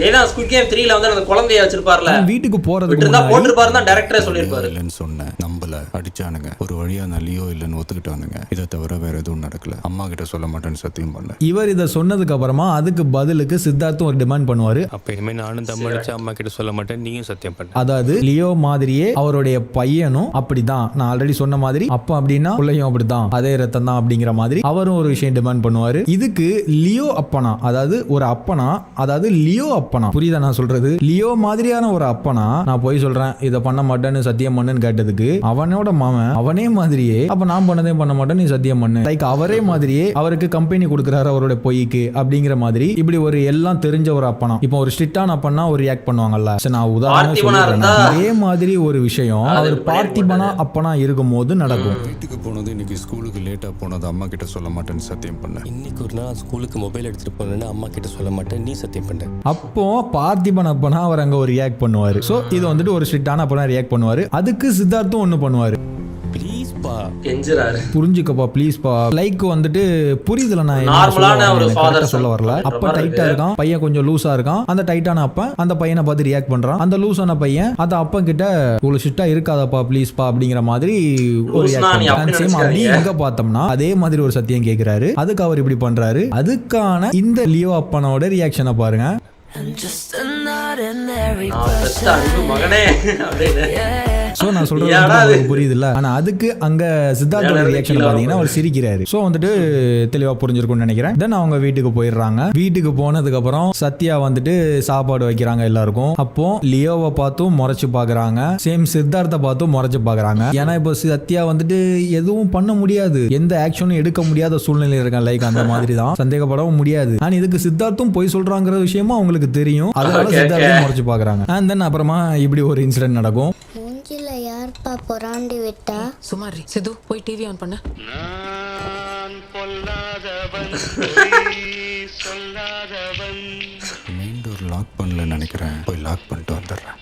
ஏன்னா ஸ்குட் கேம் 3ல வந்து அந்த குழந்தைய வச்சிருப்பார்ல, வீட்டுக்கு போறதுக்கு இருந்தா போட்டுருப்பாரு தான் டைரக்டரே சொல்லிருப்பாரு. இல்லன்னு சொன்னேன், நம்பல, அடிச்சானுங்க. ஒரு வழியா நான் லியோ இல்லன்னு ஒத்துக்கிட்டானுங்க. இதை தவிர வேற எதுவும் நடக்கல. அம்மா கிட்ட சொல்ல மாட்டேன்னு சத்தியம் பண்ணேன். இவர் இதை சொன்னதுக்கு அப்புறமா அதுக்கு பதிலுக்கு சித்தார்த்தும் ஒரு டிமாண்ட் பண்ணுவாரு. அப்ப இனிமே நானும் தம் அடிச்சு அம்மா கிட்ட சொல்ல மாட்டேன், நீயும் சத்தியம் பண்ண. அதாவது லியோ மாதிரியே அவருடைய பையனும் அப்படிதான், நான் ஆல்ரெடி சொன்ன மாதிரி அப்பா அப்படின்னா பிள்ளையும் அப்படிதான், அதே ரத்தம் தான் அப்படிங்கிற மாதிரி அவரும் ஒரு விஷயம் டிமாண்ட் பண்ணுவாரு. இதுக்கு லியோ அப்பனா, அதாவது ஒரு அப்பனா, அதாவது லியோ அப்பனா, புரியுதா நான் சொல்றது? லியோ மாதிரியான ஒரு அப்பனா நான் போய் சொல்றேன் இதை பண்ண மாட்டேன்னு சத்தியம் பண்ணுன்னு கேட்டதுக்கு அவனோட மாமன் அவனே மாதிரியே அப்ப நான் பண்ணதே பண்ண மாட்டேன் நீ சத்தியம் பண்ணு, லைக் அவரே மாதிரியே அவருக்கு கம்பெனி கொடுக்குறாரு அவரோட பொய்க்கு அப்படிங்கிற மாதிரி. இப்படி ஒரு எல்லாம் தெரிஞ்ச ஒரு அப்பனா, இப்போ ஒரு ஸ்ட்ரிக்டான அப்பனா ஒரு ரியாக்ட் பண்ணுவாங்கல்ல, நான் உதாரணம் சொல்றேன். இதே மாதிரி ஒரு விஷயம் அவர் பார்த்திபனா அப்பனா இருக்கும் போது நடக்கும். வீட்டுக்கு போனது இன்னைக்கு ஸ்கூலுக்கு லேட்டா போனது அம்மா கிட்ட சொல்ல மாட்டேன்னு சத்தியம் பண்ணேன். இன்னைக்கு ஒரு நாள் ஸ்கூலுக்கு மொபைல் எடுத்துட்டு போனேன்னு அம்மா கிட்ட சொல்ல மாட்டேன், நீ சத்தியம் பண்ண. அப்போ பார்த்திபன் அப்பனா அவர் அங்க ஒரு ரியாக்ட் பண்ணுவாரு. சோ இது வந்துட்டு ஒரு ஸ்ட்ரிக்டான அப்பனா ரியாக்ட் பண்ணுவாரு. அதுக்கு சித்தார்த்தும் ஒண்ணு பண்ணுவாரு, புரிஞ்சுக்கப்பா ப்ளீஸ் பா, லைக் வந்துட்டு புரியுதுல, நான் சொல்ல வரல. அப்ப டைட்டா இருக்கான் பையன், கொஞ்சம் லூசா இருக்கான். அந்த டைட்டான அப்ப அந்த பையனை பார்த்து ரியாக்ட் பண்றான். அந்த லூசான பையன் அந்த அப்பா கிட்ட இவ்வளவு ஷிட்டா இருக்காதப்பா ப்ளீஸ் பா அப்படிங்கிற மாதிரி ஒரு ரியாக்ட் சேம். அப்படியே இங்க பார்த்தோம்னா அதே மாதிரி ஒரு சத்தியம் கேட்கிறாரு, அதுக்கு அவர் இப்படி பண்றாரு. அதுக்கான இந்த லியோ அப்பனோட ரியாக்ஷனை பாருங்க. சோ நான் சொல்றது புரியுதுல்ல. ஆனா அதுக்கு அங்க சித்தார்த்தோட ரியாக்ஷன் பாத்தீங்கன்னா அவர் சிரிக்கிறாரு. சோ வந்துட்டு தெளிவா புரிஞ்சிருக்கும்னு நினைக்கிறேன். தென் அவங்க வீட்டுக்கு போயிடுறாங்க. வீட்டுக்கு போனதுக்கு அப்புறம் சத்யா வந்துட்டு சாப்பாடு வைக்கிறாங்க எல்லாருக்கும். அப்போ லியோவை பார்த்தும் முறைச்சு பாக்குறாங்க, சேம் சித்தார்த்தை பார்த்தும் முறைச்சு பாக்குறாங்க. ஏன்னா இப்போ சத்யா வந்துட்டு எதுவும் பண்ண முடியாது, எந்த ஆக்ஷனும் எடுக்க முடியாத சூழ்நிலை இருக்காங்க, லைக் அந்த மாதிரி தான், சந்தேகப்படவும் முடியாது. ஆனா இதுக்கு சித்தார்த்தும் போய் சொல்றாங்கிற விஷயமும் அவங்களுக்கு தெரியும், அதனால சித்தார்த்தையும் முறைச்சு பாக்குறாங்க. அண்ட் தென் அப்புறமா இப்படி ஒரு இன்சிடென்ட் நடக்கும். யார்ப்பா பொறாண்டி விட்டா? சுமாரி சிது போய் டிவி ஆன் பண்ண. மெயின் டோர் லாக் பண்ணல நினைக்கிறேன், போய் லாக் பண்ணிட்டு வந்துடுறேன்.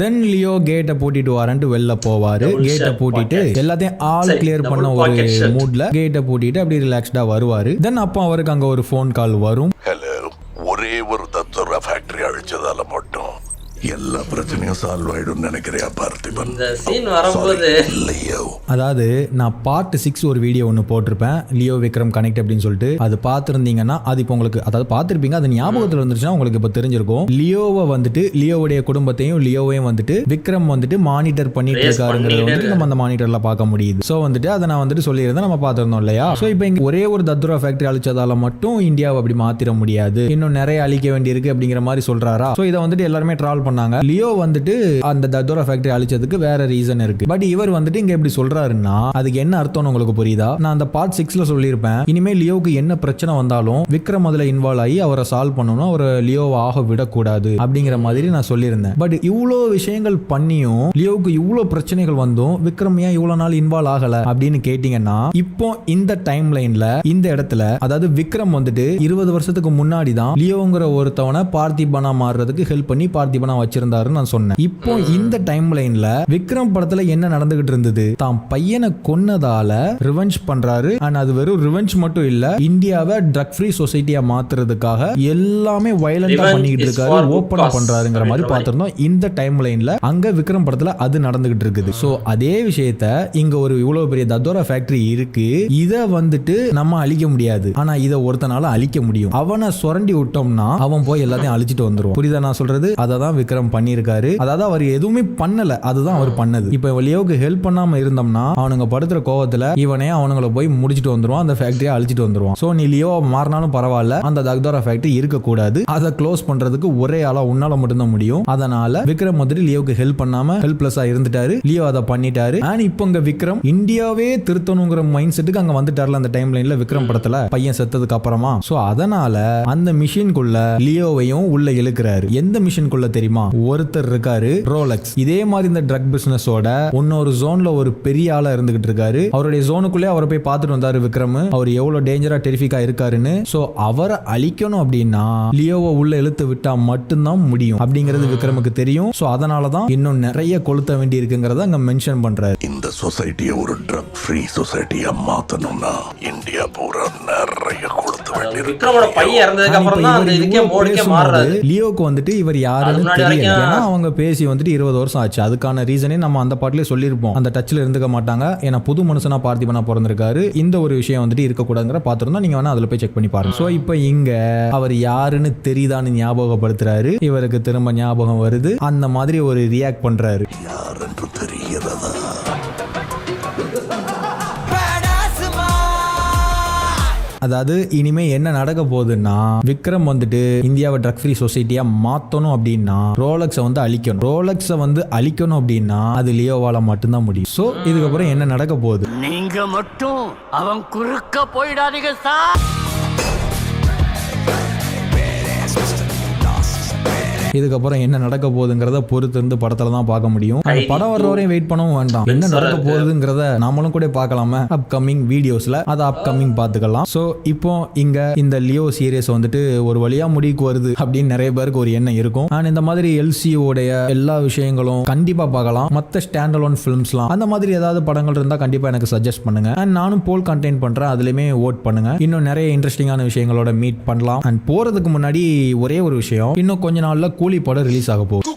தென் லியோ கேட்டை பூட்டிட்டு வாரன்ட்டு வெளில போவாரு. கேட்டை பூட்டிட்டு எல்லாத்தையும் ஆல் கிளியர் பண்ண ஒரு மூட்ல கேட்டை பூட்டிட்டு அப்படி ரிலாக்ஸ்டா வருவாரு. தென் அப்போ அவருக்கு அங்க ஒரு ஃபோன் கால் வரும். ஹலோ, ஒரே ஒரு தத்துவ ஃபேக்டரி அழிச்சதால மட்டும் எல்லா பிரச்சனையும் சால்வ் ஆயிடும் நினைக்கிறியா பார்த்திபன்? இந்த சீன் வரும்போது இல்லையோ. அதாவது நான் பார்ட் 6 ஒரு வீடியோ ஒன்று போட்டிருப்பேன், லியோ விக்ரம் கனெக்ட் அப்படின்னு சொல்லிட்டு. அது பார்த்துருந்தீங்கன்னா அது இப்போ உங்களுக்கு, அதாவது பார்த்துருப்பீங்க, அது ஞாபகத்தில் வந்துருச்சுன்னா உங்களுக்கு இப்போ தெரிஞ்சிருக்கும். லியோவை வந்துட்டு, லியோவுடைய குடும்பத்தையும் லியோவையும் வந்துட்டு விக்ரம் வந்துட்டு மானிட்டர் பண்ணிட்டு இருக்காருங்கிறத வந்துட்டு நம்ம அந்த மானிட்டர்ல பார்க்க முடியுது. ஸோ வந்துட்டு அதை நான் வந்துட்டு சொல்லியிருந்தேன், நம்ம பார்த்துருந்தோம் இல்லையா. ஸோ இப்போ இங்கே ஒரே ஒரு தத்ரா ஃபேக்டரி அழிச்சதால மட்டும் இந்தியாவை அப்படி மாத்திர முடியாது, இன்னும் நிறைய அழிக்க வேண்டியிருக்கு அப்படிங்கிற மாதிரி சொல்றாரா. ஸோ இதை வந்துட்டு எல்லாருமே ட்ரால் பண்ணாங்க. லியோ வந்துட்டு அந்த தத்ரா ஃபேக்டரி அழிச்சதுக்கு வேற ரீசன் இருக்கு. பட் இவர் வந்துட்டு இங்க எப்படி சொல்றாருன்னா அதுக்கு என்ன அர்த்தம்னு உங்களுக்கு புரியுதா? நான் அந்த பார்ட் 6ல சொல்லியிருப்பேன், இனிமே லியோவுக்கு என்ன பிரச்சனை வந்தாலும் விக்ரம் அதுல இன்வால்வ் ஆகி அவரை சால்வ் பண்ணணும், அவரை லியோவை ஆக விடக்கூடாது அப்படிங்கிற மாதிரி நான் சொல்லியிருந்தேன். பட் இவ்வளோ விஷயங்கள் பண்ணியும் லியோவுக்கு இவ்வளோ பிரச்சனைகள் வந்தும் விக்ரம் ஏன் இவ்வளோ நாள் இன்வால்வ் ஆகல அப்படின்னு கேட்டீங்கன்னா, இப்போ இந்த டைம் லைன்ல இந்த இடத்துல, அதாவது விக்ரம் வந்துட்டு 20 வருஷத்துக்கு முன்னாடி தான் லியோங்கிற ஒருத்தவனை பார்த்திபனா மாறுறதுக்கு ஹெல்ப் பண்ணி பார்த்திபனா வச்சிருந்தாருன்னு நான் சொன்னேன். இப்போ இந்த டைம் லைன்ல விக்ரம் படத்துல என்ன நடந்துகிட்டு இருந்தது, தான் பையனை கொன்னதால ரிவெஞ்ச் பண்றாரு. அண்ட் அது வெறும் ரிவெஞ்ச் மட்டும் இல்ல, இந்தியாவை ட்ரக் ஃப்ரீ சொசைட்டியா மாத்துறதுக்காக எல்லாமே வயலண்டா பண்ணிக்கிட்டு இருக்காரு, ஓபனா பண்றாருங்கிற மாதிரி பார்த்திருந்தோம். இந்த டைம் லைன்ல அங்க விக்ரம் படத்துல அது நடந்துகிட்டு இருக்குது. சோ அதே விஷயத்த இங்க ஒரு இவ்வளவு பெரிய தத்தோரா ஃபேக்டரி இருக்கு, இத வந்துட்டு நம்ம அழிக்க முடியாது, ஆனா இத ஒருத்தனால அழிக்க முடியும். அவனை சுரண்டி விட்டோம்னா அவன் போய் எல்லாத்தையும் அழிச்சிட்டு வந்துருவான். புரியுதா நான் சொல்றது? அததான் விக்ரம் பண்ணியிருக்காரு. அதாவது அவர் எதுவுமே பண்ணல, அதுதான் அவர் பண்ணது. இப்ப லியோவுக்கு ஹெல்ப் பண்ணாம இருந்தோம்னா அவனுங்க படுத்துற கோவத்துல இவனே அவனுங்களை போய் முடிச்சிட்டு வந்துருவான், அந்த ஃபேக்டரியை அழிச்சிட்டு வந்துருவான். சோ நீ லியோ மாறினாலும் பரவாயில்ல, அந்த தக்தோரா ஃபேக்டரி இருக்க கூடாது, அதை க்ளோஸ் பண்றதுக்கு ஒரே ஆளா உன்னால மட்டும்தான் முடியும். அதனால விக்ரம் வந்துட்டு லியோவுக்கு ஹெல்ப் பண்ணாம ஹெல்ப்லெஸ்ஸா இருந்துட்டாரு, லியோ அதை பண்ணிட்டாரு. அண்ட் இப்போ இங்க விக்ரம் இந்தியாவே திருத்தணுங்கிற மைண்ட் செட்டுக்கு அங்க வந்துட்டார்ல அந்த டைம் லைன்ல விக்ரம் படத்துல பையன் செத்ததுக்கு அப்புறமா. சோ அதனால அந்த மிஷின்குள்ள லியோவையும் உள்ள இழுக்கிறாரு. எந்த மிஷின்குள்ள தெரியுமா? ஒருத்தர் இருக்காரு ரோலெக்ஸ், இதே மாதிரி இந்த ட்ரக் பிசினஸோட இன்னொரு ஜோன்ல ஒரு பெரிய ஆளா இருந்துகிட்டு இருக்காரு. அவருடைய ஜோனுக்குள்ளே அவரை போய் பார்த்துட்டு வந்தாரு விக்ரம், அவர் எவ்வளவு டேஞ்சரா டெரிஃபிக்கா இருக்காருன்னு. சோ அவரை அழிக்கணும் அப்படின்னா லியோவை உள்ள இழுத்து விட்டா மட்டும்தான் முடியும் அப்படிங்கிறது விக்ரமுக்கு தெரியும். சோ அதனாலதான் இன்னும் நிறைய கொளுத்த வேண்டி இருக்குங்கிறத அங்க மென்ஷன் பண்றாரு. இந்த சொசைட்டியை ஒரு ட்ரக் ஃப்ரீ சொசைட்டியா மாத்தணும்னா இந்தியா பூரா நிறைய கொளுத்த வேண்டி இருக்கு. விக்ரமோட பையன் இறந்ததுக்கு அப்புறம் தான் அந்த இதுக்கே மோடிக்கே மாறுறாரு. லியோக்கு வந்துட்டு இவர் யாருன்னு தெரியல, ஏன்னா அவங்க பேசி வந்துட்டு 20 வருஷம் ஆச்சு. அதுக்கான ரீசனே நம்ம அந்த பாட்டிலே சொல்லியிருப்போம், அந்த டச்ல இருந்துக்க மாட்டாங்க, ஏன்னா புது மனுஷனா பார்த்திபனா பிறந்திருக்காரு, இந்த ஒரு விஷயம் வந்துட்டு இருக்கக்கூடாதுங்கிற பார்த்திருந்தோம். நீங்க வேணா அதுல போய் செக் பண்ணி பாருங்க. சோ இப்போ இங்க அவர் யாருன்னு தெரியுதான்னு ஞாபகப்படுத்துறாரு, இவருக்கு திரும்ப ஞாபகம் வருது, அந்த மாதிரி ஒரு ரியாக்ட் பண்றாரு. யாருன்னு தெரிகிறதா? அதாவது இனிமே என்ன நடக்க போகுதுன்னா, விக்ரம் வந்துட்டு இந்தியாவை ட்ரக் ஃப்ரீ சொசைட்டியா மாத்தணும் அப்படின்னா ரோலெக்ஸை வந்து அழிக்கணும். ரோலெக்ஸை வந்து அழிக்கணும் அப்படின்னா அது லியோவால மட்டும்தான் முடியும். சோ இதுக்கப்புறம் என்ன நடக்க போகுது? நீங்க மட்டும் அவன் குறுக்க போயிடாதீங்க சார். இதுக்கப்புறம் என்ன நடக்க போகுதுங்கிறத பொறுத்து இருந்து படத்துல தான் பார்க்க முடியும். அந்த படம் வர்ற வரையும் வெயிட் பண்ணவும் வேண்டாம், என்ன நடக்க போகுதுங்கிறத நாமளும் கூட பார்க்கலாமே அப்கமிங் வீடியோஸ்ல, அதை அப்கமிங் பார்த்துக்கலாம். ஸோ இப்போ இங்க இந்த லியோ சீரியஸ் வந்துட்டு ஒரு வழியா முடிவுக்கு வருது அப்படின்னு நிறைய பேருக்கு ஒரு எண்ணம் இருக்கும். அண்ட் இந்த மாதிரி எல்சியோடைய எல்லா விஷயங்களும் கண்டிப்பா பார்க்கலாம். மற்ற ஸ்டாண்ட் அலோன் ஃபிலிம்ஸ்லாம் அந்த மாதிரி ஏதாவது படங்கள் இருந்தால் கண்டிப்பா எனக்கு சஜஸ்ட் பண்ணுங்க. அண்ட் நானும் போல் கண்டென்ட் பண்றேன், அதுலயுமே ஓட் பண்ணுங்க. இன்னும் நிறைய இன்ட்ரெஸ்டிங்கான விஷயங்களோட மீட் பண்ணலாம். அண்ட் போறதுக்கு முன்னாடி ஒரே ஒரு விஷயம், இன்னும் கொஞ்ச நாள்ல கூலி படம் ரிலீஸ் ஆக போகுது.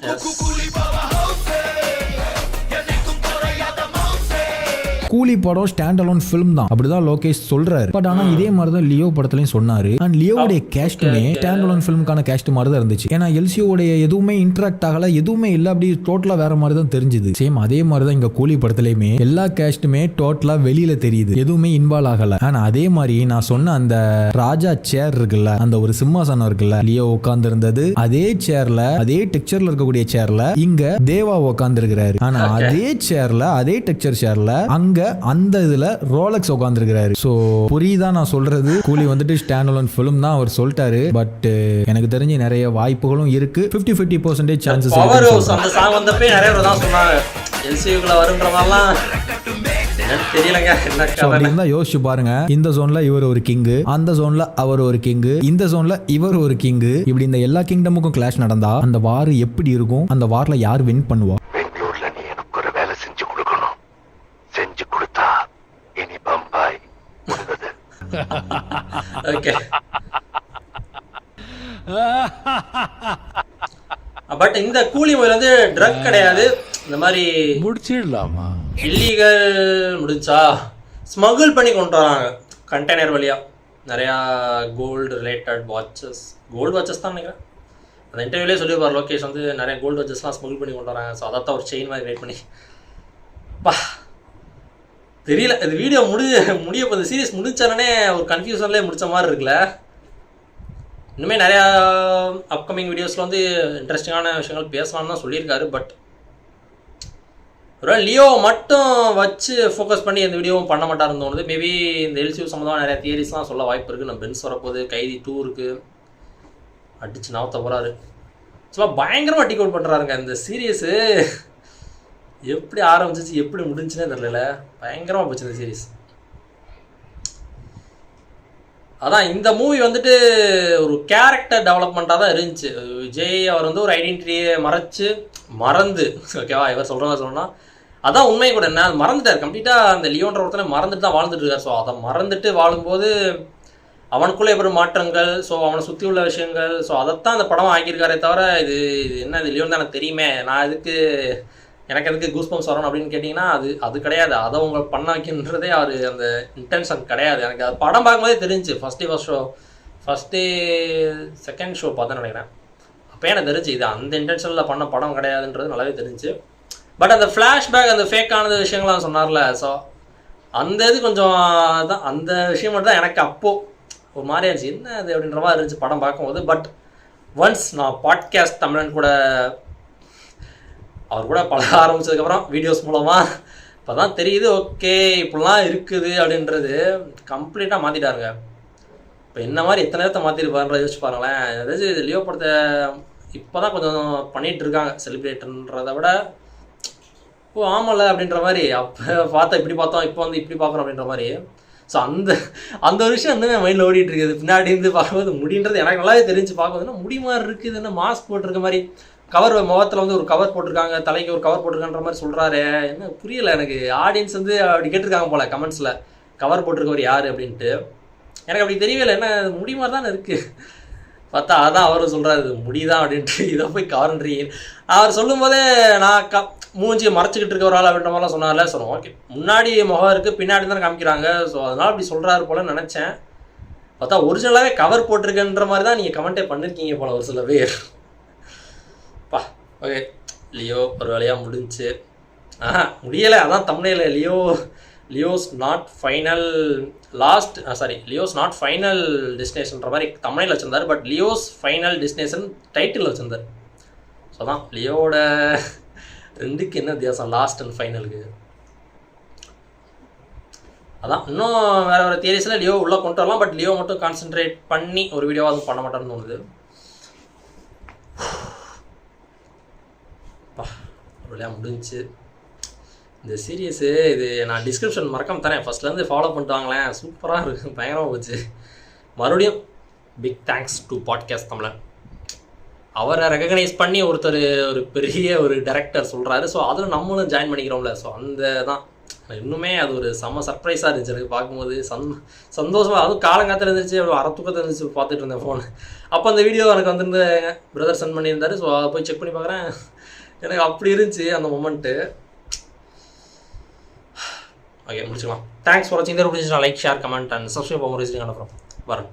கூலி படம் ஸ்டாண்ட் அலோன் ஃபிலிம் தான், அப்படிதான் லோகேஷ் சொல்றாரு. பட் ஆனா இதே மாதிரி தான் லியோ படத்துலயும் சொன்னாரு. அண்ட் லியோவுடைய கேஸ்ட்டுமே ஸ்டாண்ட் அலோன் ஃபிலிம்கான கேஸ்ட் மாதிரி தான் இருந்துச்சு. ஏன்னா எல்சியோடைய எதுவுமே இன்டராக்ட் ஆகல, எதுவுமே இல்ல, அப்படி டோட்டலா வேற மாதிரி தான் தெரிஞ்சுது. சேம் அதே மாதிரி தான் இங்க கூலி படத்துலயுமே எல்லா கேஸ்ட்டுமே டோட்டலா வெளியில தெரியுது, எதுவுமே இன்வால்வ் ஆகல. ஆனா அதே மாதிரி நான் சொன்ன அந்த ராஜா சேர் இருக்குல்ல, அந்த ஒரு சிம்மாசனம் இருக்குல்ல, லியோ உட்கார்ந்து இருந்தது அதே சேர்ல, அதே டெக்ஸ்சர்ல இருக்கக்கூடிய சேர்ல இங்க தேவா உட்கார்ந்து இருக்கிறாரு. ஆனா அதே சேர்ல, அதே டெக்ஸ்சர் சேர்ல அங்க அந்த இதுல ரோலெக்ஸ் உட்கார்ந்திருக்காரு. சோ புரியுதா நான் சொல்றது? கூலி வந்துட்டு ஸ்டாண்ட் அலோன் ஃபிலிம் தான் அவர் சொல்லிட்டாரு. பட் எனக்கு தெரிஞ்சு நிறைய வாய்ப்புகளும் இருக்கு, 50-50% சான்சஸ் இருக்கு. அந்த சாங் வந்தப்பே நிறைய பேர் தான் சொன்னாங்க எல்சியூக்குள்ள வரும்ன்றதெல்லாம் தெரியலங்க. என்ன யோசிச்சு பாருங்க, இந்த ஜோன்ல இவர் ஒரு கிங், அந்த ஜோன்ல அவர் ஒரு கிங், இந்த ஜோன்ல இவர் ஒரு கிங், இப்படி இந்த எல்லா கிங்டமுக்கும் கிளாஷ் நடந்தா அந்த வார் எப்படி இருக்கும்? அந்த வார்ல யார் வின் பண்ணுவா? பெங்களூர்ல நீ எனக்கு ஒரு வேலை செஞ்சு கொடுக்கணும், செஞ்சு கொடுத்தா இனி பம்பாய் முடிந்தது. ஓகே, அப்ப பட் இந்த கூலி மூவி வந்து ட்ரக் கிடையாது, இந்த மாதிரி முடிச்சிடலாமா இல்லீகல் முடிஞ்சா ஸ்மகிள் பண்ணி கொண்டு வராங்க கண்டெய்னர் வழியாக நிறையா gold related watches, gold watches தான் நினைக்கிறேன். அந்த இன்டர்வியூலேயே சொல்லியிருப்பார் லோகேஷ் வந்து நிறைய கோல்டு வாட்சஸ்லாம் ஸ்மகிள் பண்ணி கொண்டு வராங்க. ஸோ அதான் ஒரு செயின் மாதிரி கிரியேட் பண்ணி பா தெரியல. இது வீடியோ முடிய போகுது, சீரியஸ் முடிச்சானே ஒரு கன்ஃபியூஷன்லேயே முடித்த மாதிரி இருக்குல்ல. இன்னுமே நிறையா அப்கமிங் வீடியோஸில் வந்து இன்ட்ரெஸ்டிங்கான விஷயங்கள் பேசலாம்னு தான் சொல்லியிருக்காரு. பட் ஒரு லியோ மட்டும் வச்சு ஃபோக்கஸ் பண்ணி இந்த வீடியோவும் பண்ண மாட்டாருன்னு தோணுது. மேபி இந்த எல்சியூ சம்மந்தமாக நிறையா தியரிஸ்லாம் சொல்ல வாய்ப்பு இருக்குது. நம்ம பென்ஸ் வரப்போகுது, கைதி 2 இருக்குது, அடிச்சு நாவத்த போகிறாரு. சும்மா பயங்கரமாக டிக் அவுட் பண்ணுறாருங்க இந்த சீரியஸு. எப்படி ஆரம்பிச்சிச்சு எப்படி முடிஞ்சுன்னே தெரியல, பயங்கரமாக போச்சு இந்த சீரீஸ். அதான் இந்த மூவி வந்துட்டு ஒரு கேரக்டர் டெவலப்மெண்ட்டாக தான் இருந்துச்சு. விஜய் அவர் வந்து ஒரு ஐடென்டிட்டியை மறந்து ஓகேவா, இவர் சொல்கிறவா சொல்லணும்னா அதான் உண்மை கூட. என்ன மறந்துட்டார் கம்ப்ளீட்டாக, அந்த லியோன்ற ஒருத்தனை மறந்துட்டு தான் வாழ்ந்துட்டு இருக்கார். ஸோ அதை மறந்துட்டு வாழும்போது அவனுக்குள்ளே எப்படி மாற்றங்கள், ஸோ அவனை சுற்றி உள்ள விஷயங்கள், ஸோ அதைத்தான் அந்த படம் ஆக்கியிருக்காரே தவிர இது என்ன இது லியோன் தான் எனக்கு தெரியுமே, நான் எனக்கு எதுக்கு கூஸ்பம்ஸ் வரணும் அப்படின்னு கேட்டிங்கன்னா அது கிடையாது. அதை உங்களை பண்ண வைக்கின்றதே அவர் அந்த இன்டென்ஷன் கிடையாது. எனக்கு அது படம் பார்க்கும்போதே தெரிஞ்சு ஃபஸ்ட்டு செகண்ட் ஷோ பார்த்தேன்னு நினைக்கிறேன். அப்போ எனக்கு தெரிஞ்சு இது அந்த இன்டென்ஷனில் பண்ண படம் கிடையாதுன்றது நல்லாவே தெரிஞ்சு. பட் அந்த ஃப்ளாஷ்பேக் அந்த ஃபேக்கானது விஷயங்கள்லாம் சொன்னார்ல, ஸோ அந்த இது கொஞ்சம் தான், அந்த விஷயம் மட்டும் தான் எனக்கு அப்போது ஒரு மாதிரி இருந்துச்சு, என்ன அது அப்படின்ற மாதிரி இருந்துச்சு படம் பார்க்கும்போது. பட் ஒன்ஸ் நான் பாட்காஸ்ட் தமிழன் கூட அவர் கூட பழக ஆரம்பிச்சதுக்கப்புறம் வீடியோஸ் மூலமாக இப்போ தான் தெரியுது, ஓகே இப்படிலாம் இருக்குது அப்படின்றது கம்ப்ளீட்டாக மாற்றிட்டாருங்க. இப்போ என்ன மாதிரி எத்தனை நேரத்தை மாற்றிருப்பாருன்ற யோசிச்சு பாருங்களேன். ஏதாச்சும் இது லியோ படத்தை இப்போ தான் கொஞ்சம் பண்ணிகிட்டு இருக்காங்க செலிப்ரேட்ன்றதை விட, ஓ ஆமல்ல அப்படின்ற மாதிரி அப்போ பார்த்தா இப்படி பார்த்தோம், இப்போ வந்து இப்படி பார்க்குறோம் அப்படின்ற மாதிரி. ஸோ அந்த ஒரு விஷயம் வந்து மைண்டில் ஓடிட்டு இருக்குது. பின்னாடி இருந்து பார்க்கும்போது முடின்றது எனக்கு நல்லாவே தெரிஞ்சு பார்க்கும்போதுன்னா முடி மாதிரி இருக்குது, என்ன மாஸ்க் போட்டிருக்க மாதிரி, கவர் முகத்தில் வந்து ஒரு கவர் போட்டிருக்காங்க, தலைக்கு ஒரு கவர் போட்டிருக்கான்ற மாதிரி சொல்கிறாரு. என்ன புரியலை எனக்கு. ஆடியன்ஸ் வந்து அப்படி கேட்டிருக்காங்க போல் கமெண்ட்ஸில், கவர் போட்டிருக்கவர் யார் அப்படின்ட்டு. எனக்கு அப்படி தெரியவில்லை, என்ன முடி மாதிரி தானே இருக்குது. பார்த்தா அதான் அவரும் சொல்கிறாரு முடிதான் அப்படின்ட்டு. இதை போய் கவர்ன்றீங்க. அவர் சொல்லும் போதே நான் மூஞ்சி மறைச்சிக்கிட்டு இருக்க ஒரு ஆள் அப்படின்ற மாதிரிலாம் சொன்னார்ல. சொன்னோம் ஓகே, முன்னாடி முகம் இருக்குது, பின்னாடி தானே காமிக்கிறாங்க, ஸோ அதனால் அப்படி சொல்கிறாரு போல நினச்சேன். பார்த்தா ஒரிஜினலாகவே கவர் போட்டிருக்குன்ற மாதிரி தான் நீங்கள் கமெண்ட்டே பண்ணியிருக்கீங்க போல ஒரு சில பேர். பா ஓகே, லியோ ஒரு வேலையாக முடிஞ்சு முடியலை. அதான் தமிழில் லியோஸ் நாட் ஃபைனல் டெஸ்டினேஷன்ற மாதிரி தமிழில் வச்சுருந்தார். But Leo's final destination title வச்சுருந்தார். ஸோ அதான் லியோவோட ரெண்டுக்கு என்ன வித்தியாசம், லாஸ்ட் அண்ட் ஃபைனலுக்கு. அதான் இன்னும் வேறு தியரிஸில் லியோ உள்ளே கொண்டு வரலாம். பட் லியோ மட்டும் கான்சென்ட்ரேட் பண்ணி ஒரு வீடியோவாக அது பண்ண மாட்டான்னு தோணுது. ஒரு வழியாக முடிஞ்சிச்சு இந்த சீரியஸு. இது நான் டிஸ்கிரிப்ஷன் மறக்காம தரேன், ஃபஸ்ட்லேருந்து ஃபாலோ பண்ணிட்டு வாங்களேன், சூப்பராக இருக்குது, பயங்கரமாக போச்சு. மறுபடியும் பிக் தேங்க்ஸ் டு பாட்காஸ்ட் தமிழன். அவரை ரெகக்னைஸ் பண்ணி ஒரு பெரிய ஒரு டைரக்டர் சொல்கிறாரு. ஸோ அதில் நம்மளும் ஜாயின் பண்ணிக்கிறோம்ல. ஸோ அந்த தான் இன்னுமே அது ஒரு செம்ம சர்ப்ரைஸாக இருந்துச்சு எனக்கு பார்க்கும்போது. சந்தோஷமாக, அதுவும் காலங்காத்தில் இருந்துச்சு, தூக்கத்தில் இருந்துச்சு பார்த்துட்டு இருந்தேன் ஃபோனு. அப்போ அந்த வீடியோ எனக்கு வந்துருந்து பிரதர் சென்ட் பண்ணியிருந்தாரு. ஸோ அதை போய் செக் பண்ணி பார்க்குறேன், எனக்கு அப்படி இருந்துச்சு அந்த மொமெண்ட்டு. ஓகே முடிச்சுக்கலாம். தேங்க்ஸ் ஃபார் வாட்சிங். இந்த video like share comment and subscribe பண்ண அப்புறம் வரேன்.